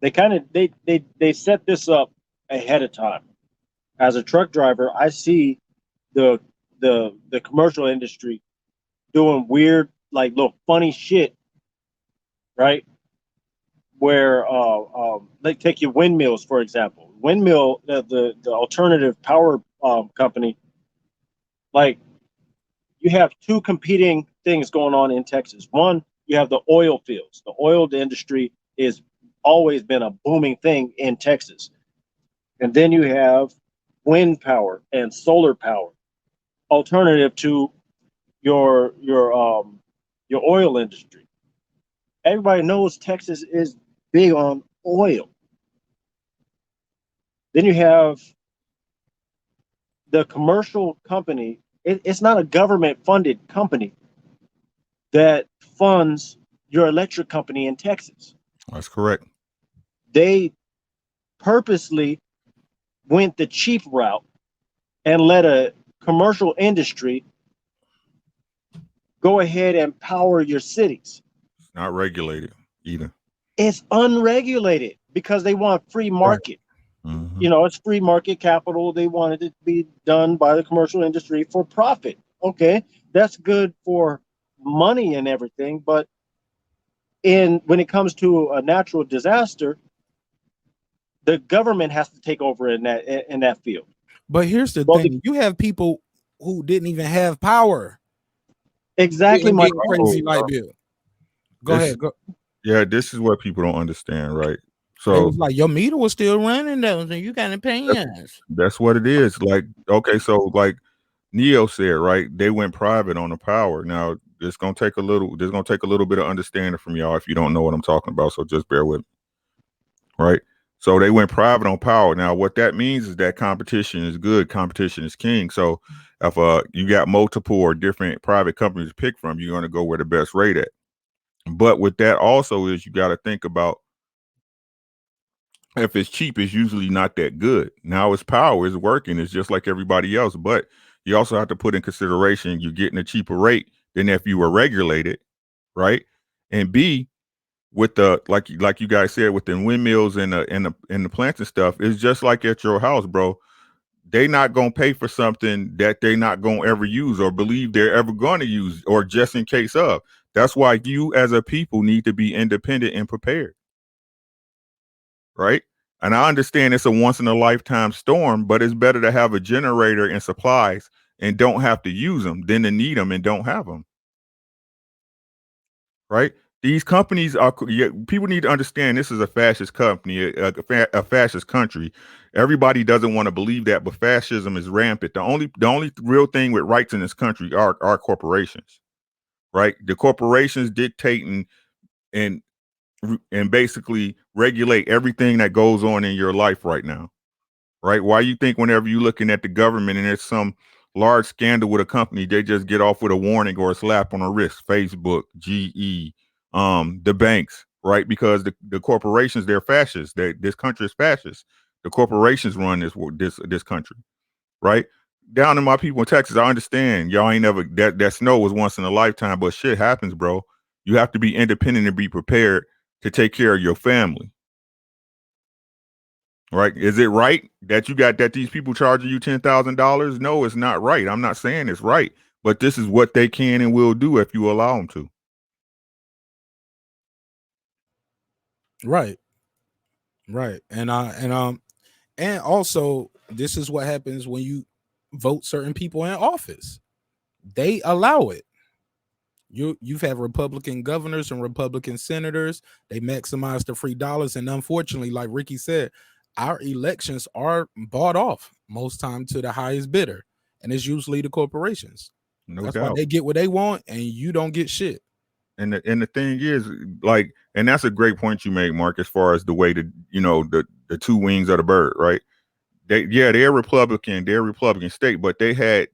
they set this up ahead of time. As a truck driver, I see the commercial industry doing weird, like, little funny shit, right? Where like, take your windmills for example. Windmill, the alternative power company, like, you have two competing things going on in Texas. One, you have the oil fields. The oil industry is always been a booming thing in Texas. And then you have wind power and solar power, alternative to your oil industry. Everybody knows Texas is big on oil. Then you have the commercial company. It's not a government funded company that funds your electric company in Texas. That's correct. They purposely went the cheap route and let a commercial industry go ahead and power your cities. It's not regulated either. It's unregulated because they want free market. Right. Mm-hmm. You know, it's free market capital. They wanted it to be done by the commercial industry for profit. Okay, that's good for money and everything, but when it comes to a natural disaster, the government has to take over in that field. But here's the thing: you have people who didn't even have power. Exactly, my crazy light bill. Go ahead. Go. Yeah, this is what people don't understand, right? So it was like your meter was still running, though, so you gotta pay us. That's what it is. Like, okay, so like Neo said, right? They went private on the power. Now there's gonna take a little bit of understanding from y'all if you don't know what I'm talking about. So just bear with me. Right. So they went private on power. Now, what that means is that competition is good. Competition is king. So if you got multiple or different private companies to pick from, you're going to go where the best rate at. But with that also is you got to think about if it's cheap, it's usually not that good. Now it's power, it's working, it's just like everybody else. But you also have to put in consideration you're getting a cheaper rate than if you were regulated, right? And B, with the like you guys said, with the windmills and the plants and stuff, it's just like at your house, bro. They not gonna pay for something that they not gonna ever use or believe they're ever gonna use, or just in case of. That's why you as a people need to be independent and prepared. Right? And I understand it's a once in a lifetime storm, but it's better to have a generator and supplies and don't have to use them than to need them and don't have them. Right? These companies are, people need to understand this is a fascist company, a fascist country. Everybody doesn't want to believe that, but fascism is rampant. The only real thing with rights in this country are corporations, right? The corporations dictating and basically regulate everything that goes on in your life right now, right? Why you think whenever you're looking at the government and there's some large scandal with a company, they just get off with a warning or a slap on the wrist? Facebook, GE, the banks, right? Because the corporations, they're fascist. This country is fascist. The corporations run this country, right? Down in my people in Texas, I understand y'all ain't never that snow was once in a lifetime, but shit happens, bro. You have to be independent and be prepared to take care of your family. Right? Is it right that these people charging you $10,000? No, it's not right. I'm not saying it's right, but this is what they can and will do if you allow them to. Right. And also this is what happens when you vote certain people in office. They allow it. You've had Republican governors and Republican senators. They maximize the free dollars, and unfortunately, like Ricky said, our elections are bought off most time to the highest bidder, and it's usually the corporations. No That's doubt. why they get what they want, and you don't get shit. And the thing is, like, and that's a great point you make, Mark, as far as the way that, the two wings of the bird, right? They're Republican state, but they had,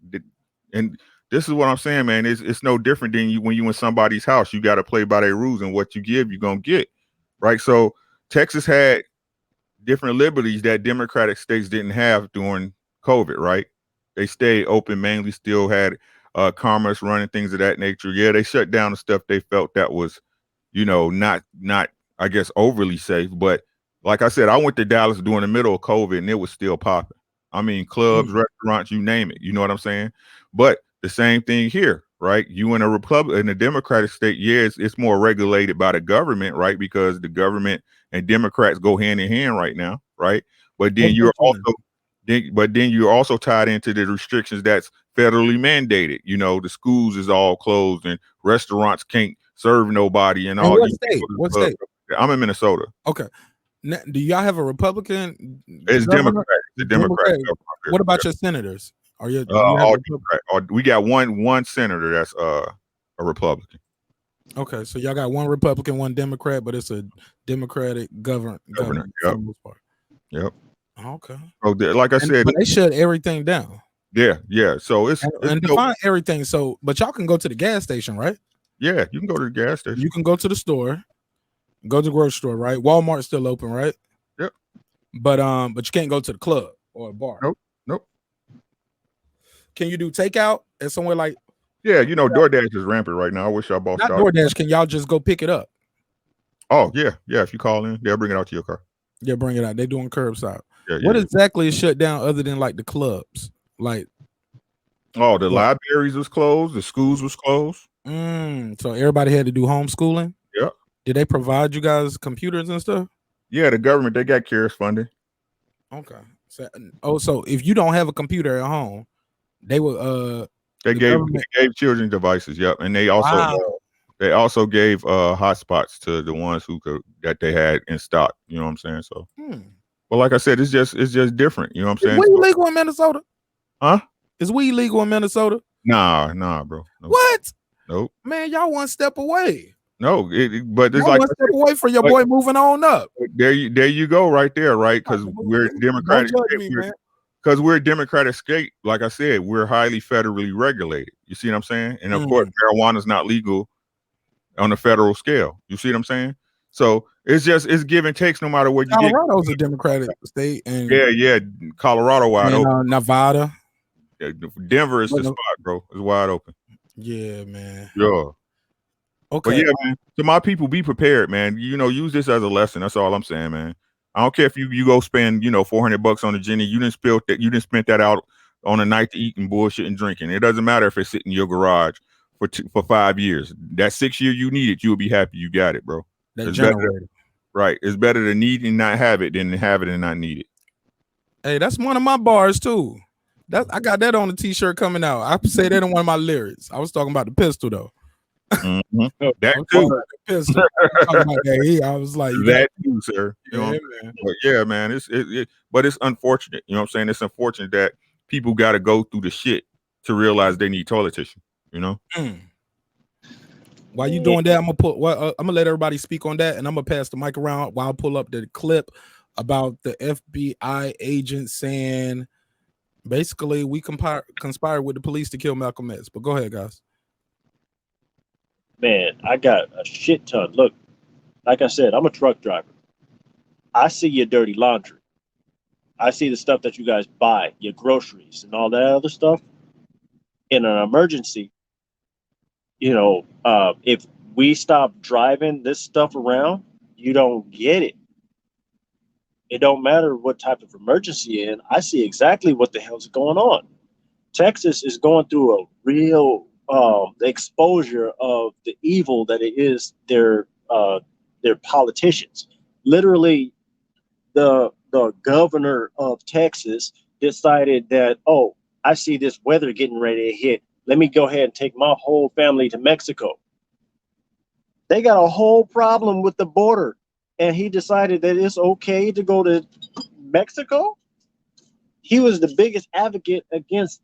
and this is what I'm saying, man. It's no different than when you in somebody's house. You got to play by their rules, and what you give, you're gonna get, right? So Texas had different liberties that Democratic states didn't have during COVID, right? They stayed open, mainly still had commerce running, things of that nature. Yeah, they shut down the stuff they felt that was, not I guess overly safe. But like I said, I went to Dallas during the middle of COVID and it was still popping. I mean, clubs, restaurants, you name it. You know what I'm saying? But the same thing here, right? You in a Democratic state, it's more regulated by the government, right? Because the government and Democrats go hand in hand right now, right? But then you're also tied into the restrictions that's federally mandated. The schools is all closed and restaurants can't serve nobody and all. What state? What state? I'm in Minnesota. Okay. Now, do y'all have a Republican? It's Democrat. It's a Democrat. What about your senators? Are you all Democrat? We got one senator that's a Republican. Okay, so y'all got one Republican, one Democrat, but it's a Democratic governor. Yep. For the most part. Yep. Okay. So like I said, but they shut everything down. Yeah. So it's define everything. So, but y'all can go to the gas station, right? Yeah, you can go to the gas station. You can go to the store, go to the grocery store, right? Walmart's still open, right? Yep. But you can't go to the club or a bar. Nope. Can you do takeout at somewhere like? Yeah, DoorDash is rampant right now. I wish y'all both started. DoorDash, can y'all just go pick it up? Oh yeah. If you call in, they'll bring it out to your car. Yeah, bring it out. They're doing curbside. Yeah, what exactly is shut down other than like the clubs? Like, the libraries was closed, the schools was closed. So everybody had to do homeschooling. Yeah. Did they provide you guys computers and stuff? Yeah, the government, they got CARES funding. Okay. So if you don't have a computer at home, they will they gave children devices. Yep, and they also gave hotspots to the ones that they had in stock. You know what I'm saying? So, well, like I said, it's just different. You know what I'm saying? Is weed legal in Minnesota? Huh? Is weed legal in Minnesota? Nah, bro. Nope. What? Nope. Man, y'all one step away. No, but it's like one step away from your boy moving on up. There you go, right there, right? Because we're Democratic. Because we're a Democratic state, like I said, we're highly federally regulated. You see what I'm saying? And of course, marijuana is not legal on a federal scale. You see what I'm saying? So it's give and takes no matter what you get. Colorado's a Democratic state, and yeah, Colorado wide open. Nevada, Denver is the spot, bro. It's wide open. Yeah, man. Yeah. Okay. But yeah, man. To my people, be prepared, man. Use this as a lesson. That's all I'm saying, man. I don't care if you go spend $400 on a Jenny. You didn't spend that out on a night to eat and bullshit and drinking. It doesn't matter if it's sitting in your garage for 5 years. That 6th year you need it, you'll be happy you got it, bro. That generator. Right. It's better to need and not have it than to have it and not need it. Hey, that's one of my bars too. I got that on the t-shirt coming out. I say that in one of my lyrics. I was talking about the pistol though. Mm-hmm. That too. The pistol. Talking about that. I was like, that too, sir. Man. But yeah, man. But it's unfortunate. You know what I'm saying? It's unfortunate that people got to go through the shit to realize they need toilet tissue. While you doing that, I'm gonna let everybody speak on that, and I'm gonna pass the mic around while I pull up the clip about the FBI agent saying basically we conspired with the police to kill Malcolm X. But go ahead, guys. Man, I got a shit ton. Look, like I said, I'm a truck driver. I see your dirty laundry. I see the stuff that you guys buy, your groceries and all that other stuff. In an emergency, if we stop driving this stuff around, you don't get it. It don't matter what type of emergency you're in. I see exactly what the hell's going on. Texas is going through a real exposure of the evil that it is their politicians. Literally, the governor of Texas decided that, I see this weather getting ready to hit. Let me go ahead and take my whole family to Mexico. They got a whole problem with the border, and he decided that it's okay to go to Mexico. He was the biggest advocate against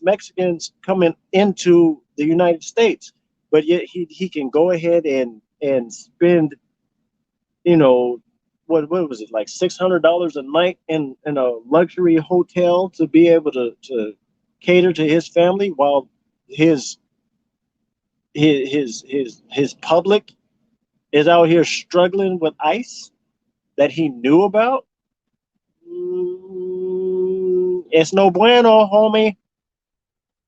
Mexicans coming into the United States, but yet he can go ahead and spend, what was it, like $600 a night in a luxury hotel to be able to cater to his family while his public is out here struggling with ICE that he knew about. It's no bueno, homie.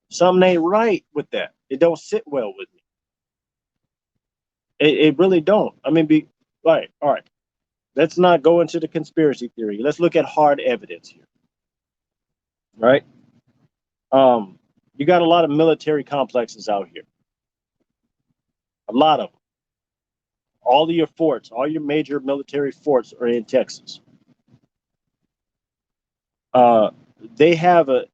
Something ain't right with that. It don't sit well with me. It really don't. I mean, all right. Let's not go into the conspiracy theory. Let's look at hard evidence here. Right? You got a lot of military complexes out here. A lot of them. All of your forts, all your major military forts are in Texas. They have a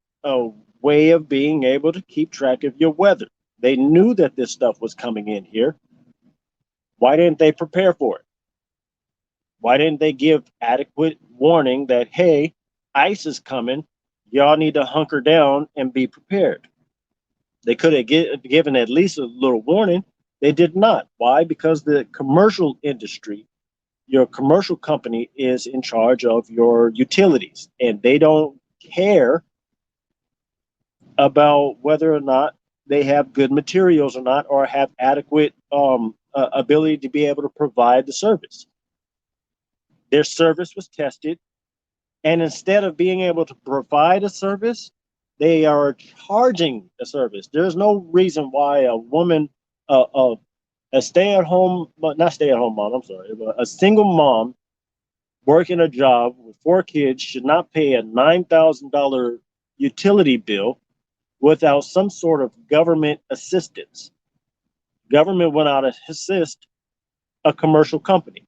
way of being able to keep track of your weather. They knew that this stuff was coming in here. Why didn't they prepare for it? Why didn't they give adequate warning that, hey, ICE is coming, y'all need to hunker down and be prepared? They could have given at least a little warning. They did not. Why? Because the commercial industry, your commercial company is in charge of your utilities, and they don't care about whether or not they have good materials or not, or have adequate ability to be able to provide the service. Their service was tested, and instead of being able to provide a service, they are charging a service. There's no reason why a woman, a stay-at-home, not stay-at-home mom, I'm sorry, but a single mom working a job with 4 kids should not pay a $9,000 utility bill without some sort of government assistance. Government went out to assist a commercial company.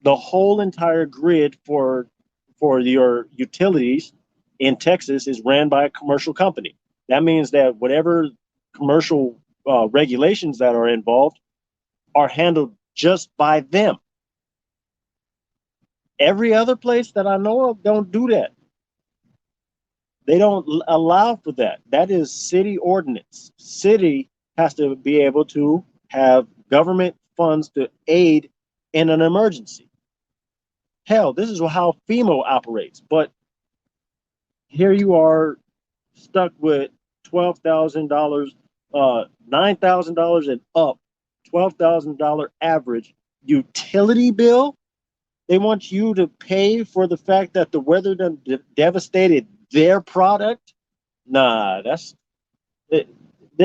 The whole entire grid for your utilities in Texas is ran by a commercial company. That means that whatever commercial regulations that are involved are handled just by them. Every other place that I know of don't do that. They don't allow for that. That is city ordinance. City has to be able to have government funds to aid in an emergency. Hell, this is how FEMA operates. But here you are stuck with $12,000, $9,000 and up, $12,000 average utility bill. They want you to pay for the fact that the weather done devastated their product. Nah, there's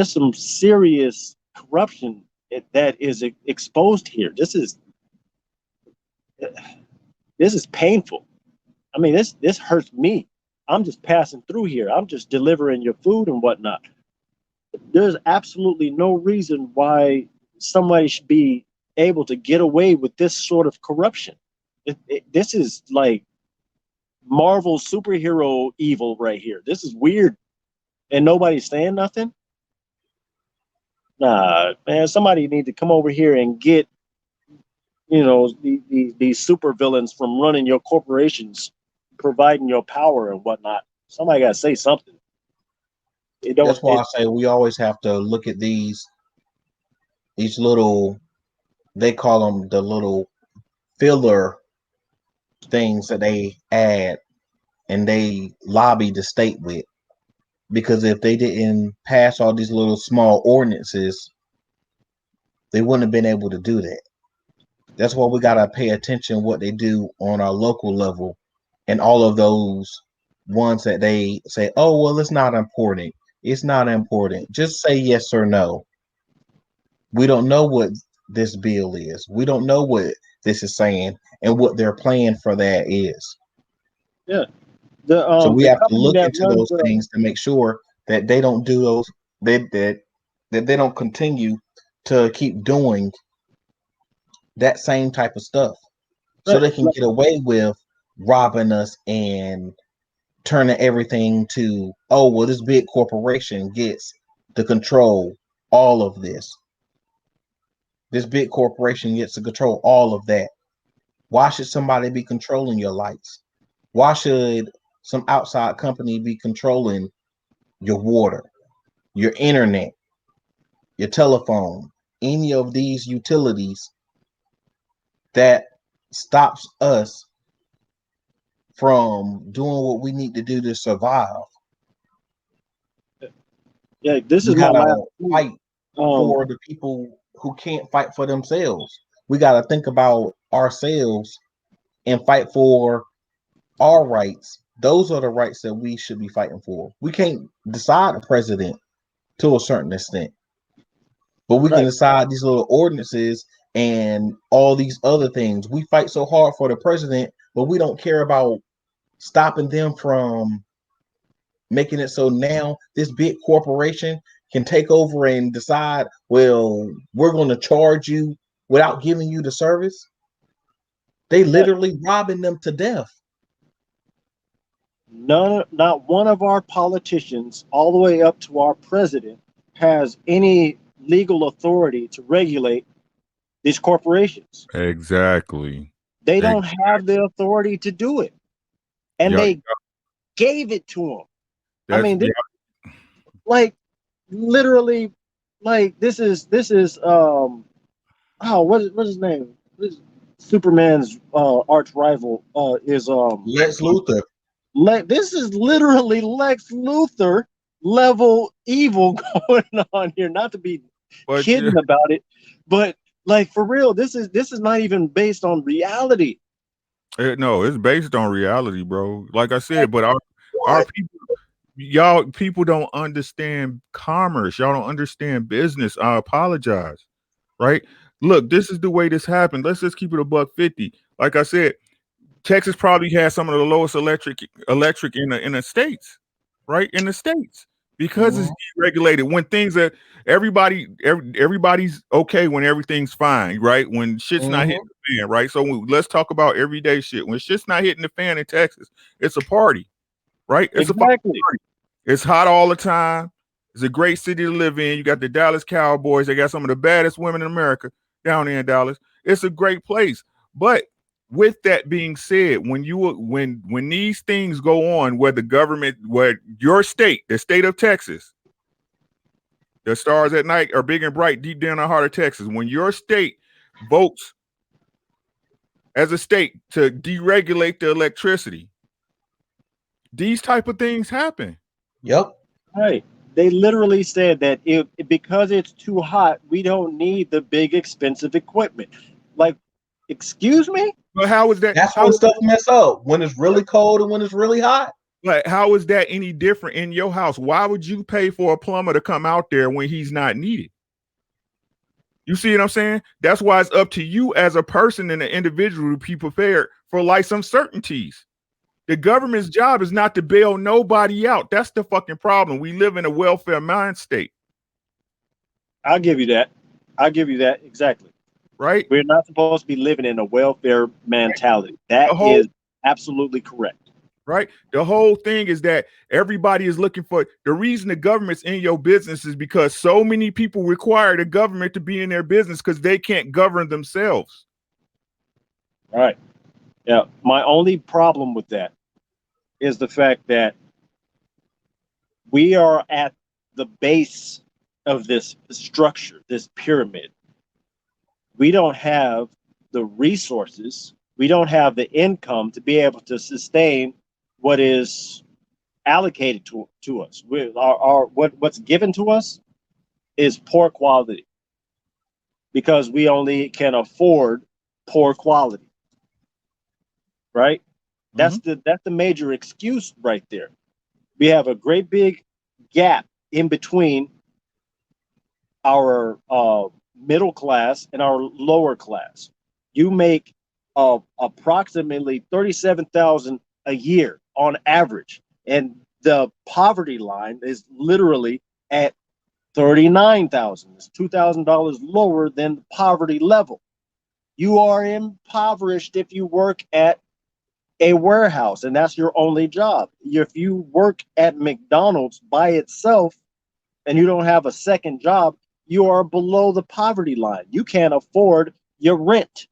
some serious corruption that is exposed here. This is painful. I mean, this hurts me. I'm just passing through here. I'm just delivering your food and whatnot. There's absolutely no reason why somebody should be able to get away with this sort of corruption. This is like Marvel superhero evil right here. This is weird, and nobody's saying nothing. Nah, man, somebody need to come over here and get, these super villains from running your corporations, providing your power and whatnot. Somebody got to say something. That's why I say we always have to look at these little, they call them the little filler things that they add and they lobby the state with. Because if they didn't pass all these little small ordinances, they wouldn't have been able to do that. That's why we got to pay attention what they do on our local level and all of those ones that they say, oh, well, it's not important. It's not important. Just say yes or no. We don't know what this bill is. We don't know what this is saying and what their plan for that is. Yeah. So we have to look into those things to make sure that they don't do those, that they don't continue to keep doing that same type of stuff. So they can get away with robbing us and turning everything to, oh, well, this big corporation gets to control all of this. This big corporation gets to control all of that. Why should somebody be controlling your lights? Why should some outside company be controlling your water, your internet, your telephone, any of these utilities that stops us from doing what we need to do to survive? Yeah, this is my last fight for the people who can't fight for themselves. We got to think about ourselves and fight for our rights. Those are the rights that we should be fighting for. We can't decide a president to a certain extent, but we can decide these little ordinances and all these other things. We fight so hard for the president, but we don't care about stopping them from making it so now this big corporation can take over and decide, well, we're going to charge you without giving you the service. They literally robbing them to death. Not one of our politicians, all the way up to our president, has any legal authority to regulate these corporations. Exactly. They don't have the authority to do it, and they gave it to them. I mean, like literally, like this is what is his name? Superman's arch rival is Lex Luthor. This is literally Lex Luthor level evil going on here. Not to be kidding about it, but like for real, this is not even based on reality. No, it's based on reality, bro. Like I said, but our people, people don't understand commerce. Y'all don't understand business. I apologize. Right? Look, this is the way this happened. Let's just keep it $1.50. Like I said, Texas probably has some of the lowest electric in the states, right? In the states, because it's deregulated. When things are everybody's okay when everything's fine, right? When shit's not hitting the fan, right? So let's talk about everyday shit. When shit's not hitting the fan in Texas, it's a party, right? It's a party. It's hot all the time. It's a great city to live in. You got the Dallas Cowboys. They got some of the baddest women in America down there in Dallas. It's a great place. But with that being said, when these things go on, where the government, where your state, the state of Texas, the stars at night are big and bright deep down in the heart of Texas. When your state votes as a state to deregulate the electricity, these type of things happen. Yep. Right. They literally said that because it's too hot, we don't need the big expensive equipment. Like Excuse me? But how is that? That's when stuff mess up. When it's really cold and when it's really hot. Like, how is that any different in your house? Why would you pay for a plumber to come out there when he's not needed? You see what I'm saying? That's why it's up to you as a person and an individual to be prepared for life's uncertainties. The government's job is not to bail nobody out. That's the fucking problem. We live in a welfare mind state. I'll give you that. Exactly. Right? We're not supposed to be living in a welfare mentality. That is absolutely correct. Right? The whole thing is that everybody is looking for the reason the government's in your business is because so many people require the government to be in their business because they can't govern themselves. Right. Yeah. My only problem with that is the fact that we are at the base of this structure, this pyramid. We don't have the resources. We don't have the income to be able to sustain what is allocated to us. What's given to us is poor quality because we only can afford poor quality. Right? That's the major excuse right there. We have a great big gap in between our middle class and our lower class. You make approximately $37,000 a year on average, and the poverty line is literally at $39,000. It's $2,000 lower than the poverty level. You are impoverished if you work at a warehouse and that's your only job. If you work at McDonald's by itself and you don't have a second job, you are below the poverty line. You can't afford your rent.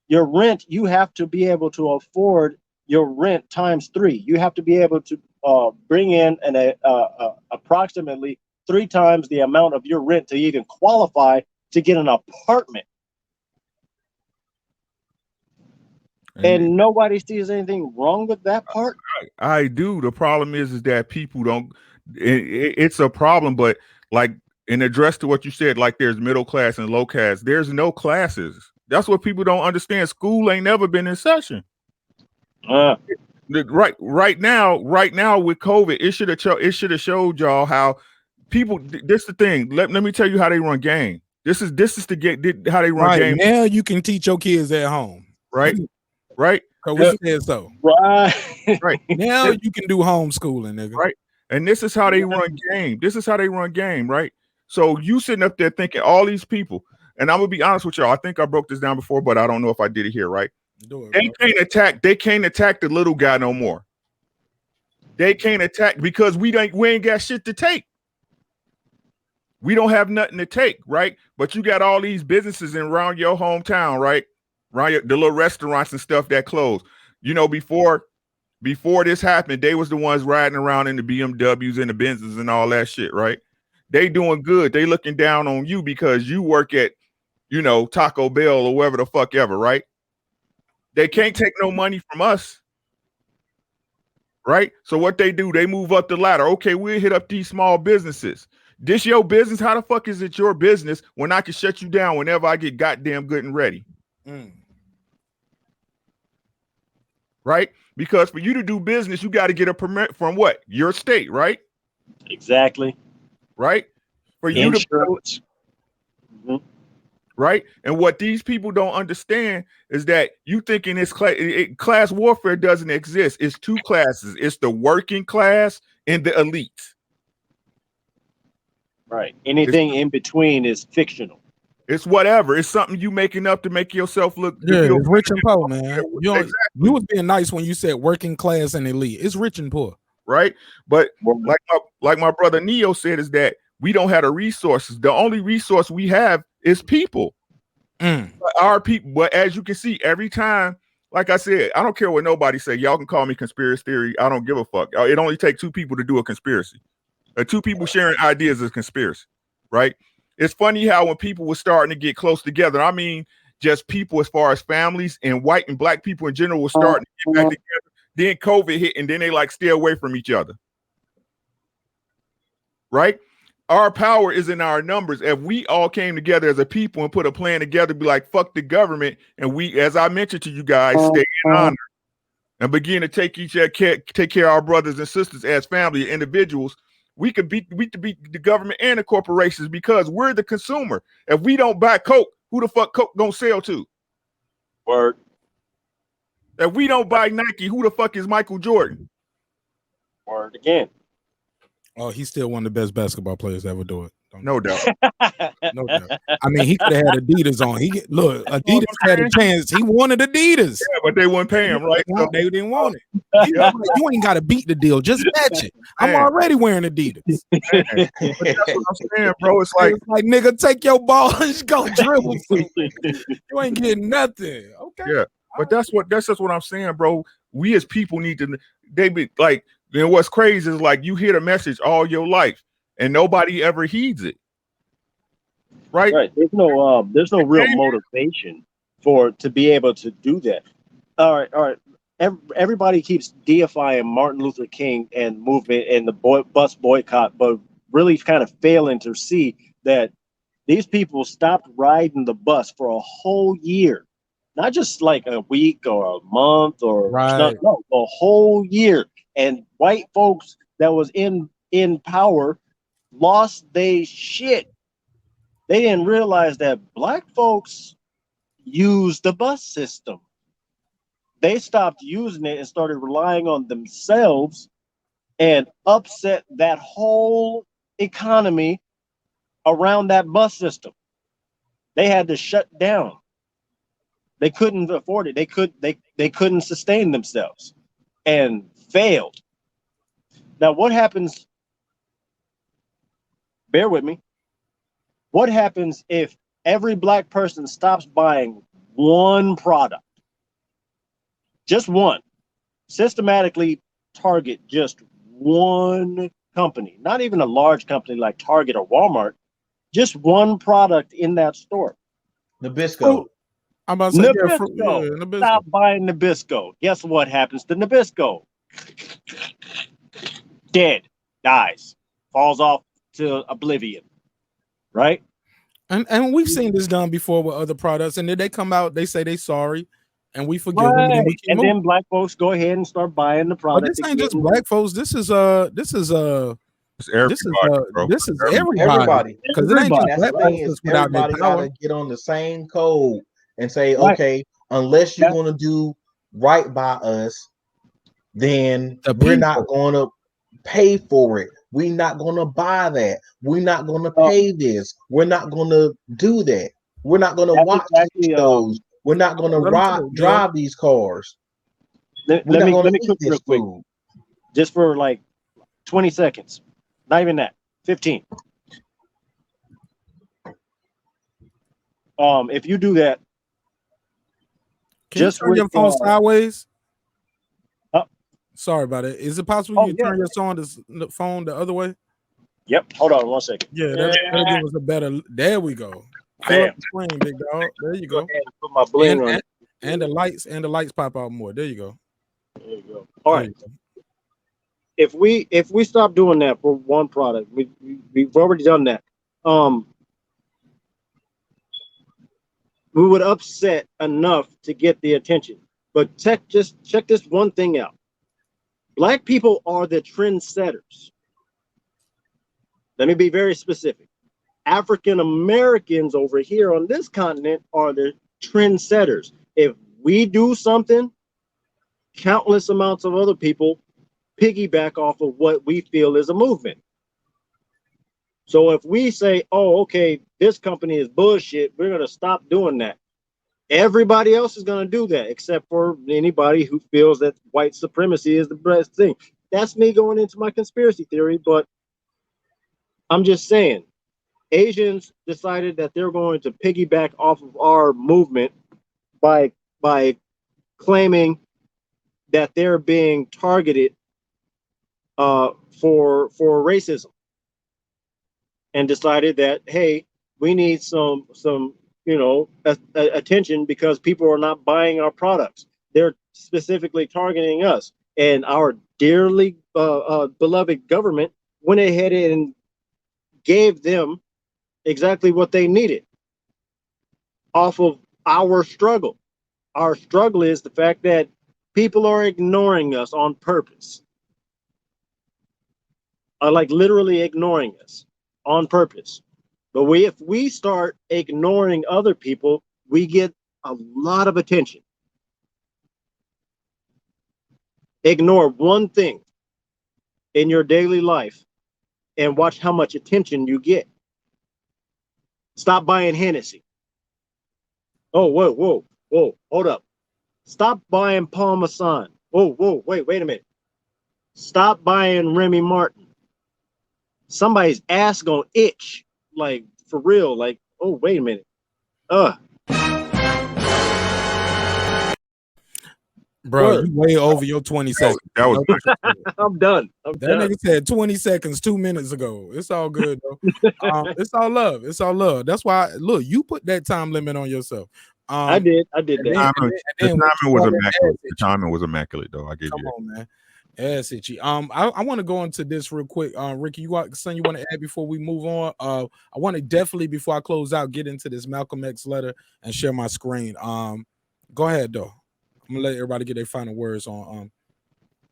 Your rent, you have to be able to afford your rent times 3. You have to be able to bring in approximately 3 times the amount of your rent to even qualify to get an apartment. And nobody sees anything wrong with that part. I do. The problem is that people don't. It's a problem, but like in address to what you said, like there's middle class and low class. There's no classes. That's what people don't understand. School ain't never been in session. Right now with COVID, it should have showed y'all how people. This is the thing. Let me tell you how they run game. This is to get how they run game. Now you can teach your kids at home. Right. Right. Because we said so. Right. Now you can do homeschooling, nigga. Right. And this is how they run game. This is how they run game, right? So you sitting up there thinking all these people, and I'm gonna be honest with y'all. I think I broke this down before, but I don't know if I did it here, right? They can't attack the little guy no more. They can't attack because we ain't got shit to take. We don't have nothing to take, right? But you got all these businesses around your hometown, right? Right, the little restaurants and stuff that closed. You know, before this happened, they was the ones riding around in the BMWs and the Benzes and all that shit, right? They doing good. They looking down on you because you work at, you know, Taco Bell or wherever the fuck ever, right? They can't take no money from us, right? So what they do, they move up the ladder. Okay, we'll hit up these small businesses. This your business? How the fuck is it your business when I can shut you down whenever I get goddamn good and ready? Right? Because for you to do business, you got to get a permit from what? Your state, right? Exactly. Right? For you to right? And what these people don't understand is that you thinking it's class warfare doesn't exist. It's 2 classes. It's the working class and the elite. Right. Anything in between is fictional. It's whatever. It's something you making up to make yourself look. Yeah, it's rich and poor, man. You was being nice when you said working class and elite. It's rich and poor, right? But like my brother Neo said, is that we don't have the resources. The only resource we have is people. Our people. But as you can see, every time, like I said, I don't care what nobody say. Y'all can call me conspiracy theory. I don't give a fuck. It only takes 2 people to do a conspiracy. 2 people sharing ideas is conspiracy, right? It's funny how when people were starting to get close together, I mean, just people as far as families and white and black people in general were starting to get back together. Then COVID hit, and then they like stay away from each other, right? Our power is in our numbers. If we all came together as a people and put a plan together, be like, fuck the government, and we, as I mentioned to you guys, stay in honor and begin to take care of our brothers and sisters as family individuals, we could beat the government and the corporations because we're the consumer. If we don't buy Coke, who the fuck Coke gonna sell to? Word. If we don't buy Nike, who the fuck is Michael Jordan? Word again. Oh, he's still one of the best basketball players to ever do it. No doubt. No doubt. I mean, he could have had Adidas on. Look, Adidas had a chance. He wanted Adidas. Yeah, but they wouldn't pay him, right? So they didn't want it. Like, you ain't got to beat the deal. Just match it. I'm already wearing Adidas. But that's what I'm saying, bro. It's like, nigga, take your ball and just go dribble. You ain't getting nothing. Okay. Yeah. But that's just what I'm saying, bro. We as people need to, they be like, you know, what's crazy is like you hear the message all your life and nobody ever heeds it. Right? Right. There's no real motivation to be able to do that. All right. Everybody keeps deifying Martin Luther King and movement and the bus boycott, but really kind of failing to see that these people stopped riding the bus for a whole year. Not just like a week or a month or no, a whole year. And white folks that was in power lost their shit. They didn't realize that black folks use the bus system. They stopped using it and started relying on themselves and upset that whole economy around that bus system. They had to shut down. They couldn't afford it. They couldn't sustain themselves and failed. Now, what happens? Bear with me. What happens if every black person stops buying one product? Just one. Systematically target just one company, not even a large company like Target or Walmart, just one product in that store. Nabisco. I'm about to say, Nabisco. Stop buying Nabisco. Guess what happens to Nabisco? Dead. Dies. Falls off to oblivion. Right? And we've seen this done before with other products, and then they come out, they say they sorry, and we forgive them. And then black folks go ahead and start buying the product. But this ain't just black folks. This is everybody. Because it ain't just black folks. Everybody gotta get on the same code and say, okay, unless you're gonna do right by us, then we're not gonna pay for it. We're not gonna buy that. We're not gonna pay this. We're not gonna do that. We're not gonna watch these shows. We're not gonna drive these cars. Let me cook real quick, just for like 20 seconds. Not even that. 15. If you do that, can just turn your phone sideways. Sorry about it. Is it possible you turn your phone the other way? Yep. Hold on 1 second. Yeah, that'll give us a better. There we go. Screen, big dog. There you go. Put my bling on. And the lights pop out more. There you go. There you go. All right. If we stop doing that for one product, we've already done that. We would upset enough to get the attention. But just check this one thing out. Black people are the trendsetters. Let me be very specific. African Americans over here on this continent are the trendsetters. If we do something, countless amounts of other people piggyback off of what we feel is a movement. So if we say, oh, okay, this company is bullshit, we're going to stop doing that. Everybody else is going to do that, except for anybody who feels that white supremacy is the best thing. That's me going into my conspiracy theory, but I'm just saying, Asians decided that they're going to piggyback off of our movement by claiming that they're being targeted for racism, and decided that, hey, we need some attention because people are not buying our products. They're specifically targeting us, and our dearly beloved government went ahead and gave them exactly what they needed off of our struggle. Our struggle is the fact that people are ignoring us on purpose. Are like literally ignoring us on purpose. But if we start ignoring other people, we get a lot of attention. Ignore one thing in your daily life and watch how much attention you get. Stop buying Hennessy. Oh, whoa, hold up. Stop buying Parmesan. Whoa, wait a minute. Stop buying Remy Martin. Somebody's ass gonna itch, like for real. Like, oh, wait a minute. Bro, you way over your 20 seconds. That was I'm done. That nigga said 20 seconds 2 minutes ago. It's all good though. It's all love. It's all love. That's why, look, you put that time limit on yourself. I did that. The timing was immaculate. The timing was immaculate, though. I give you. Come on, man. Ass itchy. I want to go into this real quick. Ricky, you want to add before we move on? I want to definitely, before I close out, get into this Malcolm X letter and share my screen. Go ahead though. I'm gonna let everybody get their final words on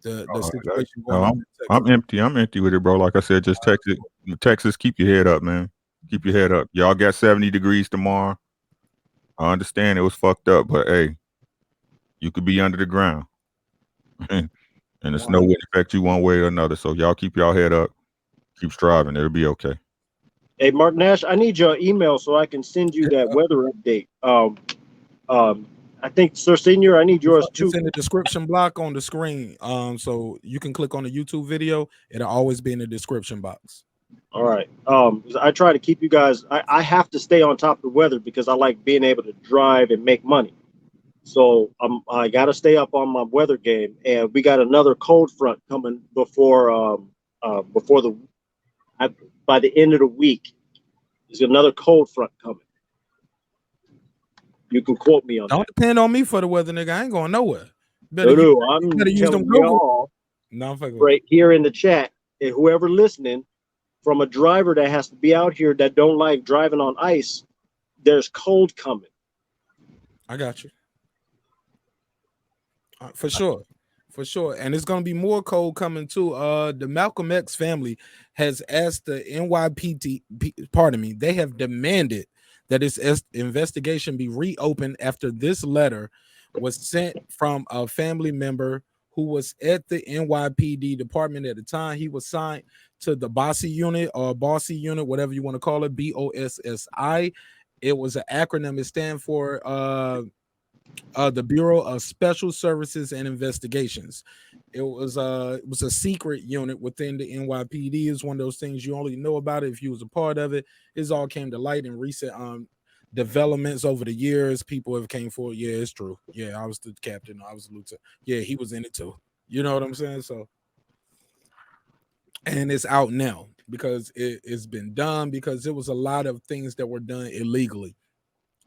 the situation going on. I'm empty. I'm empty with it, bro. Like I said, just Texas, keep your head up, man. Keep your head up. Y'all got 70 degrees tomorrow. I understand it was fucked up, but hey, you could be under the ground. And it's no way to affect you one way or another. So y'all keep y'all head up. Keep striving. It'll be okay. Hey, Marq Nash, I need your email so I can send you that weather update. I think, Sir Senior, I need yours too. It's in the description block on the screen. So you can click on the YouTube video. It'll always be in the description box. All right. I try to keep you guys. I have to stay on top of the weather because I like being able to drive and make money. So I got to stay up on my weather game, and we got another cold front coming by the end of the week. There's another cold front coming. You can quote me on that. Don't depend on me for the weather, nigga. I ain't going nowhere. I'm telling y'all right here in the chat, and whoever listening, from a driver that has to be out here that don't like driving on ice, there's cold coming. I got you. For sure. And it's going to be more cold coming too. The Malcolm X family has asked the NYPD, they have demanded that its investigation be reopened after this letter was sent from a family member who was at the NYPD department at the time. He was signed to the Bossy unit or Bossy unit, whatever you want to call it, BOSSI. It was an acronym. It stands for the Bureau of Special Services and Investigations. It was a secret unit within the NYPD. It's one of those things you only know about it if you was a part of it. It all came to light in recent developments over the years. People have came forward. Yeah, it's true. Yeah, I was the captain. I was the lieutenant. Yeah, he was in it too. You know what I'm saying? So, and it's out now because it's been done because there was a lot of things that were done illegally.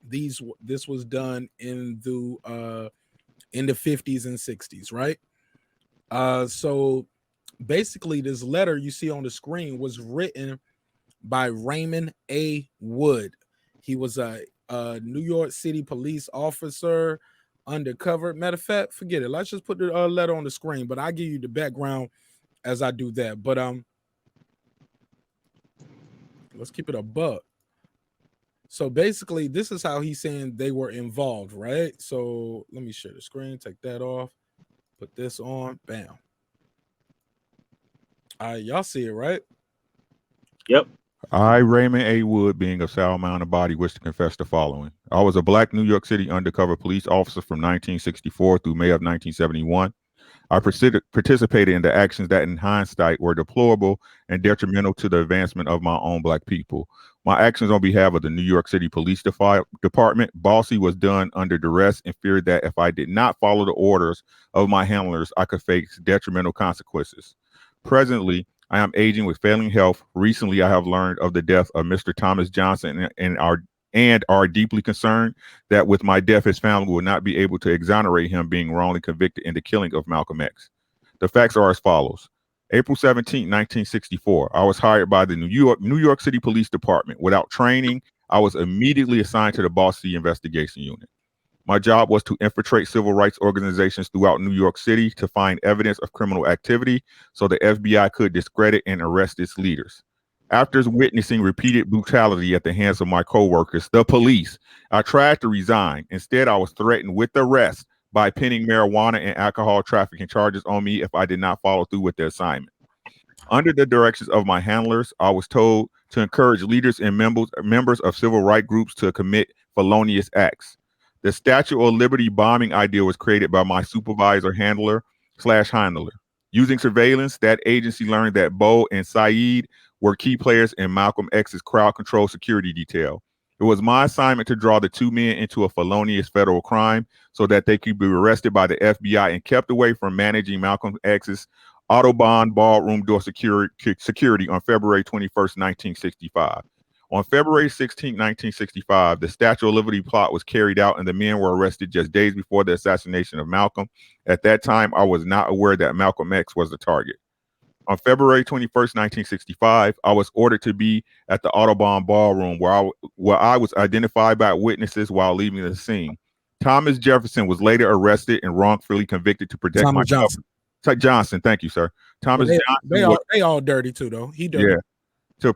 This was done in the 50s and 60s, right? So basically this letter you see on the screen was written by Raymond A. Wood. He was a New York City police officer, undercover. Matter of fact, forget it. Let's just put the letter on the screen, but I'll give you the background as I do that. But let's keep it a buck. So basically, this is how he's saying they were involved, right? So let me share the screen, take that off, put this on, bam. All right, y'all see it, right? Yep. I, Raymond A. Wood, being of South Mountain Body, wish to confess the following. I was a black New York City undercover police officer from 1964 through May of 1971. I participated in the actions that in hindsight were deplorable and detrimental to the advancement of my own black people. My actions on behalf of the New York City Police Department, Bossy, was done under duress and feared that if I did not follow the orders of my handlers, I could face detrimental consequences. Presently, I am aging with failing health. Recently, I have learned of the death of Mr. Thomas Johnson and are deeply concerned that with my death, his family will not be able to exonerate him being wrongly convicted in the killing of Malcolm X. The facts are as follows. April 17, 1964, I was hired by the New York City Police Department. Without training, I was immediately assigned to the Boss C Investigation Unit. My job was to infiltrate civil rights organizations throughout New York City to find evidence of criminal activity so the FBI could discredit and arrest its leaders. After witnessing repeated brutality at the hands of my coworkers, the police, I tried to resign. Instead, I was threatened with arrest by pinning marijuana and alcohol trafficking charges on me if I did not follow through with the assignment. Under the directions of my handlers, I was told to encourage leaders and members of civil rights groups to commit felonious acts. The Statue of Liberty bombing idea was created by my supervisor handler. Using surveillance, that agency learned that Bo and Saeed were key players in Malcolm X's crowd control security detail. It was my assignment to draw the two men into a felonious federal crime so that they could be arrested by the FBI and kept away from managing Malcolm X's Autobahn ballroom door security on February 21st, 1965. On February 16, 1965, the Statue of Liberty plot was carried out and the men were arrested just days before the assassination of Malcolm. At that time, I was not aware that Malcolm X was the target. On February 21st, 1965, I was ordered to be at the Autobahn ballroom where I was identified by witnesses while leaving the scene. Thomas Jefferson was later arrested and wrongfully convicted to protect Thomas Johnson. Johnson, thank you, sir. Thomas Johnson. They all dirty too, though. He dirty. Yeah.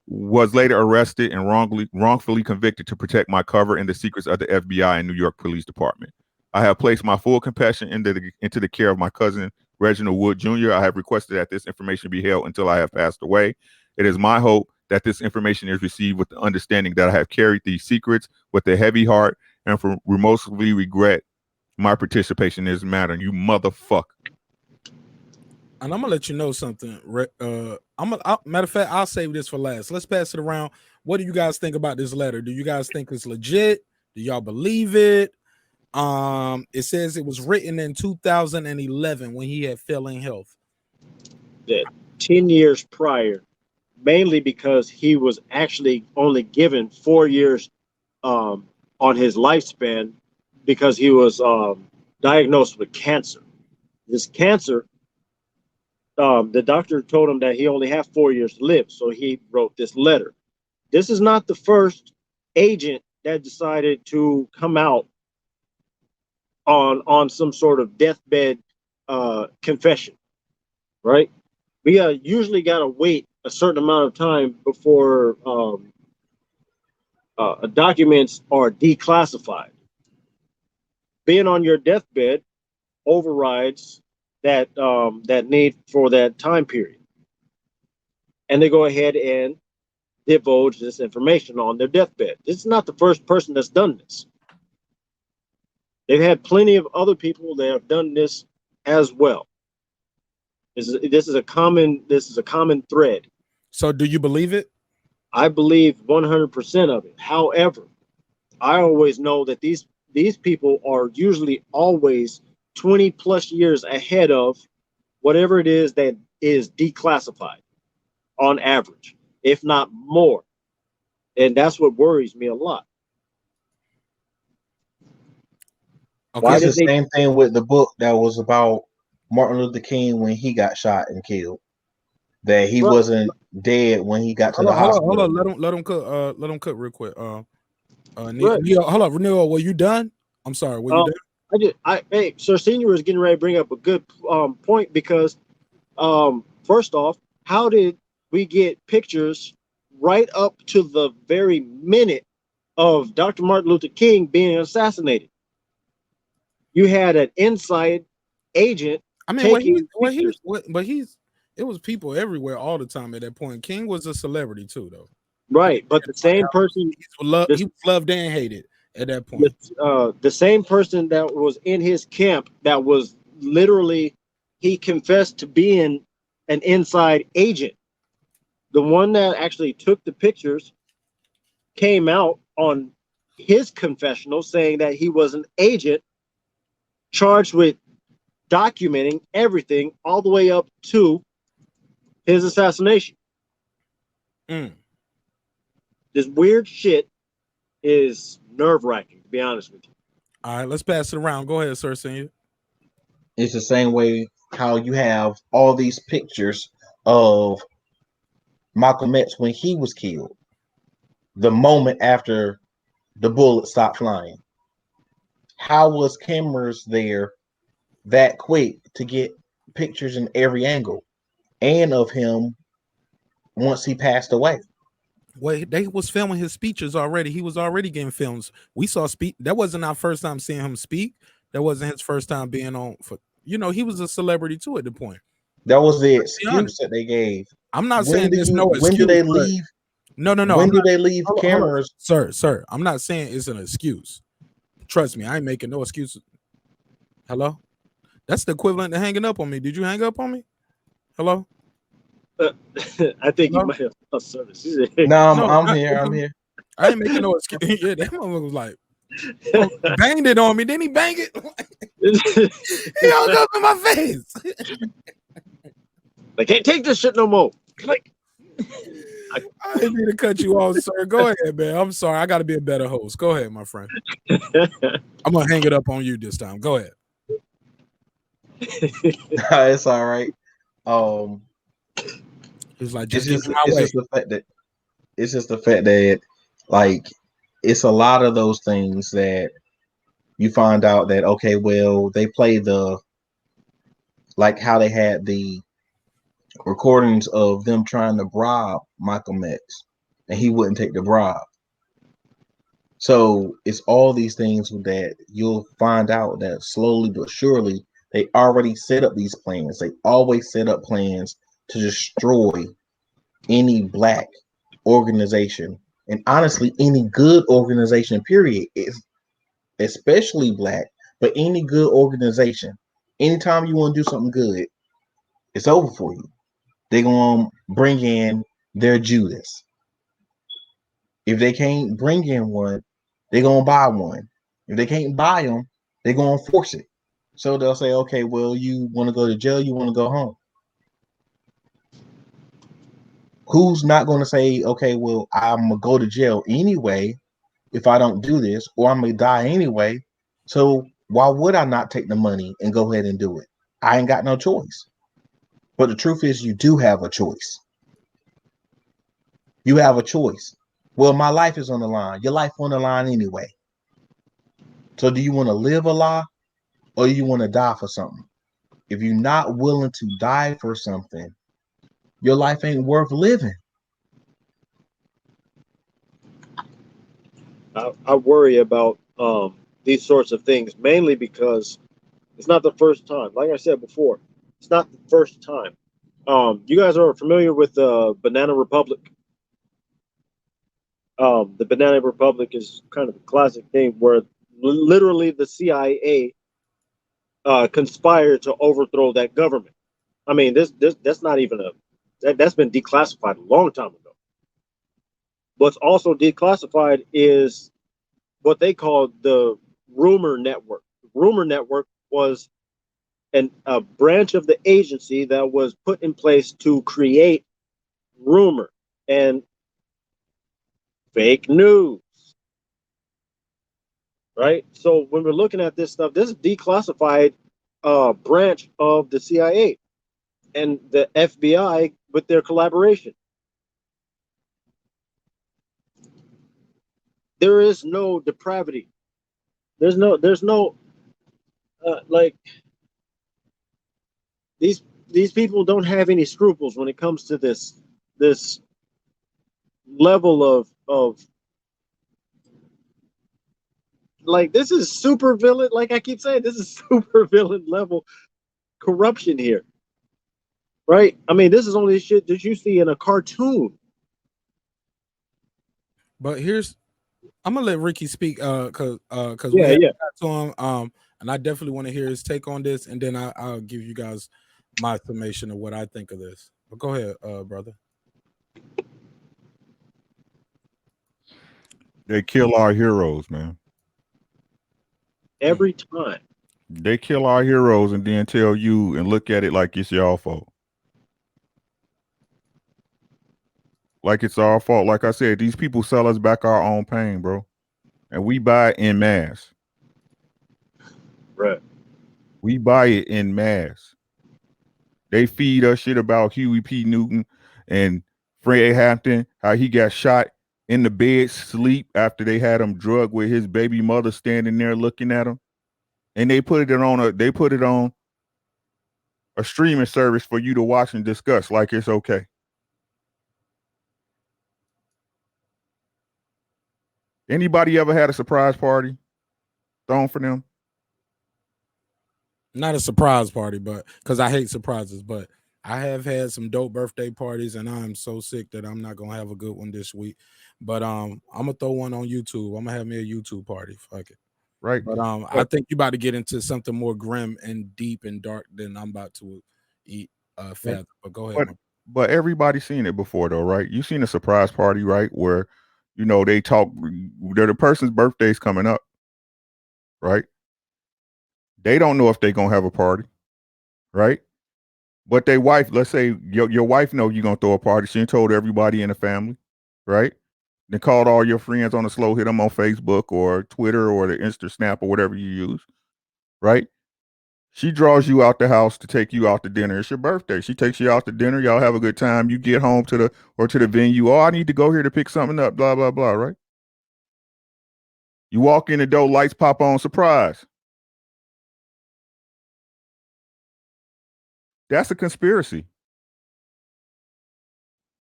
Was later arrested and wrongfully convicted to protect my cover and the secrets of the FBI and New York Police Department. I have placed my full compassion into the care of my cousin, Reginald Wood Jr. I have requested that this information be held until I have passed away. It is my hope that this information is received with the understanding that I have carried these secrets with a heavy heart and for remorsefully regret my participation in this matter. You motherfucker. And I'm gonna let you know something. Matter of fact, I'll save this for last. Let's pass it around. What do you guys think about this letter? Do you guys think it's legit? Do y'all believe it? It says it was written in 2011 when he had failing health. That 10 years prior, mainly because he was actually only given 4 years on his lifespan because he was diagnosed with cancer. This cancer, the doctor told him that he only had 4 years to live, so he wrote this letter. This is not the first agent that decided to come out on some sort of deathbed confession, right? We usually got to wait a certain amount of time before documents are declassified. Being on your deathbed overrides that need for that time period, and they go ahead and divulge this information on their deathbed. This is not the first person that's done this. They've had plenty of other people that have done this as well. This is a common thread. So do you believe it? I believe 100% of it. However, I always know that these people are usually always 20 plus years ahead of whatever it is that is declassified on average, if not more. And that's what worries me a lot. Okay. It's the same thing with the book that was about Martin Luther King when he got shot and killed. That he wasn't dead when he got to the hospital. Hold on. Let him cut real quick. Neil, hold on, Neil, were you done? I'm sorry, were you done? Hey, Sir Senior was getting ready to bring up a good point because first off, how did we get pictures right up to the very minute of Dr. Martin Luther King being assassinated? You had an inside agent. I mean, it was people everywhere all the time at that point. King was a celebrity too, though. Right, but the same person he was loved and hated at that point. The same person that was in his camp that was literally, he confessed to being an inside agent. The one that actually took the pictures came out on his confessional saying that he was an agent charged with documenting everything all the way up to his assassination. This weird shit is nerve-wracking, to be honest with you. All right, let's pass it around. Go ahead, Sir Senior. It's the same way how you have all these pictures of Malcolm X when he was killed, the moment after the bullet stopped flying. How was cameras there that quick to get pictures in every angle and of him once he passed away? Well, they was filming his speeches already. He was already getting films. We saw speak. That wasn't our first time seeing him speak. That wasn't his first time being on. For he was a celebrity too at the point. That was the Let's be honest. excuse that they gave. I'm not saying there's no When do excuse. they leave? No. When do they leave Hold on, cameras? sir. I'm not saying it's an excuse. Trust me, I ain't making no excuses. Hello? That's the equivalent to hanging up on me. Did you hang up on me? Hello? I think you might have lost service. No, I'm here. I'm here. I ain't making no excuse. Yeah, that motherfucker was like, banged it on me. Didn't he bang it? He hung up in my face. I can't take this shit no more. Like, I didn't mean to cut you off, sir. Go ahead, man. I'm sorry. I got to be a better host. Go ahead, my friend. I'm going to hang it up on you this time. Go ahead. It's all right. He's like, it's just the fact that like it's a lot of those things that you find out that okay, well, they play like how they had the recordings of them trying to bribe Malcolm X and he wouldn't take the bribe. So it's all these things that you'll find out that slowly but surely they already set up these plans. They always set up plans to destroy any black organization, and honestly any good organization period, is especially black, but any good organization. Anytime you want to do something good, it's over for you. They're gonna bring in their Judas. If they can't bring in one, they're gonna buy one. If they can't buy them, they're gonna force it. So they'll say, okay, well, you want to go to jail, you want to go home. Who's not going to say, okay, well, I'm going to go to jail anyway if I don't do this, or I'm going to die anyway. So why would I not take the money and go ahead and do it? I ain't got no choice. But the truth is you do have a choice. You have a choice. Well, my life is on the line. Your life on the line anyway. So do you want to live a lie or you want to die for something? If you're not willing to die for something, your life ain't worth living. I worry about these sorts of things mainly because it's not the first time. Like I said before, it's not the first time. You guys are familiar with Banana Republic? The Banana Republic is kind of a classic thing where literally the CIA conspired to overthrow that government. I mean, that's not even that's been declassified a long time ago. What's also declassified is what they call the rumor network. Rumor network was a branch of the agency that was put in place to create rumor and fake news. Right? So when we're looking at this stuff, this is declassified branch of the CIA and the FBI with their collaboration. There is no depravity. There's no like these people don't have any scruples when it comes to this level of like, this is super villain. Like I keep saying, this is super villain level corruption here, right? I mean, this is only shit that you see in a cartoon. But I'm gonna let Ricky speak because we have to him and I definitely want to hear his take on this, and then I'll give you guys my summation of what I think of this. But go ahead, brother. They kill our heroes, man. Every time. They kill our heroes and then tell you and look at it like it's your fault. Like it's our fault. Like I said, these people sell us back our own pain, bro. And we buy it en masse. Right. We buy it in mass. They feed us shit about Huey P. Newton and Fred Hampton, how he got shot in the bed, sleep after they had him drugged with his baby mother standing there looking at him. And they put it on a streaming service for you to watch and discuss like it's okay. Anybody ever had a surprise party thrown for them? Not a surprise party, but because I hate surprises, but I have had some dope birthday parties, and I'm so sick that I'm not gonna have a good one this week. But I'm gonna throw one on YouTube. I'm gonna have me a YouTube party. Fuck it. Right. But I think you about to get into something more grim and deep and dark than I'm about to eat fathom. But go ahead. But everybody's seen it before though, right? You've seen a surprise party, right? Where, they talk, the person's birthday's coming up, right? They don't know if they're gonna have a party, right? But their wife, let's say your wife know you're gonna throw a party. She told everybody in the family, right? They called all your friends on the slow, hit them on Facebook or Twitter or the Insta Snap or whatever you use, right? She draws you out the house to take you out to dinner. It's your birthday. She takes you out to dinner. Y'all have a good time. You get home to the venue. Oh, I need to go here to pick something up. Blah blah blah. Right? You walk in the door, lights pop on. Surprise. That's a conspiracy.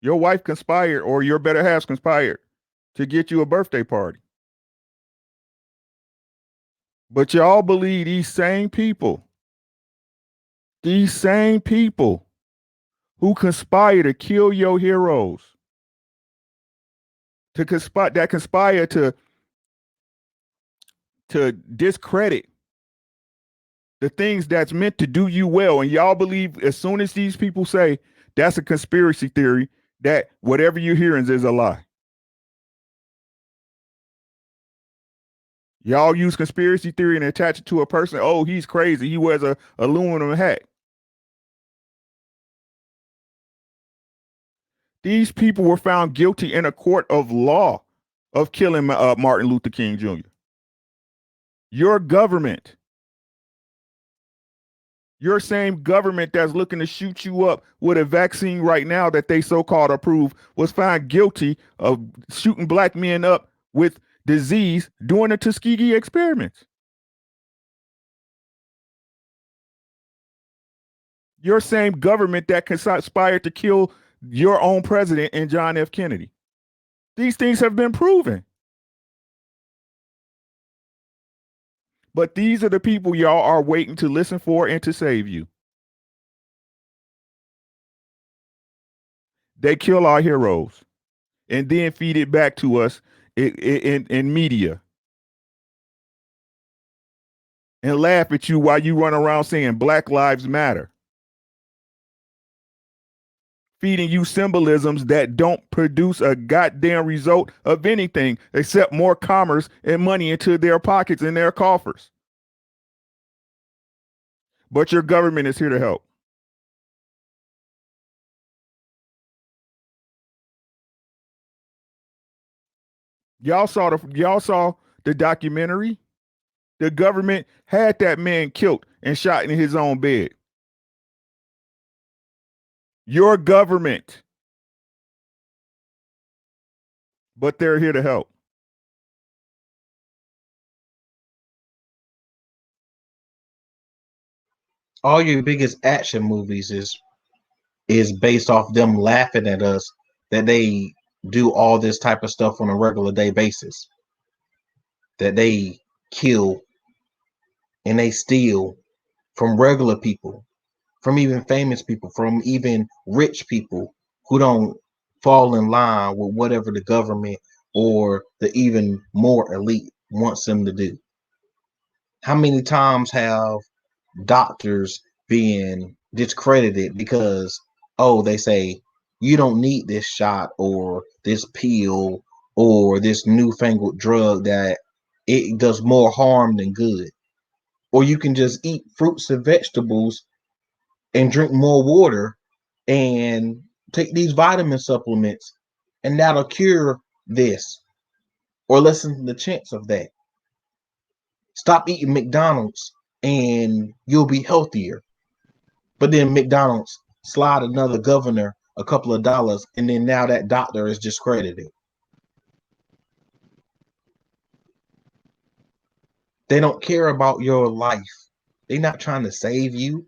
Your wife conspired, or your better half conspired, to get you a birthday party. But y'all believe these same people who conspire to kill your heroes, conspire to discredit the things that's meant to do you well. And y'all believe as soon as these people say that's a conspiracy theory, that whatever you're hearing is a lie. Y'all use conspiracy theory and attach it to a person. Oh, he's crazy. He wears a aluminum hat. These people were found guilty in a court of law of killing Martin Luther King Jr. Your government, your same government that's looking to shoot you up with a vaccine right now that they so-called approve, was found guilty of shooting black men up with disease during the Tuskegee experiments. Your same government that conspired to kill your own president and John F. Kennedy. These things have been proven. But these are the people y'all are waiting to listen for and to save you. They kill our heroes and then feed it back to us in media and laugh at you while you run around saying Black Lives Matter. Feeding you symbolisms that don't produce a goddamn result of anything except more commerce and money into their pockets and their coffers. But your government is here to help. Y'all saw the documentary. The government had that man killed and shot in his own bed. Your government. But they're here to help. All your biggest action movies is based off them laughing at us that they do all this type of stuff on a regular day basis. That they kill and they steal from regular people, from even famous people, from even rich people who don't fall in line with whatever the government or the even more elite wants them to do. How many times have doctors been discredited because, oh, they say you don't need this shot or this pill or this newfangled drug that it does more harm than good? Or you can just eat fruits and vegetables and drink more water and take these vitamin supplements and that'll cure this or lessen the chance of that. Stop eating McDonald's and you'll be healthier. But then McDonald's slide another governor a couple of dollars, and then now that doctor is discredited. They don't care about your life. They're not trying to save you.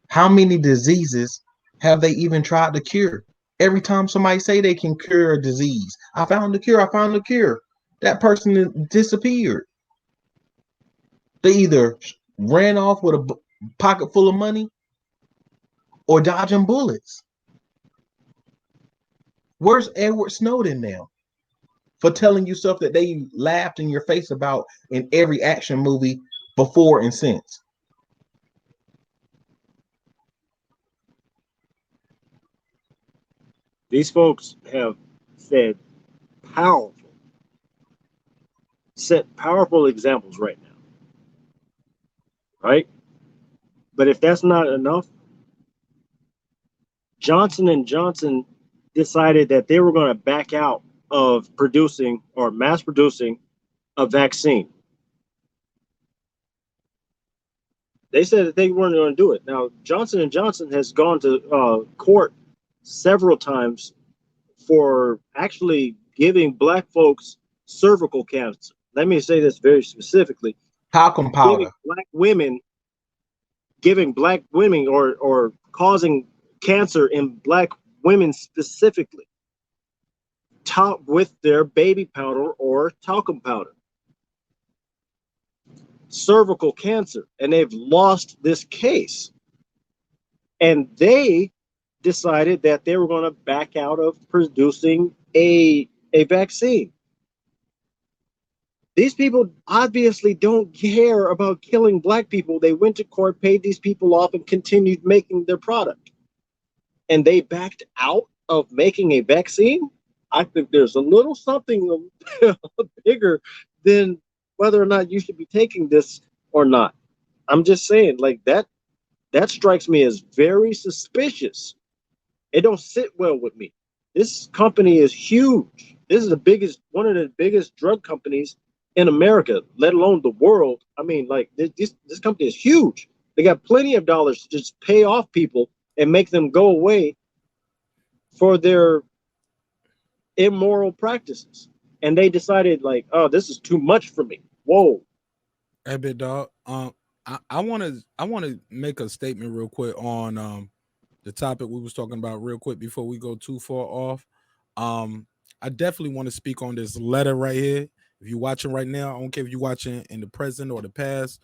How many diseases have they even tried to cure? Every time somebody say they can cure a disease, I found the cure, I found the cure, that person disappeared. They either ran off with a pocket full of money or dodging bullets. Where's Edward Snowden now for telling you stuff that they laughed in your face about in every action movie before and since? These folks have set powerful examples right now, right? But if that's not enough, Johnson & Johnson decided that they were going to back out of producing or mass producing a vaccine. They said that they weren't going to do it. Now, Johnson & Johnson has gone to court several times for actually giving black folks cervical cancer. Let me say this very specifically. Talcum powder. Giving black women or causing cancer in black women specifically, topped with their baby powder or talcum powder. Cervical cancer, and they've lost this case. And they decided that they were going to back out of producing a vaccine. These people obviously don't care about killing black people. They went to court, paid these people off, and continued making their product. And they backed out of making a vaccine? I think there's a little something bigger than whether or not you should be taking this or not. I'm just saying, like, that strikes me as very suspicious. It don't sit well with me. This company is huge. This is one of the biggest drug companies in America, let alone the world. I mean, like, this company is huge. They got plenty of dollars to just pay off people and make them go away for their immoral practices. And they decided, like, oh, this is too much for me. Whoa. Hey, big dog. I want to make a statement real quick on the topic we was talking about real quick before we go too far off. I definitely want to speak on this letter right here. If you're watching right now, I don't care if you're watching in the present or the past.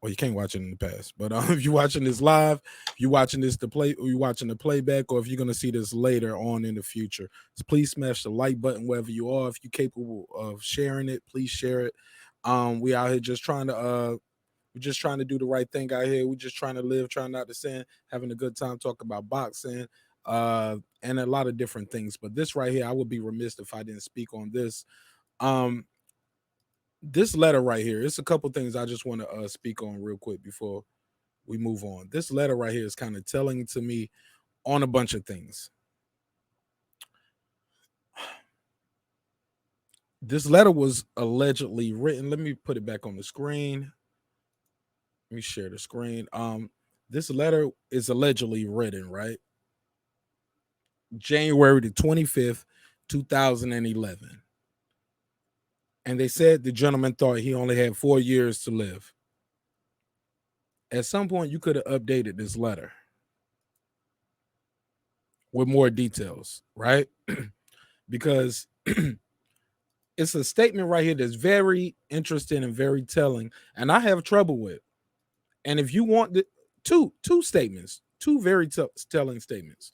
Well, you can't watch it in the past, but if you're watching this live, if you're watching this or you're watching the playback, or if you're going to see this later on in the future, so please smash the like button wherever you are. If you're capable of sharing it, please share it. We out here just trying to we're just trying to do the right thing out here. We're just trying to live, trying not to sin, having a good time, talking about boxing, and a lot of different things. But this right here, I would be remiss if I didn't speak on this. This letter right here, it's a couple things I just want to speak on real quick before we move on. This letter right here is kind of telling to me on a bunch of things. This letter was allegedly written. Let me put it back on the screen. Let me share the screen. This letter is allegedly written, right? January the 25th, 2011. And they said the gentleman thought he only had 4 years to live. At some point, you could have updated this letter with more details, right? Because it's a statement right here that's very interesting and very telling, and I have trouble with. And if you want the two statements, two very telling statements.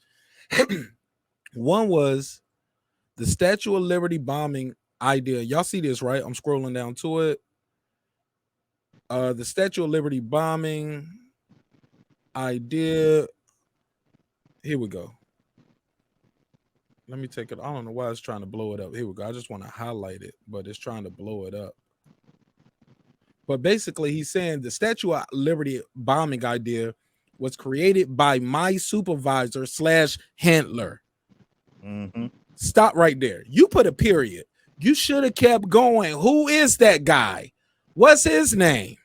One was the Statue of Liberty bombing idea. Y'all see this, right? I'm scrolling down to it. The Statue of Liberty bombing idea. Here we go. Let me take it. I don't know why it's trying to blow it up. Here we go. I just want to highlight it, but it's trying to blow it up. But basically, he's saying the Statue of Liberty bombing idea was created by my supervisor / handler. Mm-hmm. Stop right there. You put a period. You should have kept going. Who is that guy? What's his name?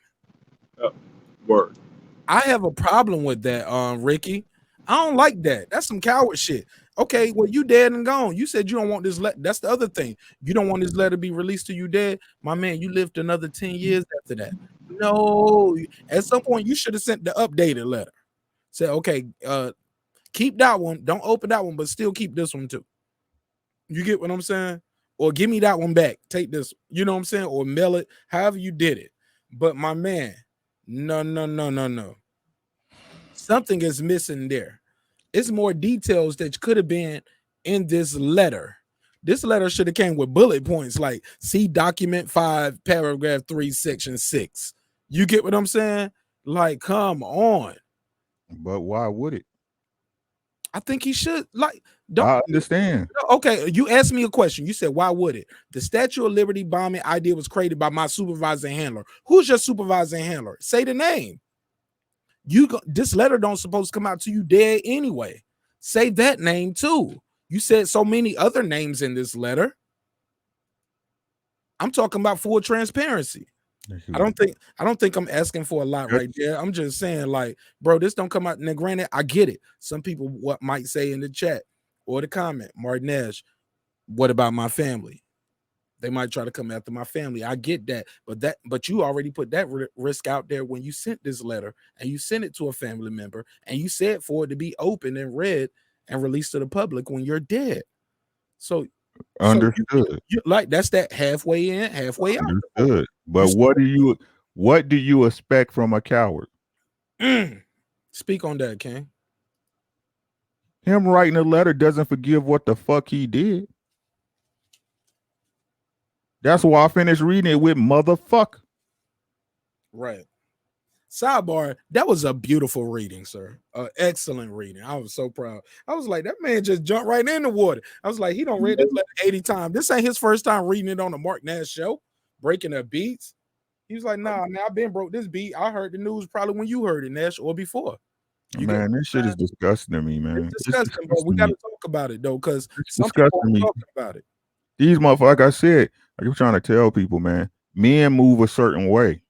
Word. I have a problem with that, Ricky. I don't like that. That's some coward shit. Okay, well, you dead and gone. You said you don't want this letter. That's the other thing. You don't want this letter to be released till you dead. My man, you lived another 10 years after that. No, at some point you should have sent the updated letter. Say, okay, keep that one. Don't open that one, but still keep this one too. You get what I'm saying? Or give me that one back. Take this, you know what I'm saying? Or mail it, however you did it. But my man, no. Something is missing there. It's more details that could have been in this letter. This letter should have came with bullet points like see document 5, paragraph 3, section 6. You get what I'm saying? Like, come on. But why would it? I think he should. Like, I understand. Okay, you asked me a question. You said, why would it? The Statue of Liberty bombing idea was created by my supervisor and handler. Who's your supervisor and handler? Say the name. This letter don't supposed to come out to you dead anyway. Say that name too. You said so many other names in this letter. I'm talking about full transparency. I don't think I'm asking for a lot right there. I'm just saying, like, bro, this don't come out. Now, granted, I get it. Some people what might say in the chat or the comment, Marq Nash, what about my family? They might try to come after my family. I get that, but you already put that risk out there when you sent this letter and you sent it to a family member and you said for it to be open and read and released to the public when you're dead. So understood. You like that's that halfway in, halfway out. Understood. But what do you expect from a coward? Speak on that, King. Him writing a letter doesn't forgive what the fuck he did. That's why I finished reading it with motherfucker. Right. Sidebar, that was a beautiful reading, sir. Excellent reading. I was so proud. I was like, that man just jumped right in the water. I was like, he don't read this letter 80 times. This ain't his first time reading it on the Marq Nash show, breaking the beats. He was like, nah, man, I've been broke this beat. I heard the news probably when you heard it, Nash, or before. Man, this shit is disgusting to me, man. It's disgusting, but we got to talk about it, though, because some people are talking about it. These motherfuckers, like I said, I keep trying to tell people, man, men move a certain way.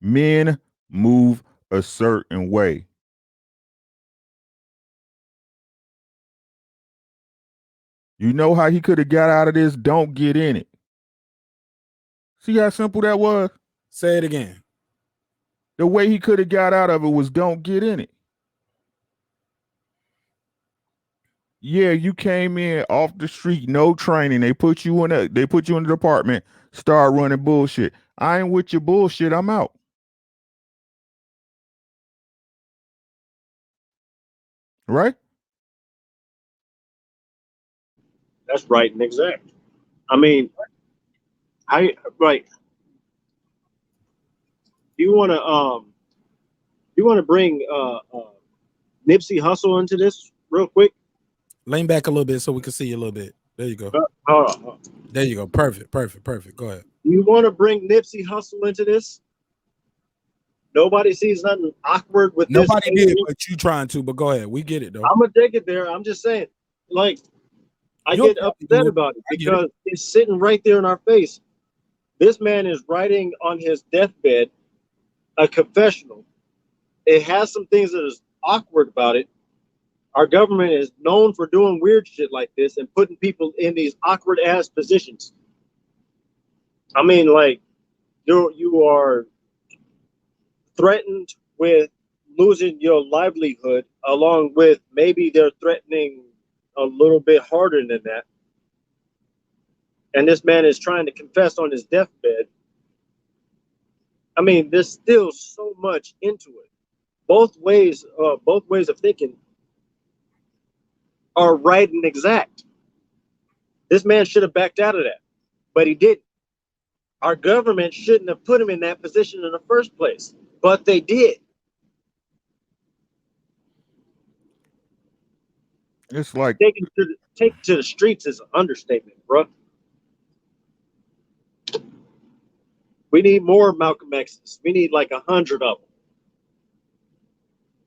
Men move a certain way. You know how he could have got out of this? Don't get in it. See how simple that was? Say it again. The way he could have got out of it was don't get in it. Yeah, you came in off the street, no training. They put you in the department, start running bullshit. I ain't with your bullshit. I'm out. Right? That's right and exact. I mean, right. You want to bring Nipsey Hussle into this real quick? Lean back a little bit so we can see you a little bit. There you go. There you go. Perfect. Go ahead. You want to bring Nipsey Hussle into this? Nobody sees nothing awkward with this. Nobody did, but you trying to. But go ahead. We get it though. I'm gonna take it there. I'm just saying, like, I get upset about it because it's sitting right there in our face. This man is writing on his deathbed a confessional. It has some things that is awkward about it. Our government is known for doing weird shit like this and putting people in these awkward ass positions. I mean, like, you are threatened with losing your livelihood, along with maybe they're threatening a little bit harder than that. And this man is trying to confess on his deathbed. I mean, there's still so much into it. Both ways of thinking are right and exact. This man should have backed out of that, but he didn't. Our government shouldn't have put him in that position in the first place, but they did. It's like take to the streets is an understatement, bro. We need more Malcolm X's. We need like 100 of them.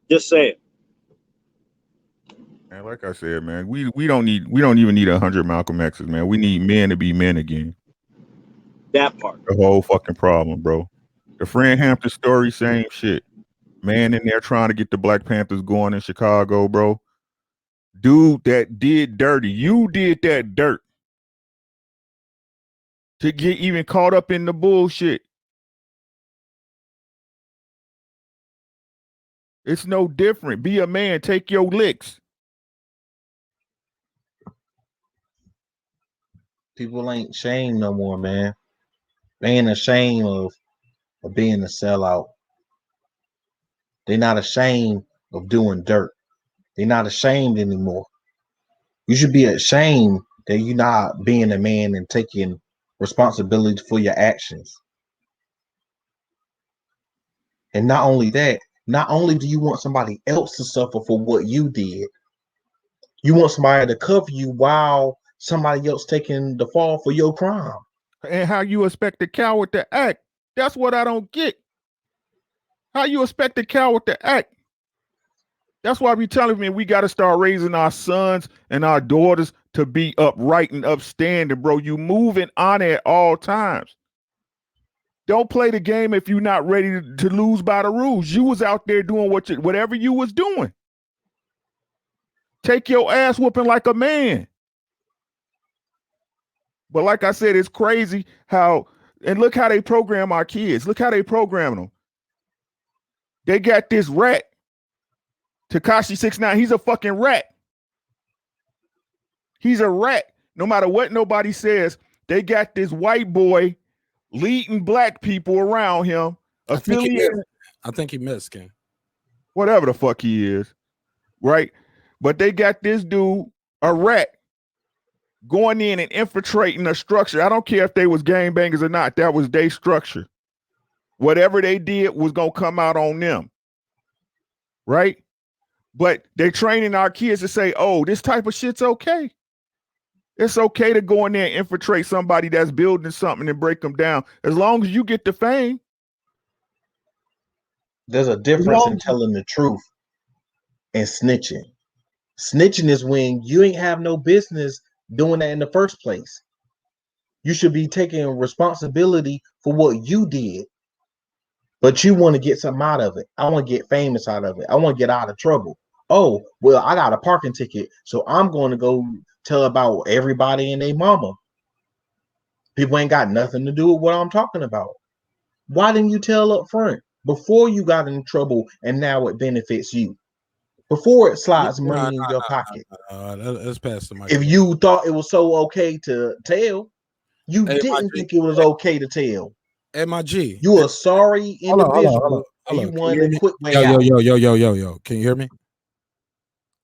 Just saying. And like I said, man, we don't even need 100 Malcolm X's, man. We need men to be men again. That part. The whole fucking problem, bro. The Fred Hampton story, same shit. Man in there trying to get the Black Panthers going in Chicago, bro. Dude that did dirty. You did that dirt to get even caught up in the bullshit. It's no different. Be a man. Take your licks. People ain't ashamed no more, man. They ain't ashamed of being a sellout. They're not ashamed of doing dirt. They're not ashamed anymore. You should be ashamed that you're not being a man and taking responsibility for your actions. And not only that, not only do you want somebody else to suffer for what you did, you want somebody to cover you while somebody else taking the fall for your crime. And how you expect a coward to act? That's what I don't get. How you expect a coward to act? That's why we telling me we got to start raising our sons and our daughters to be upright and upstanding, bro. You moving on at all times. Don't play the game if you're not ready to lose by the rules. You was out there doing whatever you was doing. Take your ass whooping like a man. But like I said, it's crazy how, and look how they program our kids. Look how they program them. They got this rat, Tekashi 6ix9ine. He's a fucking rat. He's a rat. No matter what nobody says, they got this white boy leading black people around him. I think he missed, King. Whatever the fuck he is, right? But they got this dude, a rat, going in and infiltrating a structure. I don't care if they was gangbangers or not. That was their structure. Whatever they did was going to come out on them, right? But they're training our kids to say, oh, this type of shit's okay. It's okay to go in there and infiltrate somebody that's building something and break them down, as long as you get the fame. There's a difference in telling the truth and snitching. Snitching is when you ain't have no business doing that in the first place. You should be taking responsibility for what you did, but you want to get something out of it. I want to get famous out of it. I want to get out of trouble. Oh, well, I got a parking ticket, so I'm going to go tell about everybody and their mama. People ain't got nothing to do with what I'm talking about. Why didn't you tell up front before you got in trouble and now it benefits you? Before it slides money in your pocket. Let's pass the mic. If you thought it was so okay to tell, you didn't think it was okay to tell. Hey, my G. You a sorry individual. And you wanted a quick way out. Yo. Can you hear me?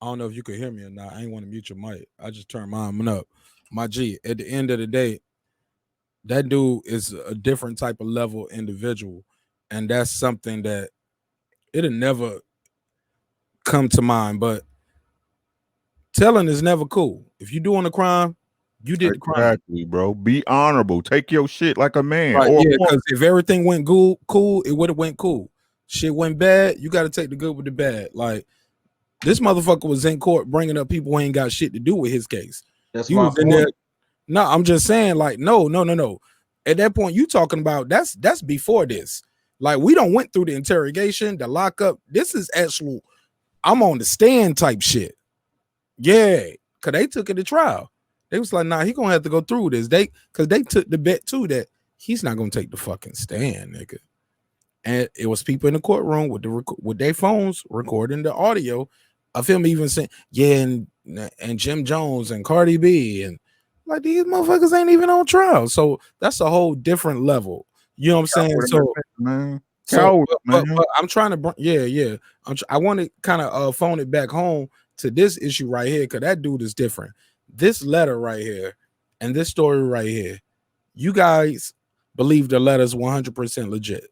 I don't know if you could hear me or not. I ain't want to mute your mic. I just turned mine up. My G, at the end of the day, that dude is a different type of level individual. And that's something that it'll never come to mind. But telling is never cool. If you're doing a crime, you did the crime. Exactly, bro. Be honorable. Take your shit like a man. Right, yeah, because if everything went cool, it would have went cool. Shit went bad, you got to take the good with the bad. Like, this motherfucker was in court bringing up people who ain't got shit to do with his case. That's my point. No, I'm just saying, like, no. At that point, you talking about that's before this. Like, we don't went through the interrogation, the lockup. This is actual, I'm on the stand type shit. Yeah, because they took it to trial. They was like, nah, he gonna have to go through this. Because they took the bet too that he's not gonna take the fucking stand, nigga. And it was people in the courtroom with their phones recording the audio of him even saying, yeah, and Jim Jones and Cardi B, and like, these motherfuckers ain't even on trial. So that's a whole different level. You know what I'm saying? So, man. But I'm trying to, I want to kind of phone it back home to this issue right here, because that dude is different. This letter right here and this story right here, you guys believe the letter's 100% legit.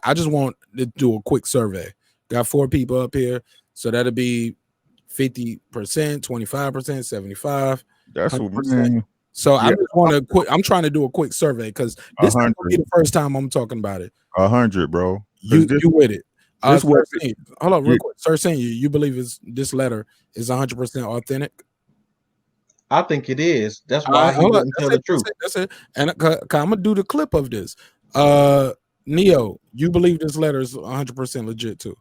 I just want to do a quick survey. Got 4 people up here, so that'll be 50%, 25%, 75. That's what we're saying. So I just want to I'm trying to do a quick survey, because this will be the first time I'm talking about it. 100, bro. You with it? Hold on, real quick. Sir, saying you believe this letter is 100% authentic? I think it is. That's why he wouldn't tell the truth. That's it. And I'm gonna do the clip of this. Neo, you believe this letter is 100% legit too?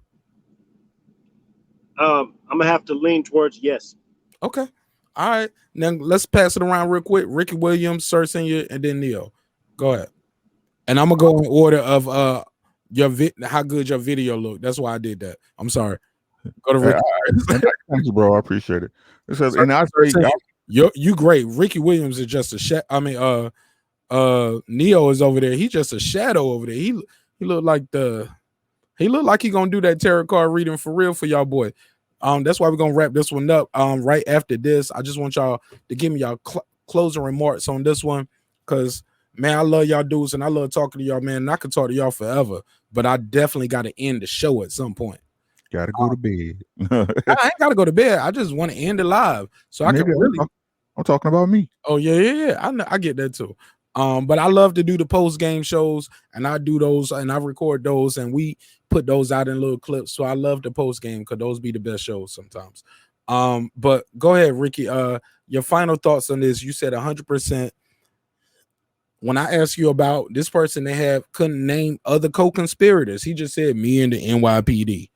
I'm gonna have to lean towards yes. Okay. All right. Then let's pass it around real quick. Ricky Williams, Sir Senior, and then Neo. Go ahead. And I'm gonna go in order of how good your video looked. That's why I did that. I'm sorry. Go to Ricky. Thank you, bro. I appreciate it. And I say you great. Ricky Williams is just a Neo is over there. He's just a shadow over there. He looked like he gonna do that tarot card reading for real for y'all boy. That's why we're gonna wrap this one up. Right after this, I just want y'all to give me y'all closing remarks on this one, because man, I love y'all dudes and I love talking to y'all, man. And I could talk to y'all forever, but I definitely got to end the show at some point. Gotta go to bed. I ain't gotta go to bed. I just want to end it live, so I can really. I'm talking about me. Oh yeah. I get that too. But I love to do the post game shows, and I do those, and I record those, and we put those out in little clips. So I love the post game because those be the best shows sometimes. But go ahead, Ricky. Your final thoughts on this? You said 100%. When I asked you about this person, they couldn't name other co-conspirators. He just said me and the NYPD.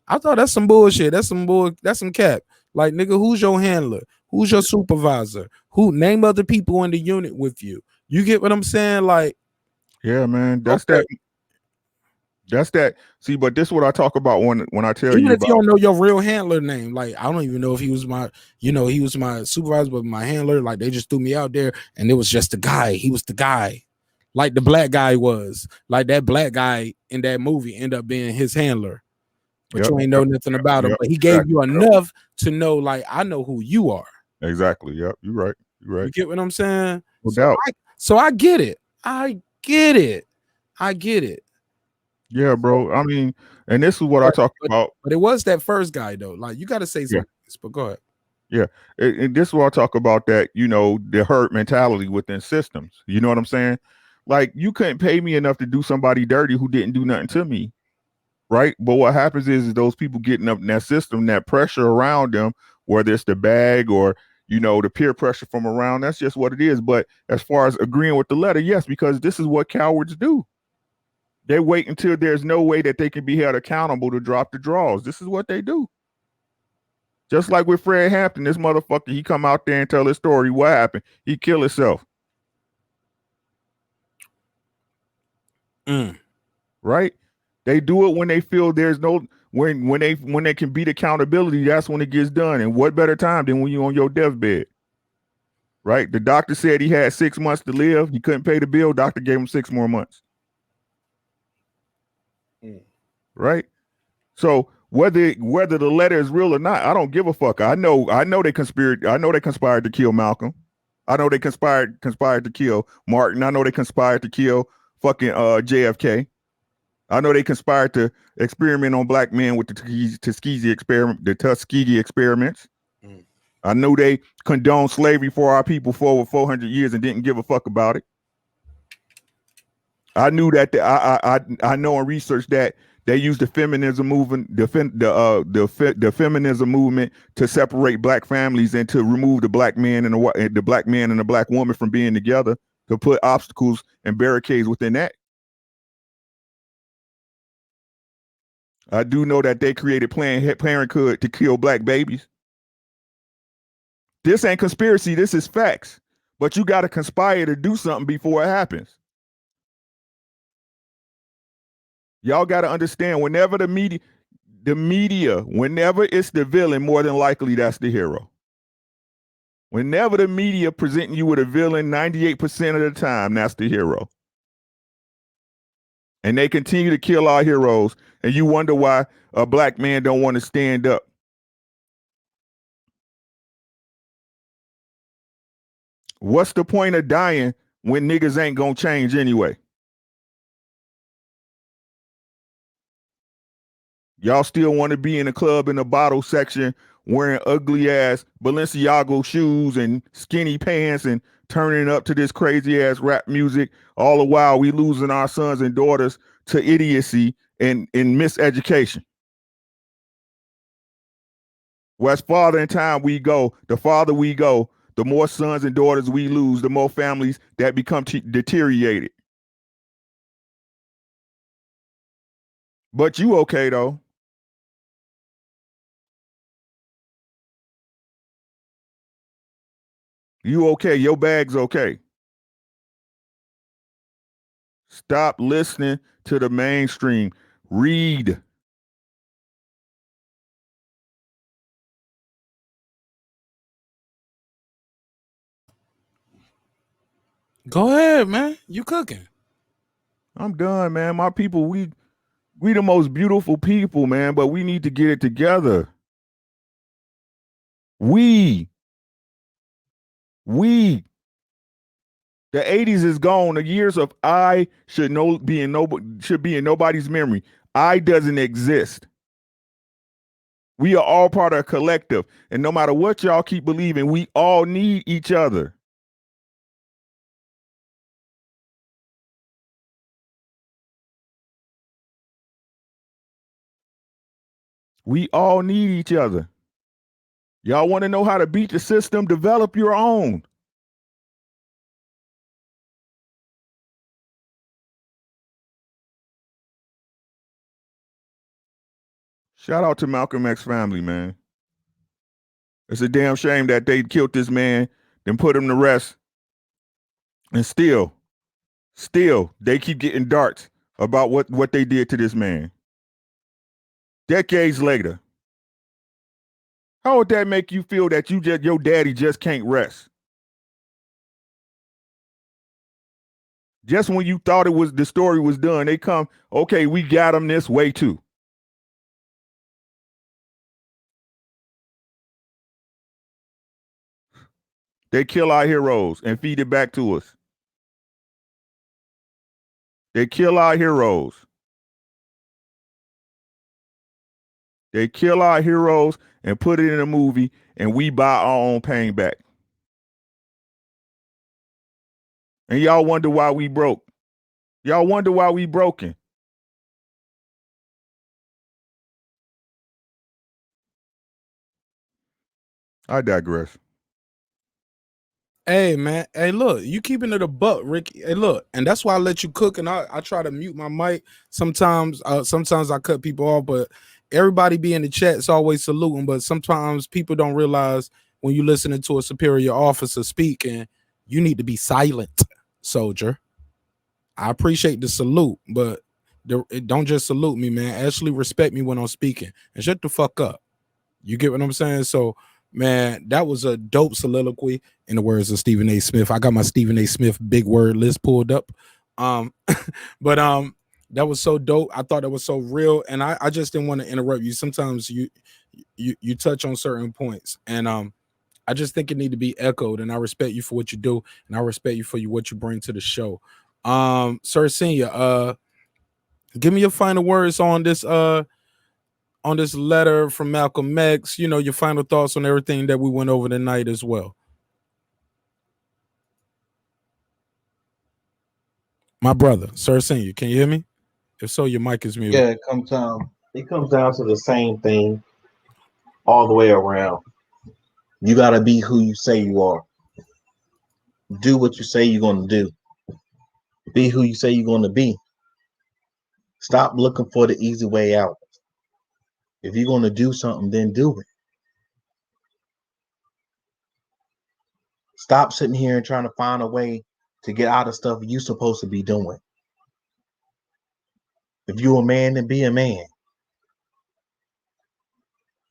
I thought that's some bullshit. That's some cap. Like, nigga, who's your handler? Who's your supervisor? Who name other people in the unit with you? You get what I'm saying? Like, yeah, man, that's that. See, but this is what I talk about when I tell even you if about, you don't know your real handler name. Like, I don't even know if he was my supervisor, but my handler. Like, they just threw me out there, and it was just a guy. He was the guy, like the black guy was. Like that black guy in that movie ended up being his handler. But you ain't know nothing about him. But he gave you enough to know, like, I know who you are. Exactly. Yep. You're right. You get what I'm saying? No doubt. So I get it. I get it. Yeah, bro. I mean, and this is what I talk about. But it was that first guy, though. Like, you got to say something. Yeah. But go ahead. Yeah. And this is what I talk about, that, the herd mentality within systems. You know what I'm saying? Like, you couldn't pay me enough to do somebody dirty who didn't do nothing to me. Right. But what happens is those people getting up in that system, that pressure around them, whether it's the bag or, the peer pressure from around, that's just what it is. But as far as agreeing with the letter, yes, because this is what cowards do. They wait until there's no way that they can be held accountable to drop the draws. This is what they do. Just like with Fred Hampton, this motherfucker, he come out there and tell his story. What happened? He killed himself. Right? They do it when they feel there's no when they can beat accountability. That's when it gets done. And what better time than when you're on your deathbed? Right? The doctor said he had 6 months to live. He couldn't pay the bill. Doctor gave him 6 more months. Right? So whether the letter is real or not, I don't give a fuck. I know they conspired. I know they conspired to kill Malcolm. I know they conspired to kill Martin. I know they conspired to kill fucking JFK. I know they conspired to experiment on black men with the Tuskegee experiments. I know they condoned slavery for our people for over 400 years and didn't give a fuck about it. I knew that. I know and researched that they used the feminism movement, the feminism movement to separate black families and to remove the black man and the black woman from being together, to put obstacles and barricades within that. I do know that they created Planned Parenthood to kill black babies. This ain't conspiracy. This is facts. But you got to conspire to do something before it happens. Y'all got to understand, whenever the media, whenever it's the villain, more than likely that's the hero. Whenever the media presenting you with a villain, 98% of the time, that's the hero. And they continue to kill our heroes, and you wonder why a black man don't want to stand up. What's the point of dying when niggas ain't gonna change anyway? Y'all still want to be in the club in the bottle section wearing ugly ass Balenciaga shoes and skinny pants and turning up to this crazy ass rap music, all the while we losing our sons and daughters to idiocy and miseducation. Whereas farther in time we go, the farther we go, the more sons and daughters we lose, the more families that become deteriorated. But you okay, though. You okay. Your bag's okay. Stop listening to the mainstream. Read. Go ahead, man. You cooking. I'm done, man. My people, we the most beautiful people, man, but we need to get it together. We. The 80s is gone. The years of I should be in nobody's memory. I doesn't exist. We are all part of a collective. And no matter what y'all keep believing, we all need each other. We all need each other. Y'all want to know how to beat the system? Develop your own. Shout out to Malcolm X family, man. It's a damn shame that they killed this man, then put him to rest. And still, they keep getting darts about what they did to this man. Decades later. How would that make you feel that your daddy just can't rest? Just when you thought the story was done, they come, okay, we got him this way too. They kill our heroes and feed it back to us. They kill our heroes. They kill our heroes and put it in a movie, and we buy our own pain back. And y'all wonder why we broke. Y'all wonder why we broken. I digress. Hey, man. Hey, look, you keeping it a buck, Ricky. Hey, look, and that's why I let you cook, and I try to mute my mic. Sometimes I cut people off, but everybody be in the chat. It's always saluting, but sometimes people don't realize when you're listening to a superior officer speak, and you need to be silent, soldier. I appreciate the salute, but don't just salute me, man. Actually respect me when I'm speaking, and shut the fuck up. You get what I'm saying? So, man, that was a dope soliloquy, in the words of Stephen A. Smith. I got my Stephen A. Smith big word list pulled up. But that was so dope. I thought that was so real, and I just didn't want to interrupt you. Sometimes you touch on certain points, and I just think it need to be echoed, and I respect you for what you do, and I respect you for what you bring to the show. Sir Senior, give me your final words on this letter from Malcolm X, your final thoughts on everything that we went over tonight as well. My brother, Sir Senior, can you hear me? If so, your mic is muted. Yeah, it comes down to the same thing all the way around. You got to be who you say you are. Do what you say you're going to do. Be who you say you're going to be. Stop looking for the easy way out. If you're going to do something, then do it. Stop sitting here and trying to find a way to get out of stuff you're supposed to be doing. If you're a man, then be a man.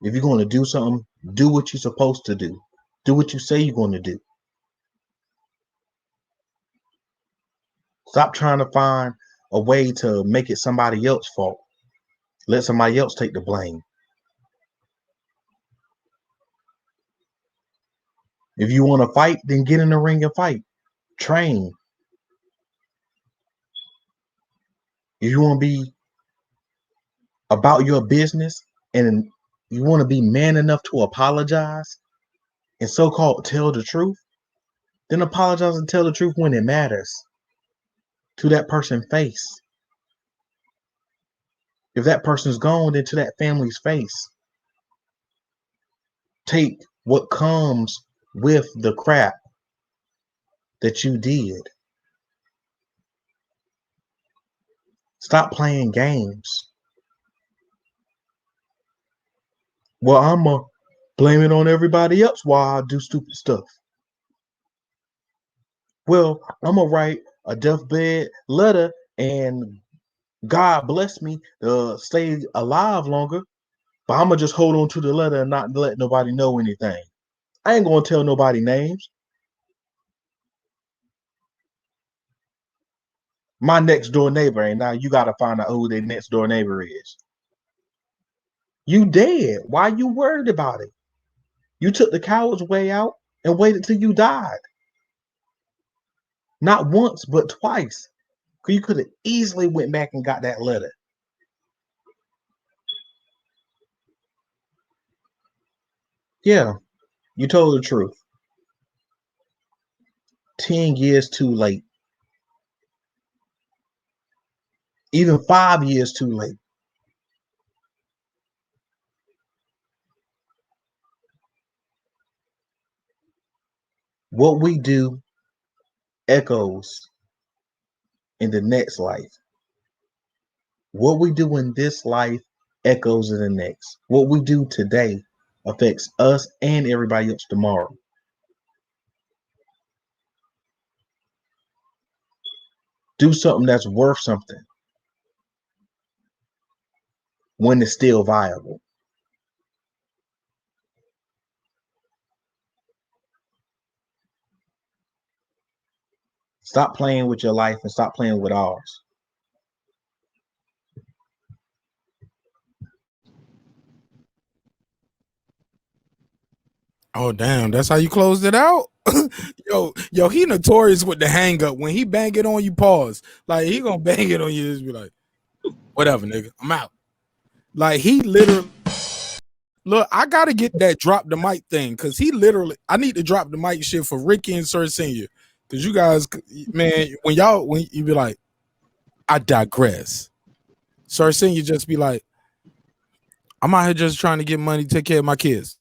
If you're going to do something, do what you're supposed to do. Do what you say you're going to do. Stop trying to find a way to make it somebody else's fault. Let somebody else take the blame. If you want to fight, then get in the ring and fight. Train. If you want to be about your business and you want to be man enough to apologize and so-called tell the truth, then apologize and tell the truth when it matters to that person's face. If that person's gone, then to that family's face. Take what comes with the crap that you did. Stop playing games. Well, I'm going to blame it on everybody else while I do stupid stuff. Well, I'm going to write a deathbed letter and God bless me to stay alive longer, but I'm going to just hold on to the letter and not let nobody know anything. I ain't going to tell nobody names. My next door neighbor ain't. Now you got to find out who their next door neighbor is. You dead. Why you worried about it? You took the coward's way out and waited till you died. Not once, but twice. You could have easily went back and got that letter. Yeah, you told the truth. 10 years too late. Even 5 years too late. What we do echoes in the next life. What we do in this life echoes in the next. What we do today affects us and everybody else tomorrow. Do something that's worth something when it's still viable. Stop playing with your life and stop playing with ours. Oh damn, that's how you closed it out? yo, he notorious with the hang up. When he bang it on you, pause. Like he gonna bang it on you, just be like, whatever, nigga, I'm out. Like he literally look, I gotta get that drop the mic thing because he literally I need to drop the mic shit for Ricky and Sir Senior. Cause you guys, man, when you be like, I digress. Sir Senior just be like, I'm out here just trying to get money to take care of my kids.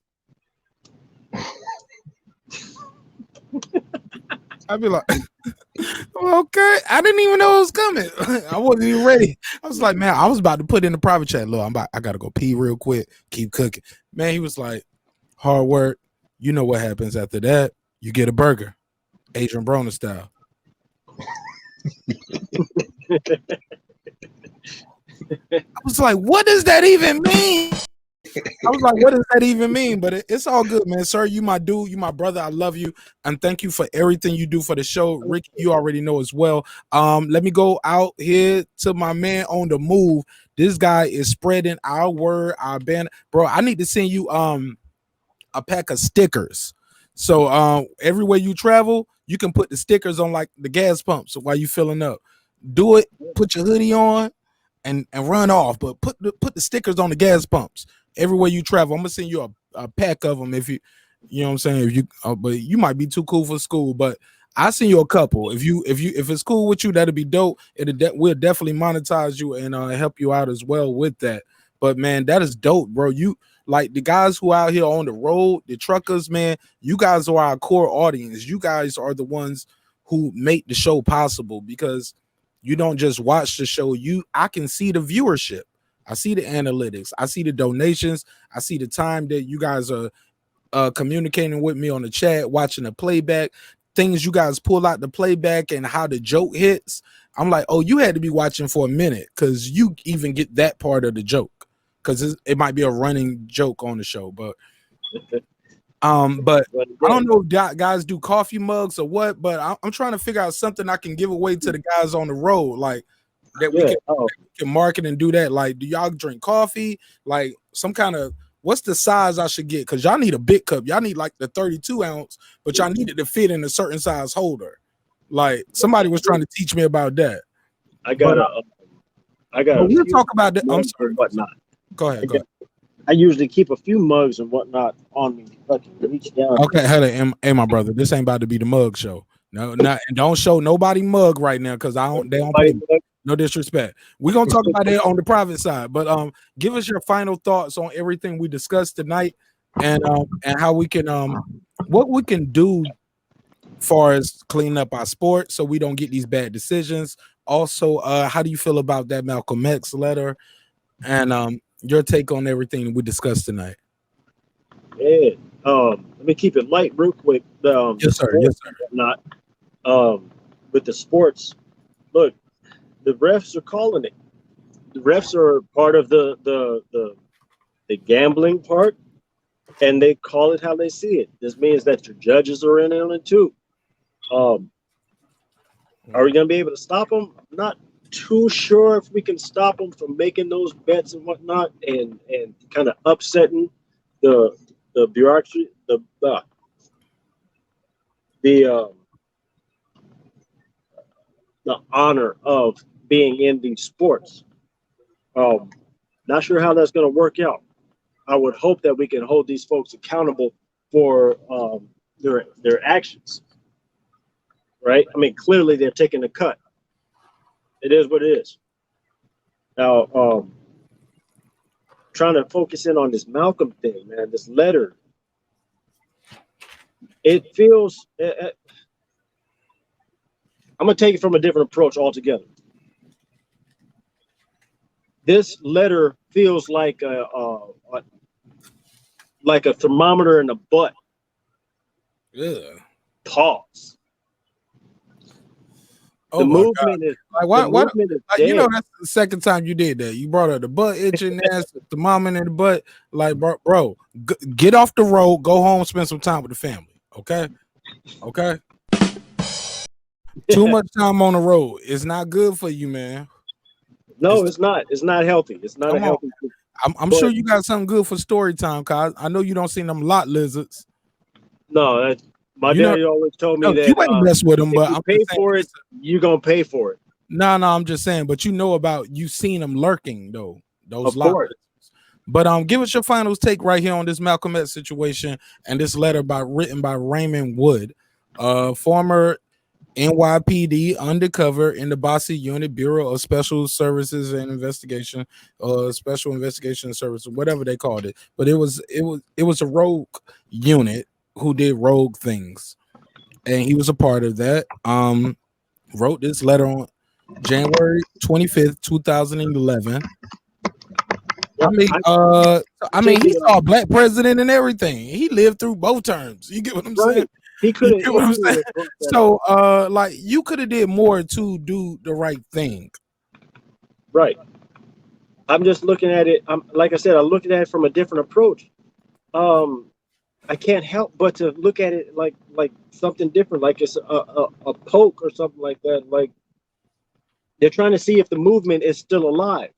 I'd be like, okay, I didn't even know it was coming. I wasn't even ready. I was like, man, I was about to put in the private chat. Look, I gotta go pee real quick, keep cooking. Man, he was like, hard work. You know what happens after that? You get a burger, Adrien Broner style. I was like, what does that even mean? I was like, what does that even mean? But it's all good, man. Sir, you my dude, you my brother. I love you. And thank you for everything you do for the show. Rick, you already know as well. Let me go out here to my man on the move. This guy is spreading our word, our banner. Bro, I need to send you a pack of stickers. So everywhere you travel, you can put the stickers on like the gas pumps while you filling up. Do it, put your hoodie on and run off, but put the stickers on the gas pumps everywhere you travel. I'm gonna send you a pack of them if you know what I'm saying. If you but you might be too cool for school, but I'll send you a couple. If it's cool with you, that'll be dope. We'll definitely monetize you and help you out as well with that. But man, that is dope, bro. You like the guys who out here on the road, the truckers, man. You guys are our core audience. You guys are the ones who make the show possible because you don't just watch the show. I can see the viewership. I see the analytics. I see the donations. I see the time that you guys are communicating with me on the chat, watching the playback, things you guys pull out the playback and how the joke hits. I'm like, oh, you had to be watching for a minute because you even get that part of the joke because it might be a running joke on the show. But I don't know if guys do coffee mugs or what, but I'm trying to figure out something I can give away to the guys on the road, like that we can market and do that. Like, do y'all drink coffee? Like some kind of what's the size I should get? Because y'all need a big cup. Y'all need like the 32 ounce, but y'all need it to fit in a certain size holder. Like somebody was trying to teach me about that. We'll talk about that. I'm sorry. Whatnot. Go ahead. I usually keep a few mugs and whatnot on me. Reach down. Okay, hey, my brother, this ain't about to be the mug show. No, not don't show nobody mug right now because they don't pay me. No disrespect. We're gonna talk about that on the private side, but give us your final thoughts on everything we discussed tonight and how we can what we can do far as cleaning up our sport so we don't get these bad decisions. Also, how do you feel about that Malcolm X letter? And your take on everything we discussed tonight. Yeah. Let me keep it light real quick. Yes, sir. Yes, sir. Not with the sports. Look, the refs are calling it. The refs are part of the gambling part, and they call it how they see it. This means that your judges are in on it too. Are we going to be able to stop them? I'm not too sure if we can stop them from making those bets and whatnot, and kind of upsetting the bureaucracy, the honor of being in these sports. Not sure how that's going to work out. I would hope that we can hold these folks accountable for their actions. Right? I mean, clearly they're taking a cut. It is what it is. Now, trying to focus in on this Malcolm thing, man, this letter. It feels. I'm gonna take it from a different approach altogether. This letter feels like a thermometer in the butt. Yeah. Pause. Oh the my movement God. is Like why movement is you know dead. that's the second time you did that. You brought up the butt itching ass, the mom in the butt. Like bro, get off the road, go home, spend some time with the family. Okay. Too much time on the road is not good for you, man. No, it's not. It's not healthy. It's not a Come on. healthy thing. I'm sure you got something good for story time, cause I know you don't see them lot lizards. No, my You know- daddy always told me No, that you ain't mess with them, if but you I'm pay just saying, for it, you're gonna pay for it. No, I'm just saying, but you know about you seen them lurking though. Those Of lot course. lizards. But give us your finals take right here on this Malcolm X situation and this letter written by Raymond Wood, former NYPD undercover in the Bossy Unit, Bureau of Special Services and Investigation, Special Investigation Services, whatever they called it. But it was a rogue unit who did rogue things, and he was a part of that. Wrote this letter on January 25th, 2011. I mean, he saw a black president and everything. He lived through both terms. You get what I'm saying? He could have. So, like, you could have did more to do the right thing. Right. I'm just looking at it. Like I said, I'm looking at it from a different approach. I can't help but to look at it like something different, like it's a poke or something like that. Like they're trying to see if the movement is still alive.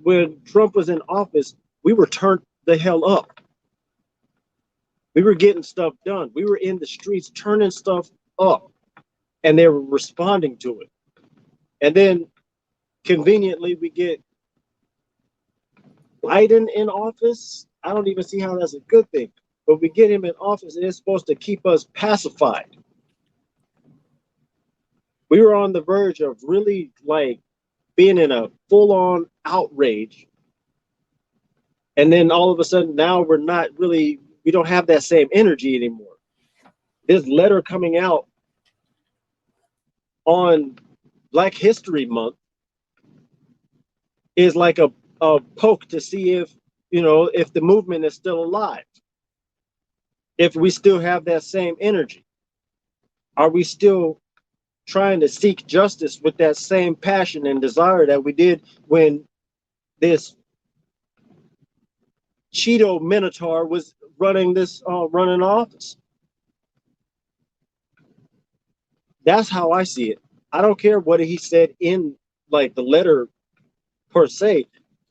When Trump was in office, we were turned the hell up. We were getting stuff done. We were in the streets turning stuff up, and they were responding to it. And then conveniently, we get Biden in office. I don't even see how that's a good thing. But we get him in office, and it's supposed to keep us pacified. We were on the verge of really like being in a full-on outrage. And then all of a sudden now we don't have that same energy anymore. This letter coming out on Black History Month is like a poke to see if the movement is still alive. If we still have that same energy. Are we still trying to seek justice with that same passion and desire that we did when this Cheeto Minotaur was running office? That's how I see it. I don't care what he said in like the letter per se.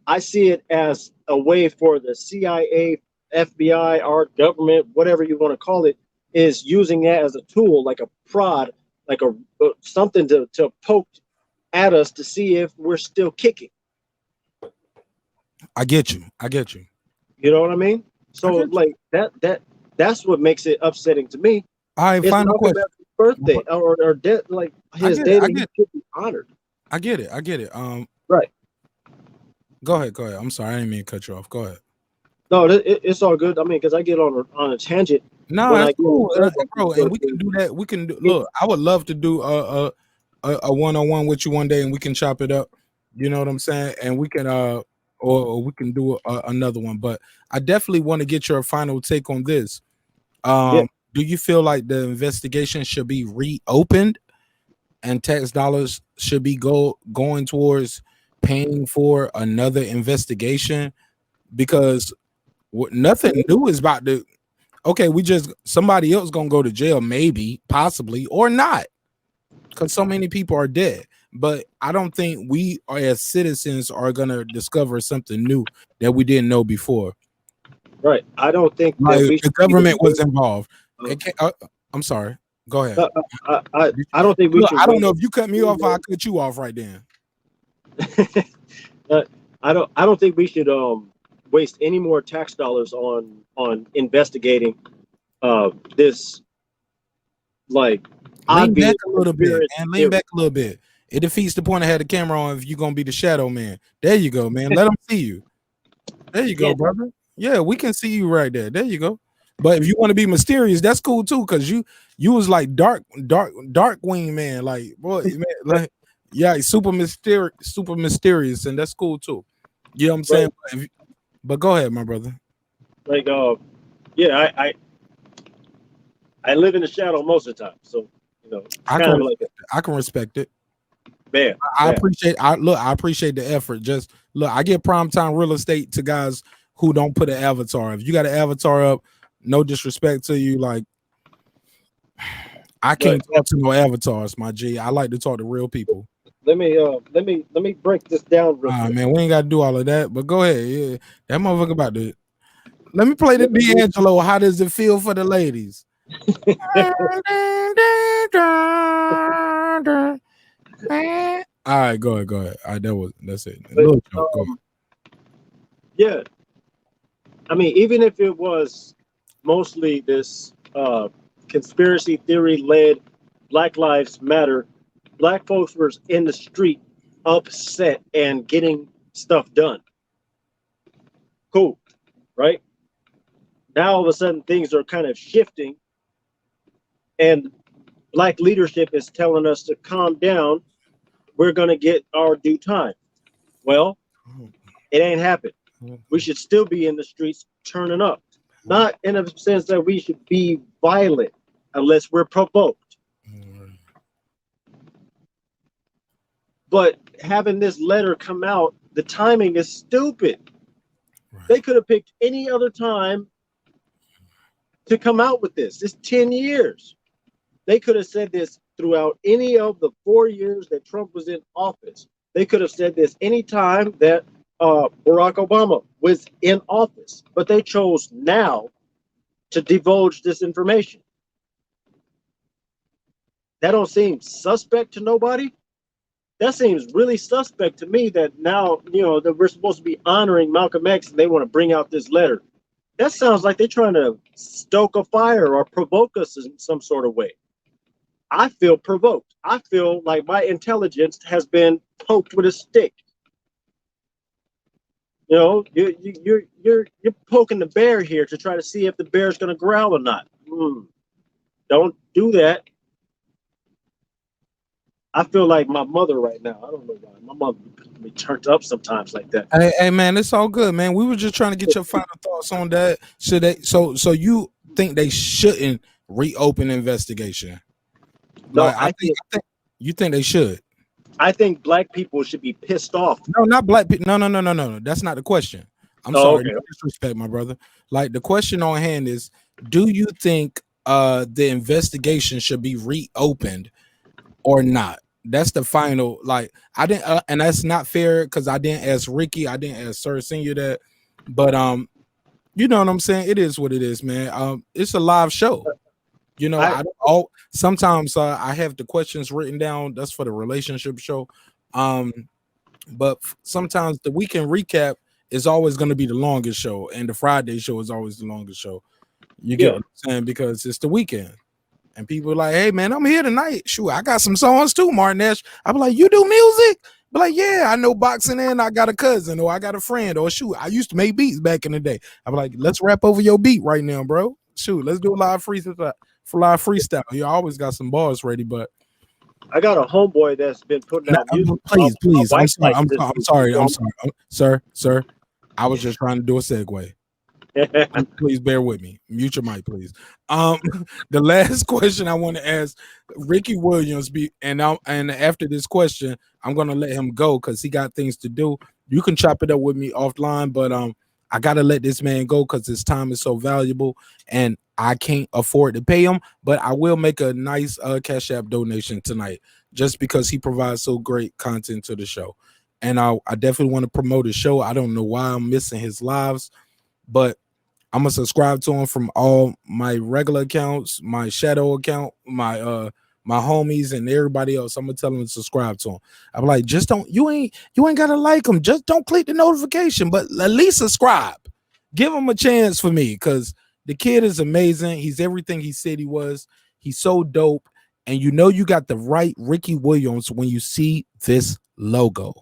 I see it as a way for the CIA, FBI, our government, whatever you want to call it, is using that as a tool, like a prod, like something to poke at us to see if we're still kicking. I get you. You know what I mean? So like that's what makes it upsetting to me. All right, final question. Birthday or death, like his day that he should be honored. I get it. Right. Go ahead. I'm sorry, I didn't mean to cut you off. Go ahead. No, it's all good. I mean, because I get on a tangent. No, that's cool, bro. And we can do that. We can do. Look, I would love to do a one-on-one with you one day, and we can chop it up. You know what I'm saying? And we can or we can do another one. But I definitely want to get your final take on this. Do you feel like the investigation should be reopened, and tax dollars should be going towards paying for another investigation? Because nothing new is about to. Okay, somebody else gonna go to jail, maybe, possibly, or not, because so many people are dead. But I don't think we are, as citizens, are gonna discover something new that we didn't know before. Right. I don't think like the government was involved. I'm sorry. Go ahead. I don't think we should. I don't know if you cut me off, I'll cut you off right then. I don't think we should waste any more tax dollars on investigating this, like, lean back a little bit and lean back a little bit. It defeats the point I had the camera on if you're gonna be the shadow man. There you go, man. Let them see you. There you go, brother. Yeah, we can see you right there. There you go. But if you want to be mysterious, that's cool too, because you was like dark wing man, like, boy, man, like, yeah, super mysterious, and that's cool too. You know what I'm saying? But go ahead, my brother. Like, yeah, I live in the shadow most of the time, so you know, I can respect it. Man, I appreciate. I appreciate the effort. Just look, I get primetime real estate to guys who don't put an avatar. If you got an avatar up, no disrespect to you, like, I can't talk to no avatars, my G. I like to talk to real people. Let me break this down real quick. Man, we ain't got to do all of that, but go ahead. Yeah, that motherfucker about to. Let me play the D'Angelo. How does it feel for the ladies? All right, go ahead. All right, that's it. Yeah, I mean, even if it was mostly this conspiracy theory led Black Lives Matter, Black folks were in the street upset and getting stuff done. Cool, right? Now all of a sudden things are kind of shifting, and Black leadership is telling us to calm down. We're going to get our due time. Well, it ain't happened. We should still be in the streets turning up. Not in a sense that we should be violent unless we're provoked. But having this letter come out, the timing is stupid. They could have picked any other time to come out with this. It's 10 years. They could have said this throughout any of the 4 years that Trump was in office. They could have said this anytime that Barack Obama was in office, but they chose now to divulge this information. That don't seem suspect to nobody. That seems really suspect to me, that now, you know, that we're supposed to be honoring Malcolm X and they want to bring out this letter. That sounds like they're trying to stoke a fire or provoke us in some sort of way. I feel provoked. I feel like my intelligence has been poked with a stick. You know, you're poking the bear here to try to see if the bear's going to growl or not. Don't do that. I feel like my mother right now. I don't know why. My mother be turned up sometimes like that. Hey, man, it's all good, man. We were just trying to get your final thoughts on that. Should they? So you think they shouldn't reopen investigation? No, like, I think you think they should. I think Black people should be pissed off. No, not Black people. No. That's not the question. I'm sorry. Okay. No disrespect, my brother. Like, the question on hand is, do you think the investigation should be reopened or not? That's the final. Like, I didn't, and that's not fair because I didn't ask Ricky, I didn't ask Sir Senior that, but you know what I'm saying? It is what it is, man. It's a live show. You know, sometimes I have the questions written down. That's for the relationship show. But sometimes the weekend recap is always going to be the longest show, and the Friday show is always the longest show. You get what I'm saying? Because it's the weekend. And people are like, hey, man, I'm here tonight. Shoot, I got some songs too, Marq Nash. I'm like, you do music? But like, yeah, I know boxing and I got a cousin or I got a friend or shoot, I used to make beats back in the day. I'm like, let's rap over your beat right now, bro. Shoot, let's do a live freestyle. You always got some bars ready, but I got a homeboy that's been putting out music. please. My I'm wife sorry. likes I'm, this so- I'm music. sorry. I'm sorry. Sir. I was just trying to do a segue. Please bear with me. Mute your mic, please. The last question I want to ask Ricky Williams, and after this question, I'm gonna let him go because he got things to do. You can chop it up with me offline, but I gotta let this man go because his time is so valuable, and I can't afford to pay him. But I will make a nice Cash App donation tonight just because he provides so great content to the show, and I definitely want to promote his show. I don't know why I'm missing his lives, but I'm gonna subscribe to him from all my regular accounts, my shadow account, my homies, and everybody else. I'm gonna tell them to subscribe to him. I'm like, just don't you ain't gotta like him. Just don't click the notification, but at least subscribe. Give him a chance for me because the kid is amazing. He's everything he said he was. He's so dope, and you know you got the right Ricky Williams when you see this logo.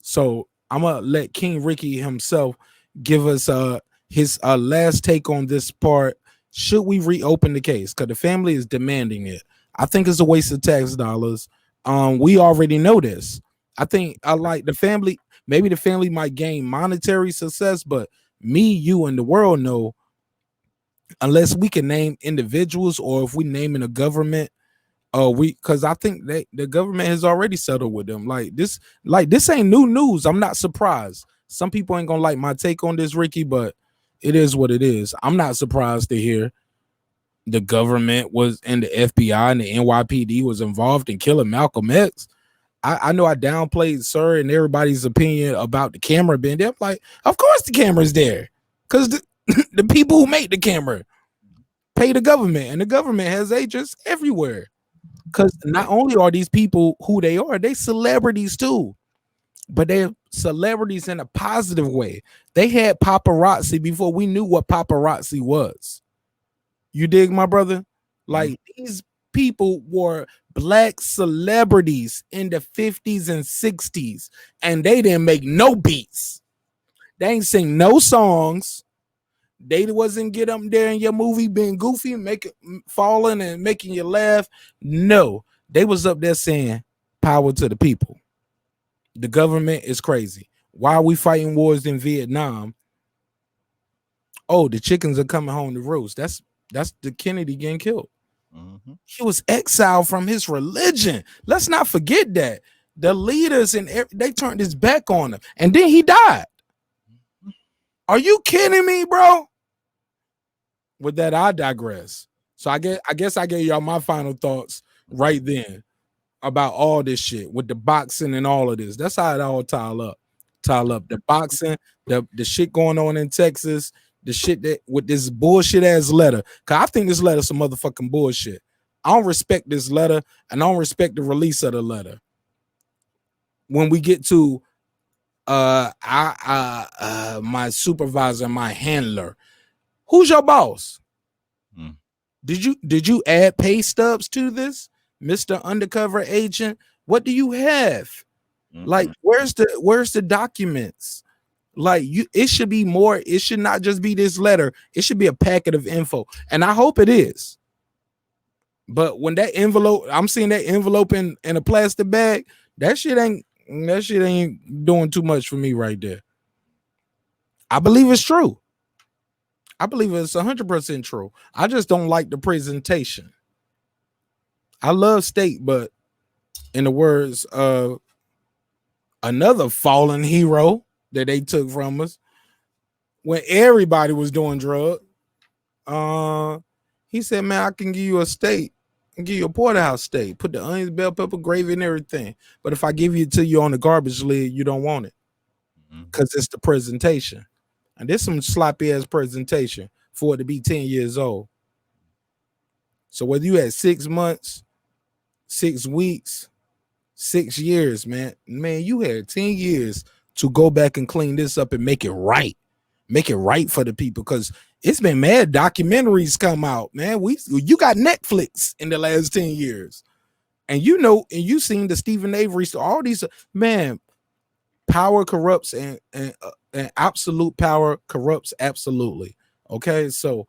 So I'm gonna let King Ricky himself give us his last take on this part. Should we reopen the case? Because the family is demanding it. I think it's a waste of tax dollars. We already know this. I think I like the family. Maybe the family might gain monetary success, but me, you, and the world know unless we can name individuals or if we name in a government. Because I think the government has already settled with them. Like this ain't new news. I'm not surprised. Some people ain't gonna like my take on this, Ricky, but it is what it is. I'm not surprised to hear the government was and the FBI and the NYPD was involved in killing Malcolm X. I know I downplayed Sir and everybody's opinion about the camera being there. Like, of course the camera's there. Because the people who make the camera pay the government, and the government has agents everywhere. Because not only are these people who they are, they celebrities too. But they're celebrities in a positive way. They had paparazzi before we knew what paparazzi was. You dig, my brother? Like these people were black celebrities in the 50s and 60s, and they didn't make no beats. They ain't sing no songs. They wasn't get up there in your movie being goofy, falling and making you laugh. No, they was up there saying power to the people. The government is crazy. Why are we fighting wars in Vietnam? Oh, the chickens are coming home to roost. That's the Kennedy getting killed. He was exiled from his religion. Let's not forget that. The leaders and they turned his back on him, and then he died. Are you kidding me, bro? With that, I digress. So I guess I gave y'all my final thoughts right then about all this shit with the boxing and all of this. That's how it all tie up. The boxing, the shit going on in Texas, the shit that with this bullshit ass letter. Cause I think this letter's some motherfucking bullshit. I don't respect this letter, and I don't respect the release of the letter. When we get to my supervisor, my handler, who's your boss? Did you add pay stubs to this, Mr. Undercover Agent? What do you have? Like, where's the documents? Like, it should be more. It should not just be this letter. It should be a packet of info, and I hope it is. But when that envelope, I'm seeing that envelope in a plastic bag, that shit ain't doing too much for me right there. I believe it's true. I believe it's 100% true. I just don't like the presentation. I love State, but in the words of another fallen hero that they took from us, when everybody was doing drugs, he said, man, I can give you a steak. I can give you a porterhouse steak. Put the onions, bell pepper, gravy, and everything. But if I give it to you on the garbage lid, you don't want it. Because it's the presentation. And there's some sloppy ass presentation for it to be 10 years old. So whether you had 6 months, 6 weeks, 6 years, man, you had 10 years to go back and clean this up and make it right. Make it right for the people, because it's been mad documentaries come out, man. You got Netflix in the last 10 years. And you seen the Stephen Avery, so all these, man, power corrupts and absolute power corrupts absolutely. Okay, so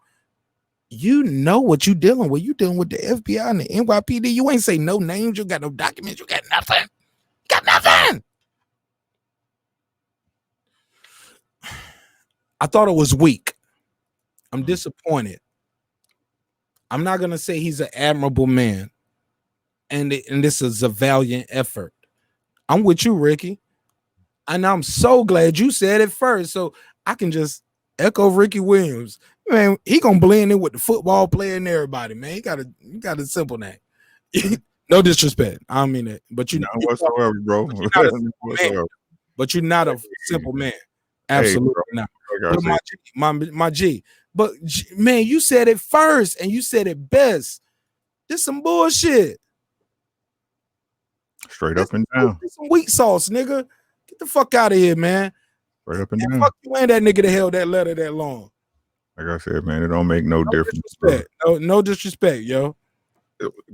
You know what you dealing with. You dealing with the FBI and the NYPD. You ain't say no names. You got no documents. You got nothing. You got nothing. I thought it was weak. I'm disappointed. I'm not gonna say he's an admirable man, and this is a valiant effort. I'm with you, Ricky, and I'm so glad you said it first, so I can just echo Ricky Williams. Man, he gonna blend in with the football player and everybody. Man, he got a simple name. No disrespect, I don't mean it, but you none whatsoever, bro. But you're not a simple man. Absolutely not. But my G. But man, you said it first and you said it best. This some bullshit. Straight up and down. This some weak sauce, nigga. Get the fuck out of here, man. Straight up and down. Fuck you and that nigga that held that letter that long. Like I said, man, it don't make no difference. Disrespect. No disrespect, yo.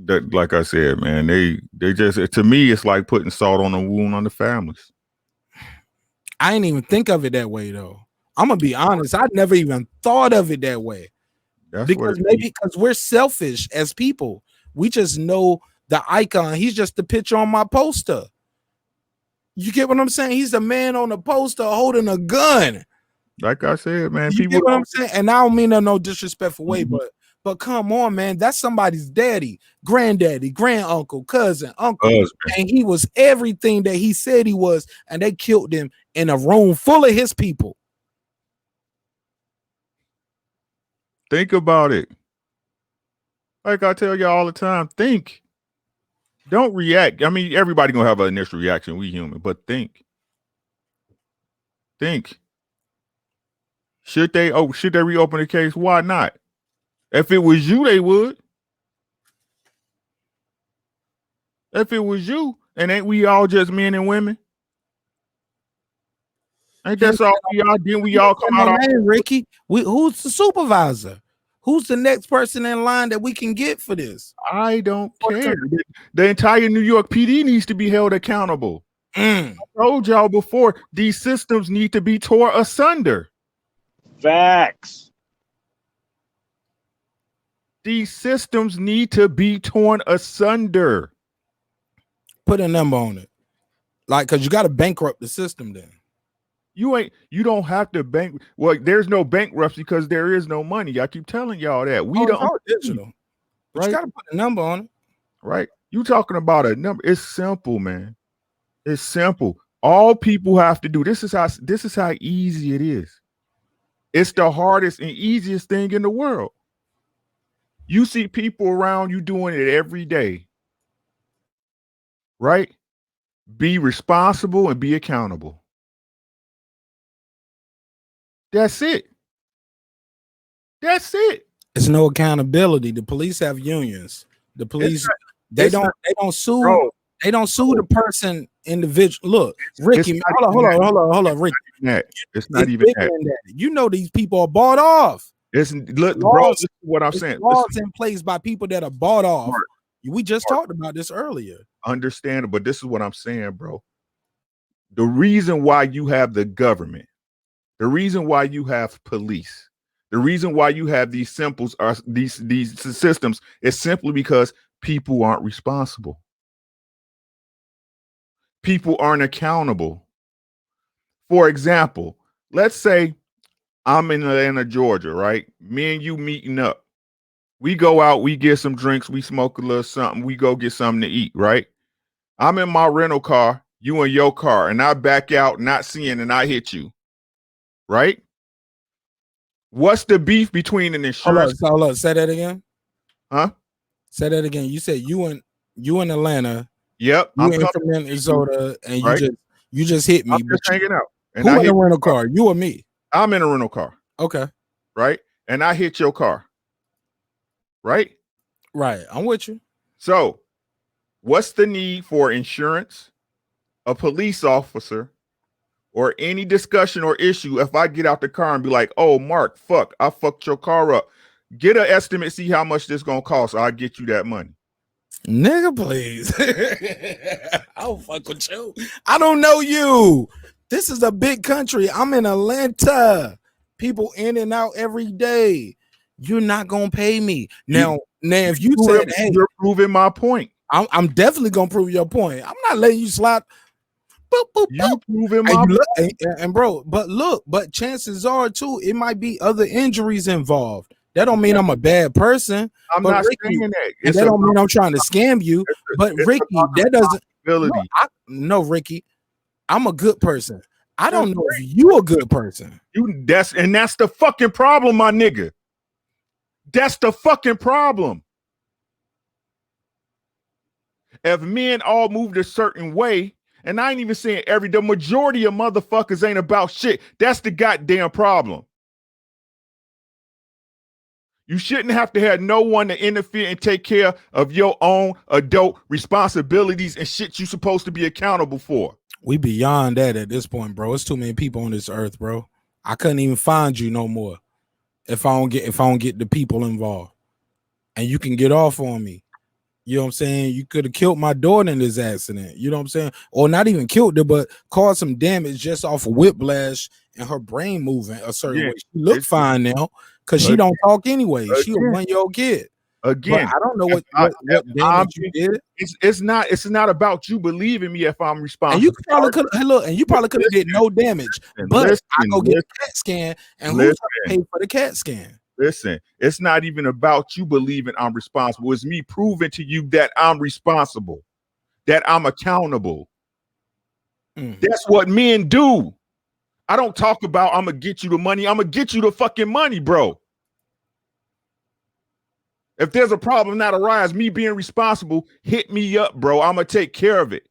That, like I said, man, they just, to me, it's like putting salt on the wound on the families. I ain't even think of it that way though. I'm gonna be honest. I never even thought of it that way. Because we're selfish as people. We just know the icon. He's just the picture on my poster. You get what I'm saying? He's the man on the poster holding a gun. Like I said, man, you get what I'm saying? And I don't mean in no disrespectful way, but come on, man. That's somebody's daddy, granddaddy, granduncle, cousin, uncle. And he was everything that he said he was, and they killed him in a room full of his people. Think about it. Like I tell y'all all the time, think. Don't react. I mean, everybody gonna have an initial reaction. We human, but think. Think. Should they reopen the case? Why not? If it was you, they would. If it was you, and ain't we all just men and women? Ain't that's all we are? Didn't we all come out? Ricky, who's the supervisor? Who's the next person in line that we can get for this? I don't care. The entire New York PD needs to be held accountable. I told y'all before, these systems need to be tore asunder. Facts. These systems need to be torn asunder. Put a number on it. Like, because you got to bankrupt the system then. You don't have to well, there's no bankruptcy because there is no money. I keep telling y'all that. We don't digital. But right? You gotta put a number on it. Right. You talking about a number. It's simple, man. It's simple. All people have to do. This is how easy it is. It's the hardest and easiest thing in the world. You see people around you doing it every day. Right? Be responsible and be accountable. That's it. That's it. It's no accountability. The police have unions. The police they don't sue. Bro. They don't sue the person individual. Look, Ricky, hold on, Ricky. It's not even that. You know these people are bought off. Bro, this is what I'm saying. Laws in place by people that are bought off. We just talked about this earlier. Understandable, but this is what I'm saying, bro. The reason why you have the government, the reason why you have police, the reason why you have these systems is simply because people aren't responsible. People aren't accountable. For example, let's say I'm in Atlanta, Georgia, right? Me and you meeting up. We go out, we get some drinks, we smoke a little something, we go get something to eat, right? I'm in my rental car, you in your car, and I back out, not seeing, and I hit you. Right? What's the beef between an insurance? Hold on. Say that again. Huh? Say that again. You said you in Atlanta. Yep. I'm from Minnesota, and you just hit me. I'm just hanging out. And who in a rental car? You or me? I'm in a rental car. Okay. Right? And I hit your car. Right? Right. I'm with you. So, what's the need for insurance, a police officer, or any discussion or issue if I get out the car and be like, oh, Mark, I fucked your car up. Get an estimate, see how much this gonna cost. I'll get you that money. Nigga, please. I'll fuck with you. I don't know you. This is a big country. I'm in Atlanta. People in and out every day. you're not gonna pay me. Now if you said, hey, you're proving my point. I'm definitely gonna prove your point. I'm not letting you slide. Boop, boop, you proving my point. And bro, but chances are too, it might be other injuries involved. That don't mean I'm a bad person. I'm not saying that. And that don't mean I'm trying to scam you. But Ricky, that doesn't. No, Ricky, I'm a good person. I don't know if you a good person. That's the fucking problem, my nigga. That's the fucking problem. If men all moved a certain way, and I ain't even saying the majority of motherfuckers ain't about shit. That's the goddamn problem. You shouldn't have to have no one to interfere and take care of your own adult responsibilities and shit you supposed to be accountable for. We beyond that at this point, bro. It's too many people on this earth, bro. I couldn't even find you no more if I don't get the people involved. And you can get off on me. You know what I'm saying? You could have killed my daughter in this accident. You know what I'm saying? Or not even killed her, but caused some damage just off of whiplash and her brain moving a certain way. She look fine now because she don't talk anyway. She a 1-year-old kid. Again, but I don't know what damage you did. It's not about you believing me if I'm responsible. And you probably could have did no damage. But I go get a CAT scan, and who's gonna pay for the CAT scan? Listen, it's not even about you believing I'm responsible. It's me proving to you that I'm responsible, that I'm accountable. That's what men do. I don't talk about I'm gonna get you the money. I'm gonna get you the fucking money, bro. If there's a problem that arises, me being responsible, hit me up, bro. I'm gonna take care of it.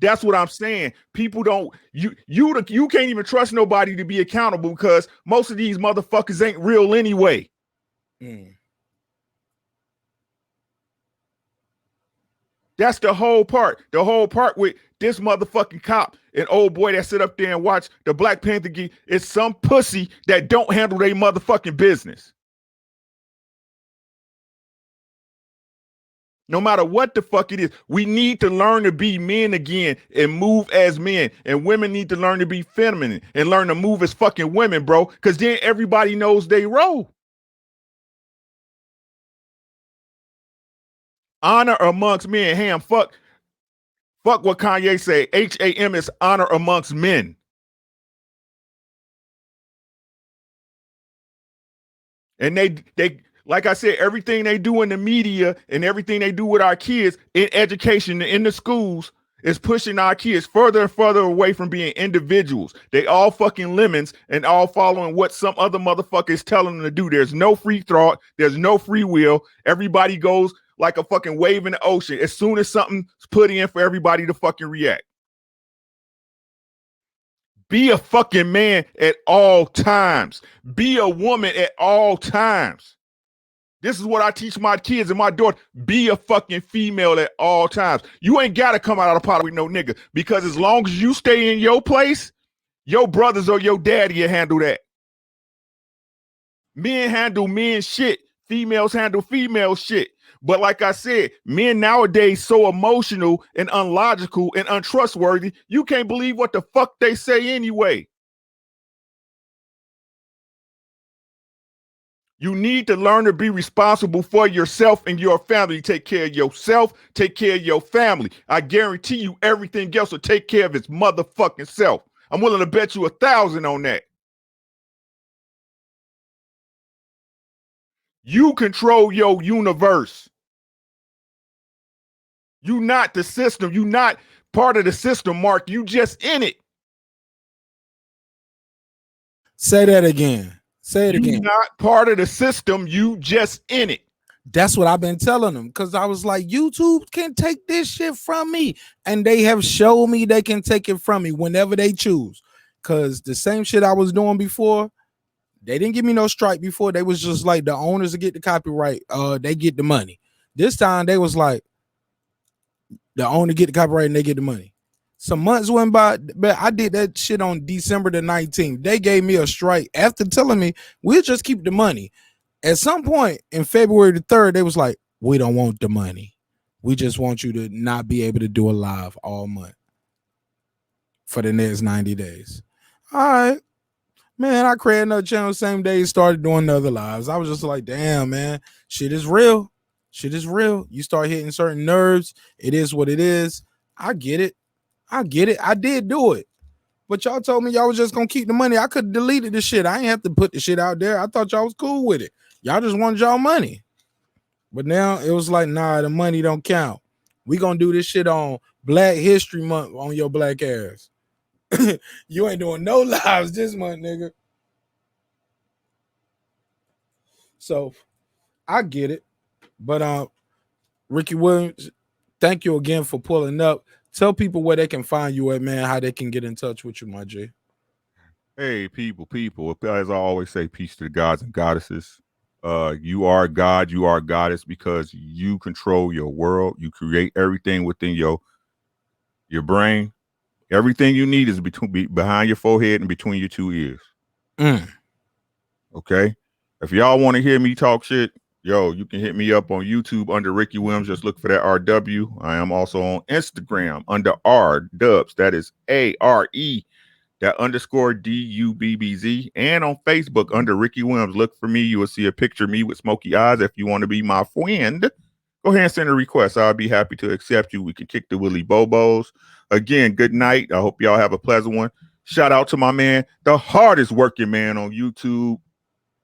That's what I'm saying. People don't, you can't even trust nobody to be accountable because most of these motherfuckers ain't real anyway. That's the whole part. The whole part with this motherfucking cop and old boy that sit up there and watch the Black Panther geek is some pussy that don't handle their motherfucking business. No matter what the fuck it is, we need to learn to be men again and move as men. And women need to learn to be feminine and learn to move as fucking women, bro. Because then everybody knows they role. Honor amongst men. Ham, fuck what Kanye say. HAM is honor amongst men. And they like I said, everything they do in the media and everything they do with our kids in education in the schools is pushing our kids further and further away from being individuals. They all fucking lemons and all following what some other motherfucker is telling them to do. There's no free thought. There's no free will. Everybody goes like a fucking wave in the ocean as soon as something's put in for everybody to fucking react. Be a fucking man at all times. Be a woman at all times. This is what I teach my kids and my daughter. Be a fucking female at all times. You ain't got to come out of the pot with no nigga because as long as you stay in your place, your brothers or your daddy will handle that. Men handle men shit. Females handle female shit. But like I said, men nowadays so emotional and unlogical and untrustworthy, you can't believe what the fuck they say anyway. You need to learn to be responsible for yourself and your family. Take care of yourself, take care of your family. I guarantee you everything else will take care of its motherfucking self. I'm willing to bet you 1,000 on that. You control your universe. You not the system. You not part of the system, Mark. You just in it. Say that again. Say it again. You're not part of the system. You just in it. That's what I've been telling them because I was like, YouTube can take this shit from me. And they have showed me they can take it from me whenever they choose. Because the same shit I was doing before, they didn't give me no strike before. They was just like the owners will get the copyright. They get the money. This time they was like, the owner get the copyright and they get the money. Some months went by, but I did that shit on December the 19th. They gave me a strike after telling me we'll just keep the money. At some point in February the 3rd, they was like, we don't want the money. We just want you to not be able to do a live all month for the next 90 days. All right. Man, I created another channel same day, started doing the other lives. I was just like, damn, man, shit is real. Shit is real. You start hitting certain nerves. It is what it is. I get it. I get it. I did do it. But y'all told me y'all was just gonna keep the money. I could have deleted the shit. I ain't have to put the shit out there. I thought y'all was cool with it. Y'all just wanted y'all money. But now it was like, nah, the money don't count. We gonna do this shit on Black History Month on your black ass. You ain't doing no lives this month, nigga. So I get it. But Ricky Williams, thank you again for pulling up. Tell people where they can find you at, man, how they can get in touch with you, my G. Hey, people. As I always say, peace to the gods and goddesses. You are God, you are goddess because you control your world. You create everything within your brain. Everything you need is behind your forehead and between your two ears. Okay? If y'all want to hear me talk shit, you can hit me up on YouTube under Ricky Williams. Just look for that RW. I am also on Instagram under RDubs. That is ARE. That _DUBBZ, and on Facebook under Ricky Williams. Look for me. You will see a picture of me with smoky eyes. If you want to be my friend, go ahead and send a request. I'll be happy to accept you. We can kick the Willy Bobos. Again, good night. I hope y'all have a pleasant one. Shout out to my man, the hardest working man on YouTube,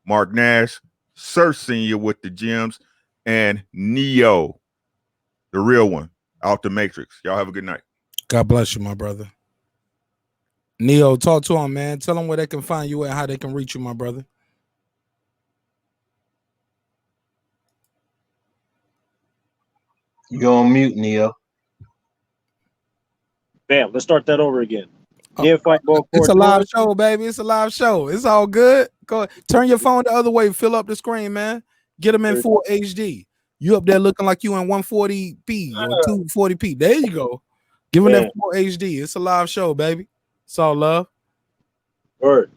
Marq Nash, Sir Senior with the gems, and Neo, the real one, out the Matrix. Y'all have a good night. God bless you, my brother. Neo, talk to him, man. Tell them where they can find you and how they can reach you, my brother. You on mute, Neo. Bam, let's start that over again. It's a live show, baby. It's a live show. It's all good. Go turn your phone the other way. Fill up the screen, man. Get them in full HD. You up there looking like you in 140p or 240p. There you go. Give them that full HD. It's a live show, baby. It's all love. Word.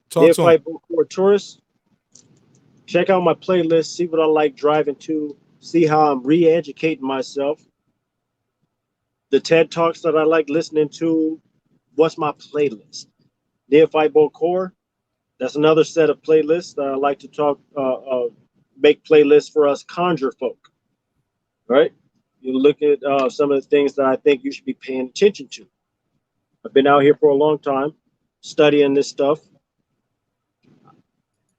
Talk to him. For tourists, check out my playlist. See what I like driving to. See how I'm re-educating myself. The TED Talks that I like listening to. What's my playlist? Neophyte Core. That's another set of playlists that I like to talk. Make playlists for us conjure folk. Right? You look at some of the things that I think you should be paying attention to. I've been out here for a long time studying this stuff.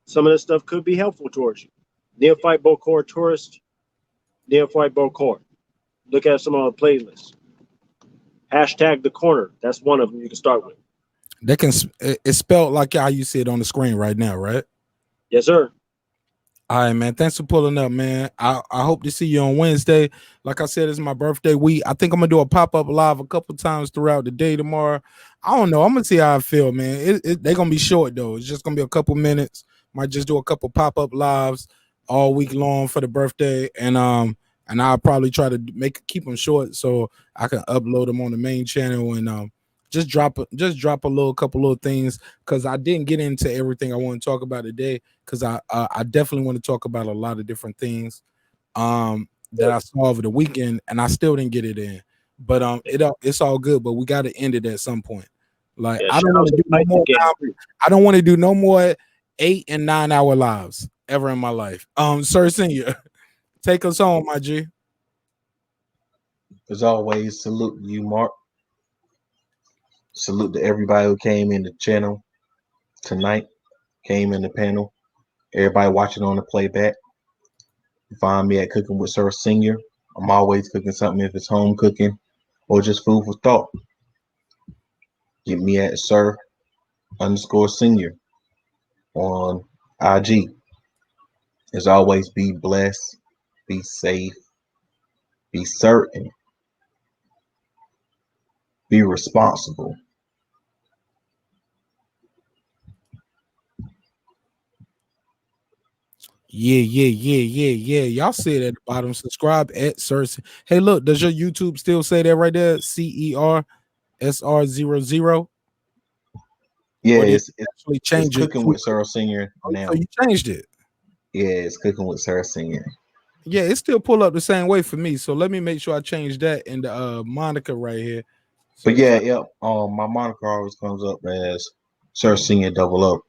Some of this stuff could be helpful towards you. Neophyte Core tourist, Neophyte Core. Look at some of the playlists. Hashtag the corner. That's one of them you can start with. They can. It's spelled like how you see it on the screen right now, right? Yes, sir. All right, man. Thanks for pulling up, man. I hope to see you on Wednesday. Like I said, it's my birthday week. I think I'm gonna do a pop-up live a couple times throughout the day tomorrow. I don't know. I'm gonna see how I feel, man. They're gonna be short though. It's just gonna be a couple minutes. Might just do a couple pop-up lives all week long for the birthday, and I'll probably try to keep them short so I can upload them on the main channel and just drop a couple little things because I didn't get into everything I want to talk about today because I definitely want to talk about a lot of different things that I saw over the weekend and I still didn't get it in. But it's all good. But we got to end it at some point. Like I don't want to do no more. I don't want to do no more 8 and 9 hour lives ever in my life. Sir Senior, take us home, my G. As always, salute you, Mark. Salute to everybody who came in the channel tonight, came in the panel. Everybody watching on the playback. Find me at Cooking with Sir Senior. I'm always cooking something if it's home cooking or just food for thought. Get me at Sir_Senior on IG. As always, be blessed, be safe, be certain, be responsible. Yeah. Y'all see it at the bottom. Subscribe at Sir. Hey, look, does your YouTube still say that right there? CERSR00? Yeah, it's changed it. Cooking with Sir Senior now. So you changed it. Yeah, it's Cooking with Sir Senior. Yeah, it still pull up the same way for me. So let me make sure I change that in the moniker right here. So but yeah, my moniker always comes up as Sir Senior Double O.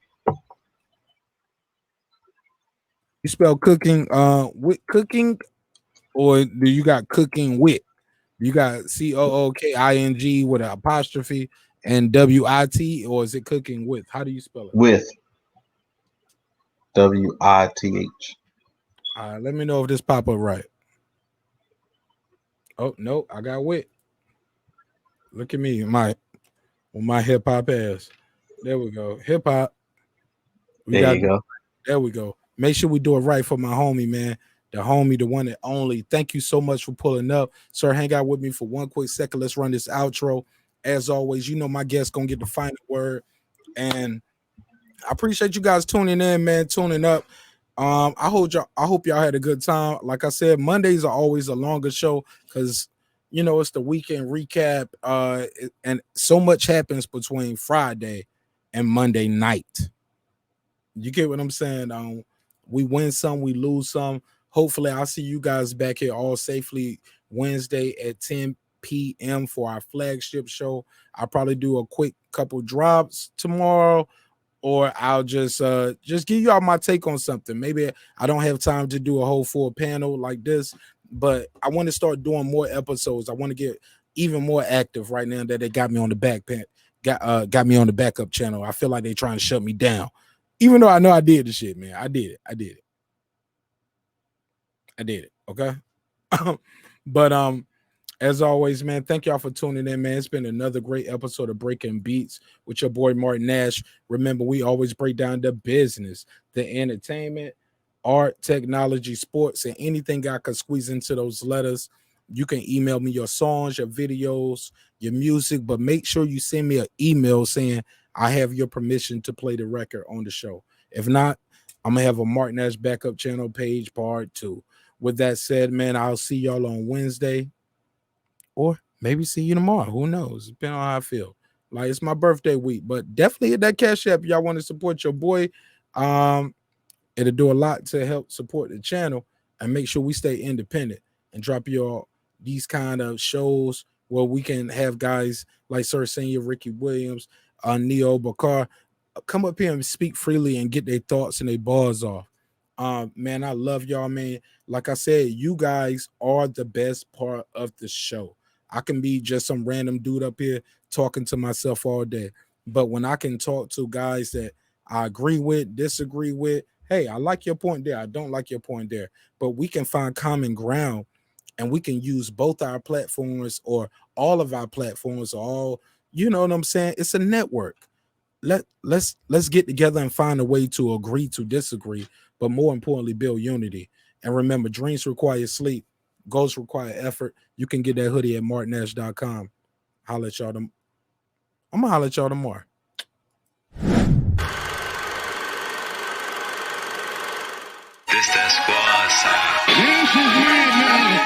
You spell cooking with cooking, or do you got cooking with? You got COOKING with an apostrophe and WIT, or is it cooking with? How do you spell it? With WITH. Let me know if this pop up right. Oh no, I got wit. Look at me, my hip hop ass. There we go. Hip hop. There you go. There we go. Make sure we do it right for my homie, man. The homie, the one and only. Thank you so much for pulling up. Sir, hang out with me for one quick second. Let's run this outro. As always, you know my guest gonna get the final word. And I appreciate you guys tuning in, man, tuning up. I hope y'all had a good time. Like I said, Mondays are always a longer show because it's the weekend recap. And so much happens between Friday and Monday night. You get what I'm saying? We win some, we lose some. Hopefully, I'll see you guys back here all safely Wednesday at 10 p.m. for our flagship show. I'll probably do a quick couple drops tomorrow, or I'll just give y'all my take on something. Maybe I don't have time to do a whole full panel like this, but I want to start doing more episodes. I want to get even more active right now that they got me on the got me on the backup channel. I feel like they're trying to shut me down. Even though I know I did the shit, man. I did it. Okay. But as always, man, thank y'all for tuning in, man. It's been another great episode of Breaking Beats with your boy Marq Nash. Remember, we always break down the business, the entertainment, art, technology, sports, and anything I could squeeze into those letters. You can email me your songs, your videos, your music, but make sure you send me an email saying I have your permission to play the record on the show. If not, I'm going to have a Marq Nash backup channel page part 2. With that said, man, I'll see y'all on Wednesday. Or maybe see you tomorrow. Who knows? Depending on how I feel. Like, it's my birthday week, but definitely hit that Cash App. Y'all want to support your boy. It'll do a lot to help support the channel and make sure we stay independent and drop y'all these kind of shows where we can have guys like Sir Senior, Ricky Williams, Neo Bakar come up here and speak freely and get their thoughts and their bars off. Man, I love y'all, man. Like I said, you guys are the best part of the show. I can be just some random dude up here talking to myself all day. But when I can talk to guys that I agree with, disagree with, hey, I like your point there. I don't like your point there. But we can find common ground and we can use both our platforms or all of our platforms, all, you know what I'm saying? It's a network. Let's get together and find a way to agree to disagree, but more importantly, build unity. And remember, dreams require sleep, goals require effort. You can get that hoodie at marqnash.com. Holla at y'all. I'm gonna holla at y'all tomorrow. This that squad side.